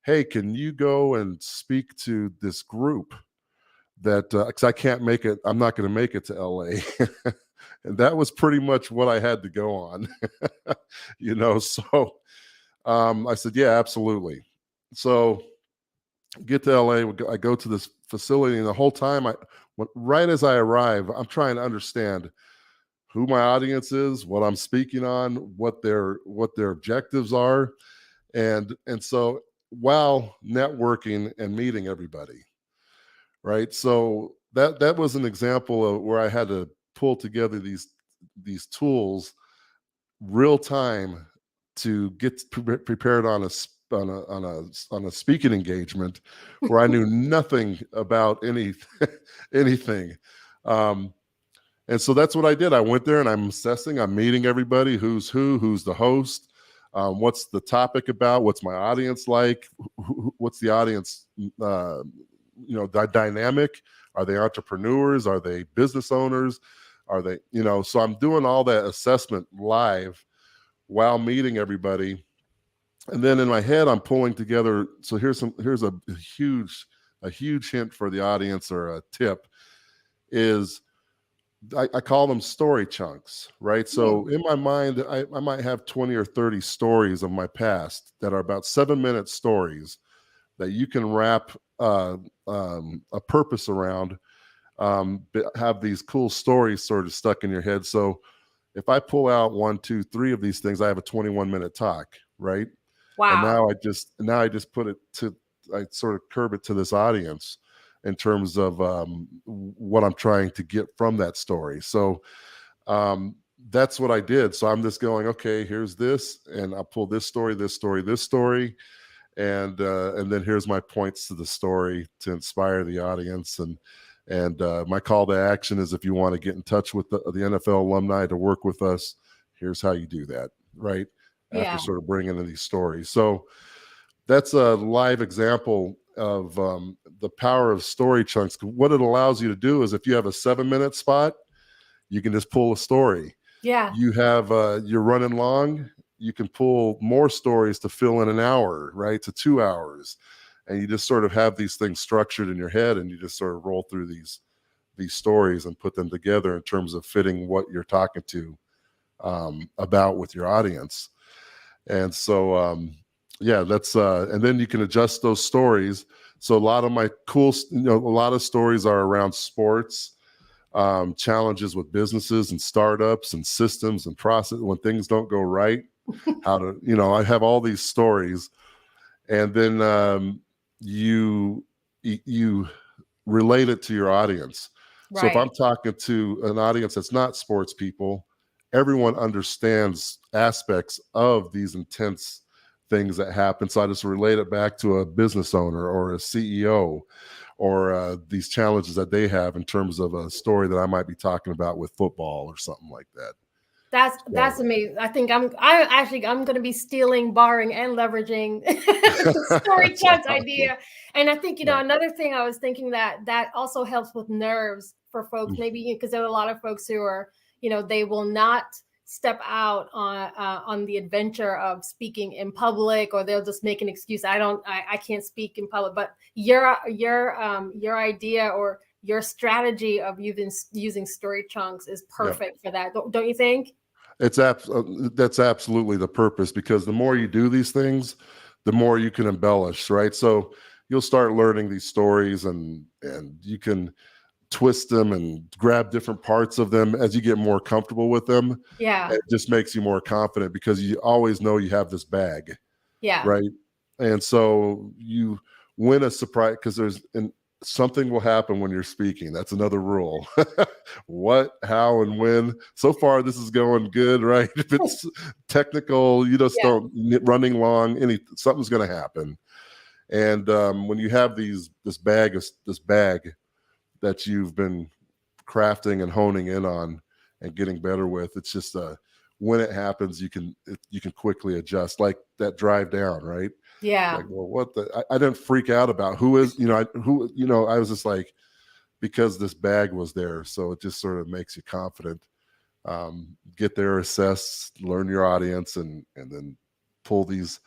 Speaker 15: "Hey, can you go and speak to this group that, because I can't make it, I'm not going to make it to LA." And that was pretty much what I had to go on, so I said, "Yeah, absolutely." So get to LA, I go to this facility, and the whole time, right as I arrive, I'm trying to understand who my audience is, what I'm speaking on, what their objectives are. And so while networking and meeting everybody, right? So that was an example of where I had to pull together these tools real time to get prepared on a speaking engagement where I knew nothing about anything. And so that's what I did. I went there and I'm meeting everybody, who's the host, what's the topic about, what's my audience like, what's the audience, dynamic. Are they entrepreneurs? Are they business owners? Are they, so I'm doing all that assessment live while meeting everybody. And then in my head, I'm pulling together. So here's a huge hint for the audience, or a tip is, I call them story chunks, right? So in my mind, I might have 20 or 30 stories of my past that are about 7-minute stories that you can wrap a purpose around, have these cool stories sort of stuck in your head. So if I pull out 1, 2, 3 of these things, I have a 21-minute talk, right?
Speaker 13: Wow.
Speaker 15: And now I just put it I sort of curb it to this audience in terms of what I'm trying to get from that story. So that's what I did. So I'm just going, okay, here's this, and I'll pull this story, and then here's my points to the story to inspire the audience, and And my call to action is, if you want to get in touch with the NFL alumni to work with us, here's how you do that, right?
Speaker 13: Yeah.
Speaker 15: After sort of bringing in these stories. So that's a live example of the power of story chunks. What it allows you to do is, if you have a 7-minute spot, you can just pull a story.
Speaker 13: Yeah.
Speaker 15: You have, you're running long, you can pull more stories to fill in an hour, right? To 2 hours. And you just sort of have these things structured in your head, and you just sort of roll through these stories and put them together in terms of fitting what you're talking to about with your audience. And so, yeah, that's, and then you can adjust those stories. So a lot of my a lot of stories are around sports, challenges with businesses and startups and systems and process when things don't go right, how to, I have all these stories. And then you relate it to your audience. So if I'm talking to an audience that's not sports people, everyone understands aspects of these intense things that happen. So I just relate it back to a business owner or a CEO, or these challenges that they have in terms of a story that I might be talking about with football or something like that.
Speaker 13: That's amazing. I think I'm going to be stealing, borrowing, and leveraging the story chunks idea. And I think, another thing I was thinking that also helps with nerves for folks, maybe because there are a lot of folks who are, they will not step out on the adventure of speaking in public, or they'll just make an excuse. I can't speak in public. But your idea or your strategy of using story chunks is perfect for that. Don't you think?
Speaker 15: That's absolutely the purpose, because the more you do these things, the more you can embellish, right? So you'll start learning these stories, and you can twist them and grab different parts of them as you get more comfortable with them.
Speaker 13: Yeah.
Speaker 15: It just makes you more confident, because you always know you have this bag.
Speaker 13: Yeah.
Speaker 15: Right. And so you win a surprise, because something will happen when you're speaking. That's another rule. What, how, and when. So far, this is going good, right? If it's technical, you just don't running long. Something's going to happen. And when you have this bag that you've been crafting and honing in on and getting better with, it's just when it happens, you can quickly adjust, like that drive down, right?
Speaker 13: Yeah.
Speaker 15: Like, well, I didn't freak out about I was just like, because this bag was there. So it just sort of makes you confident. Get there, assess, learn your audience, and then pull these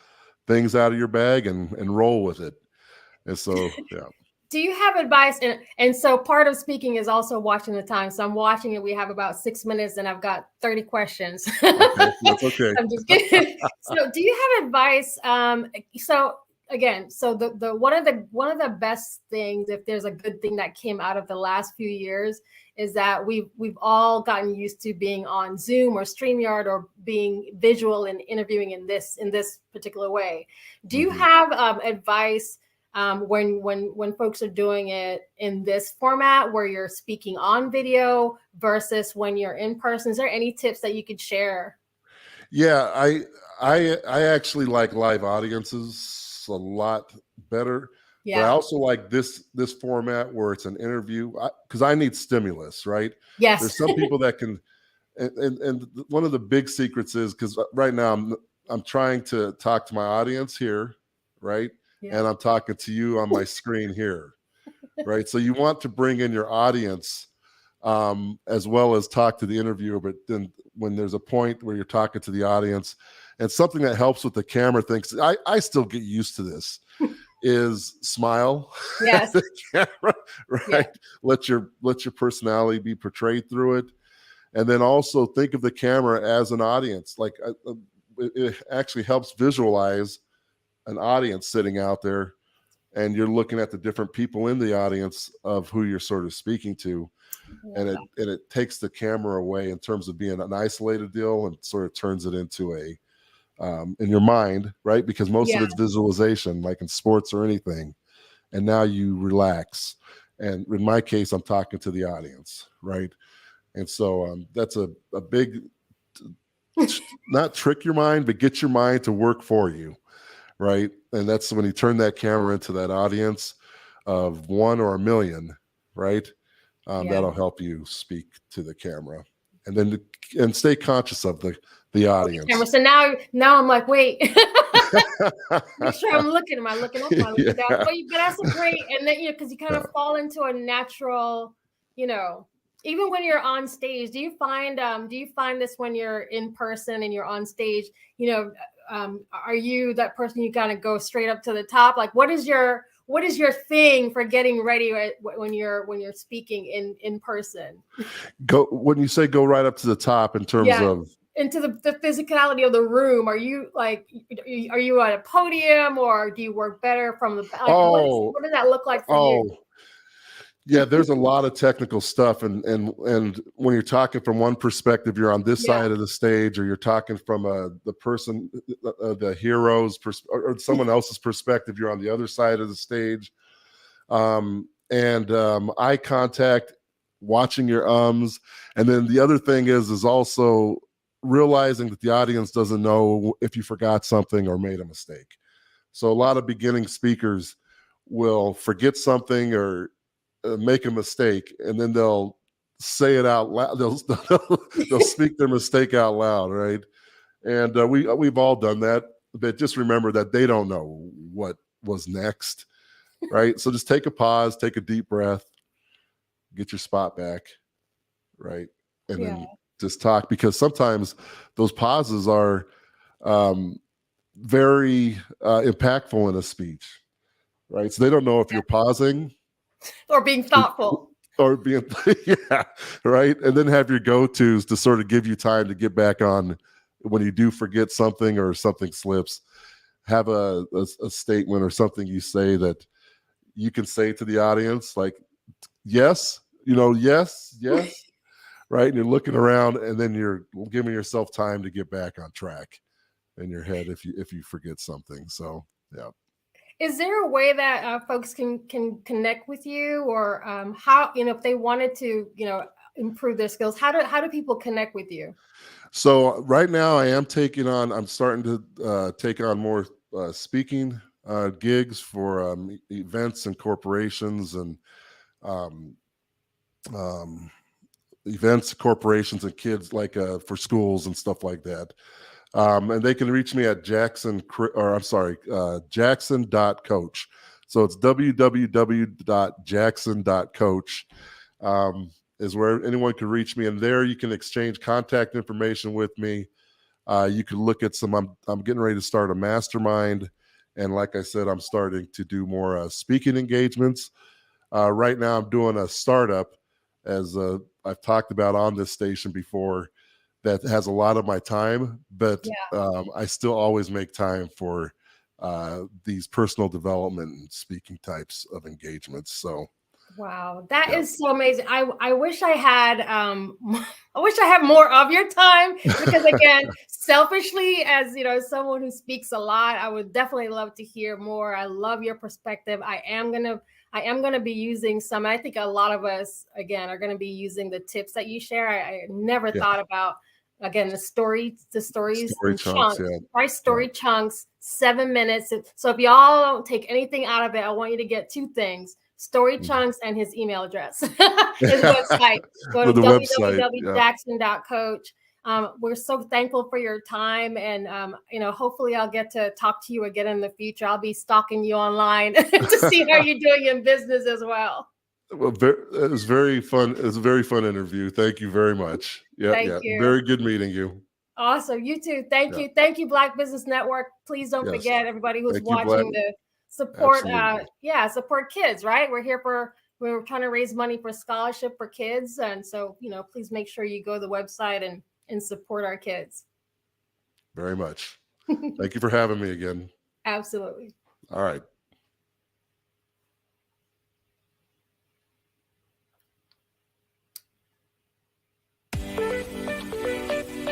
Speaker 15: things out of your bag and roll with it. And so, yeah.
Speaker 13: Do you have advice? And so part of speaking is also watching the time. So I'm watching it. We have about 6 minutes, and I've got 30 questions.
Speaker 15: Okay, that's okay.
Speaker 13: I'm just kidding. So do you have advice? So again, the one of the best things, if there's a good thing that came out of the last few years, is that we've all gotten used to being on Zoom or StreamYard, or being visual and interviewing in this particular way. Do you have advice when folks are doing it in this format, where you're speaking on video versus when you're in person? Is there any tips that you could share?
Speaker 15: Yeah, I actually like live audiences a lot better.
Speaker 13: Yeah.
Speaker 15: But I also like this format where it's an interview, because I need stimulus, right?
Speaker 13: Yes.
Speaker 15: There's some people that can, and one of the big secrets is, because right now I'm trying to talk to my audience here, right?
Speaker 13: Yeah.
Speaker 15: And I'm talking to you on my screen here, right? So you want to bring in your audience as well as talk to the interviewer. But then when there's a point where you're talking to the audience, and something that helps with the camera thing, I still get used to this, is smile.
Speaker 13: Yes.
Speaker 15: The camera, right?
Speaker 13: Yeah.
Speaker 15: Let your personality be portrayed through it. And then also think of the camera as an audience. Like it actually helps visualize an audience sitting out there, and you're looking at the different people in the audience of who you're sort of speaking to. And it takes the camera away in terms of being an isolated deal, and sort of turns it into a in your mind, right? Because most of it's visualization, like in sports or anything. And now you relax. And in my case, I'm talking to the audience, right? And so that's a big, not trick your mind, but get your mind to work for you. Right. And that's when you turn that camera into that audience of 1 or 1 million, right? That'll help you speak to the camera, and then and stay conscious of the audience.
Speaker 13: So now I'm like, wait, make sure I'm looking. Am I looking up? Am I looking down? But that's a great, and then because you kind of fall into a natural, even when you're on stage. Do you find this when you're in person and you're on stage? Are you that person you kind of go straight up to the top? Like, what is your thing for getting ready when you're speaking in person?
Speaker 15: When you say go right up to the top in terms of
Speaker 13: into the physicality of the room, are you at a podium, or do you work better from the back? What does that look like for you?
Speaker 15: Yeah, there's a lot of technical stuff, and when you're talking from one perspective, you're on this side of the stage, or you're talking from the hero's or someone else's perspective, you're on the other side of the stage. Eye contact, watching your ums, and then the other thing is also realizing that the audience doesn't know if you forgot something or made a mistake. So a lot of beginning speakers will forget something or make a mistake, and then they'll say it out loud. They'll speak their mistake out loud, right? And we've all done that, but just remember that they don't know what was next, right? So just take a pause, take a deep breath, get your spot back, right? And then just talk, because sometimes those pauses are very impactful in a speech, right? So they don't know if you're pausing
Speaker 13: or being thoughtful
Speaker 15: or being right. And then have your go-tos to sort of give you time to get back on when you do forget something or something slips. Have a statement or something you say that you can say to the audience, like, yes, yes, right? And you're looking around, and then you're giving yourself time to get back on track in your head if you forget something. So, yeah.
Speaker 13: Is there a way that folks can connect with you, or how, if they wanted to, improve their skills, how do people connect with you?
Speaker 15: So right now I'm starting to take on more speaking gigs for events and corporations and events, corporations and kids, like for schools and stuff like that. And they can reach me at jackson.coach. So it's www.jackson.coach is where anyone can reach me. And there you can exchange contact information with me. You can look at I'm getting ready to start a mastermind. And like I said, I'm starting to do more speaking engagements. Right now I'm doing a startup, as I've talked about on this station before, that has a lot of my time, but I still always make time for these personal development and speaking types of engagements. So,
Speaker 13: wow, that is so amazing. I wish I had more of your time, because again, selfishly, as someone who speaks a lot, I would definitely love to hear more. I love your perspective. I am gonna be using some. I think a lot of us, again, are going to be using the tips that you share. I never thought about, again, the stories chunks, right? Story chunks, 7 minutes. So if y'all don't take anything out of it, I want you to get two things: story chunks and his email address, his website. Go to www.jackson.coach. We're so thankful for your time, and hopefully I'll get to talk to you again in the future. I'll be stalking you online to see how you're doing in business as well.
Speaker 15: Well, it was very fun. It was a very fun interview. Thank you very much. Thank you. Very good meeting you.
Speaker 13: Awesome. You too. Thank you. Thank you, Black Business Network. Please don't forget, everybody who's watching, to support. Support kids. Right. We're trying to raise money for scholarship for kids, and so please make sure you go to the website and support our kids.
Speaker 15: Very much. Thank you for having me again.
Speaker 13: Absolutely.
Speaker 15: All right.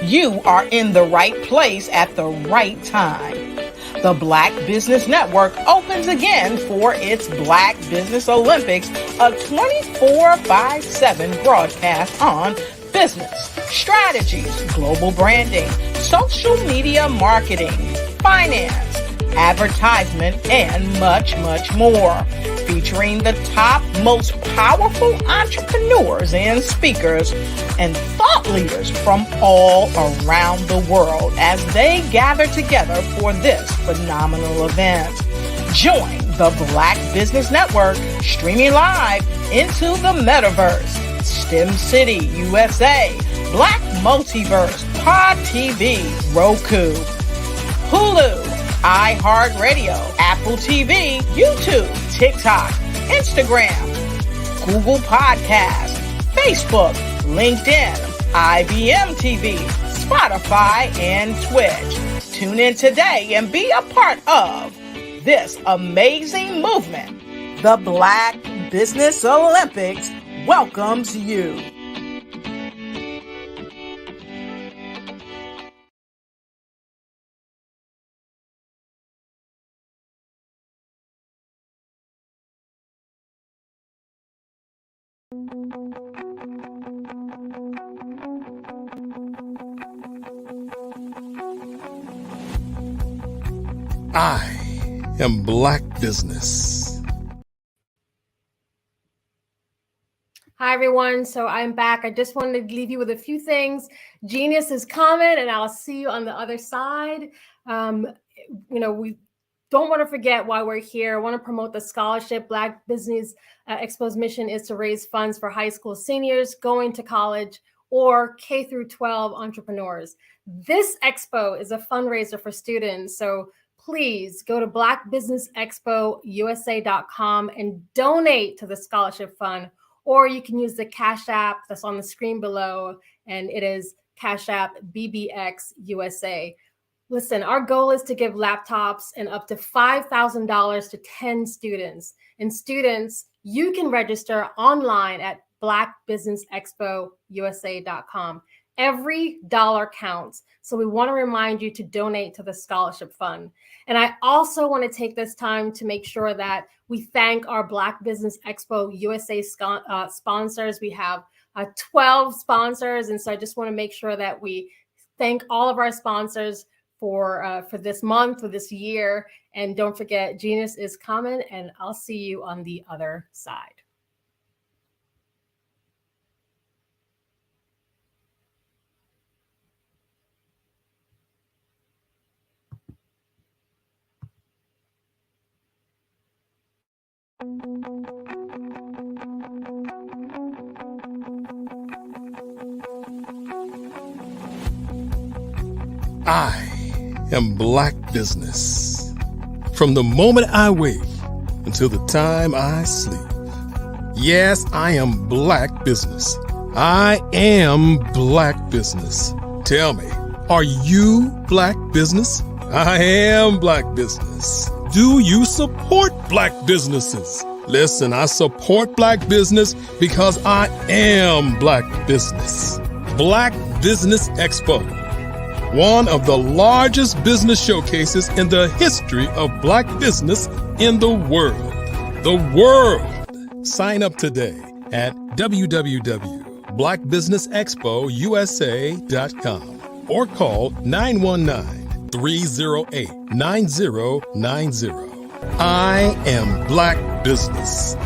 Speaker 5: You are in the right place at the right time. The Black Business Network opens again for its Black Business Olympics, a 24/7 broadcast on business, strategies, global branding, social media marketing, finance, advertisement, and much, much more. featuring the top, most powerful entrepreneurs and speakers and thought leaders from all around the world as they gather together for this phenomenal event. Join the Black Business Network streaming live into the metaverse, STEM City, USA, Black Multiverse, Pod TV, Roku, Hulu, iHeartRadio, Apple TV, YouTube, TikTok, Instagram, Google Podcasts, Facebook, LinkedIn, IBM TV, Spotify, and Twitch. Tune in today and be a part of this amazing movement. The Black Business Olympics welcomes you.
Speaker 1: I am Black Business.
Speaker 13: Hi, everyone. So I'm back. I just wanted to leave you with a few things. Genius is coming, and I'll see you on the other side. We don't want to forget why we're here. I want to promote the scholarship. Black Business Expo's mission is to raise funds for high school seniors going to college or K through 12 entrepreneurs. This expo is a fundraiser for students. So please go to blackbusinessexpousa.com and donate to the scholarship fund, or you can use the Cash App that's on the screen below, and it is Cash App BBX USA. Listen, our goal is to give laptops and up to $5,000 to 10 students. And students, you can register online at blackbusinessexpousa.com. Every dollar counts. So we want to remind you to donate to the scholarship fund. And I also want to take this time to make sure that we thank our Black Business Expo USA sponsors. We have 12 sponsors. And so I just want to make sure that we thank all of our sponsors for this month, for this year. And don't forget, Genius is coming, and I'll see you on the other side.
Speaker 1: I am Black Business. From the moment I wake until the time I sleep. Yes, I am Black Business. I am Black Business. Tell me, are you Black Business? I am Black Business. Do you support Black businesses? Listen, I support Black business because I am Black Business. Black Business Expo, one of the largest business showcases in the history of Black business in the world. The world! Sign up today at www.blackbusinessexpousa.com or call 919-308-9090. I am Black Business.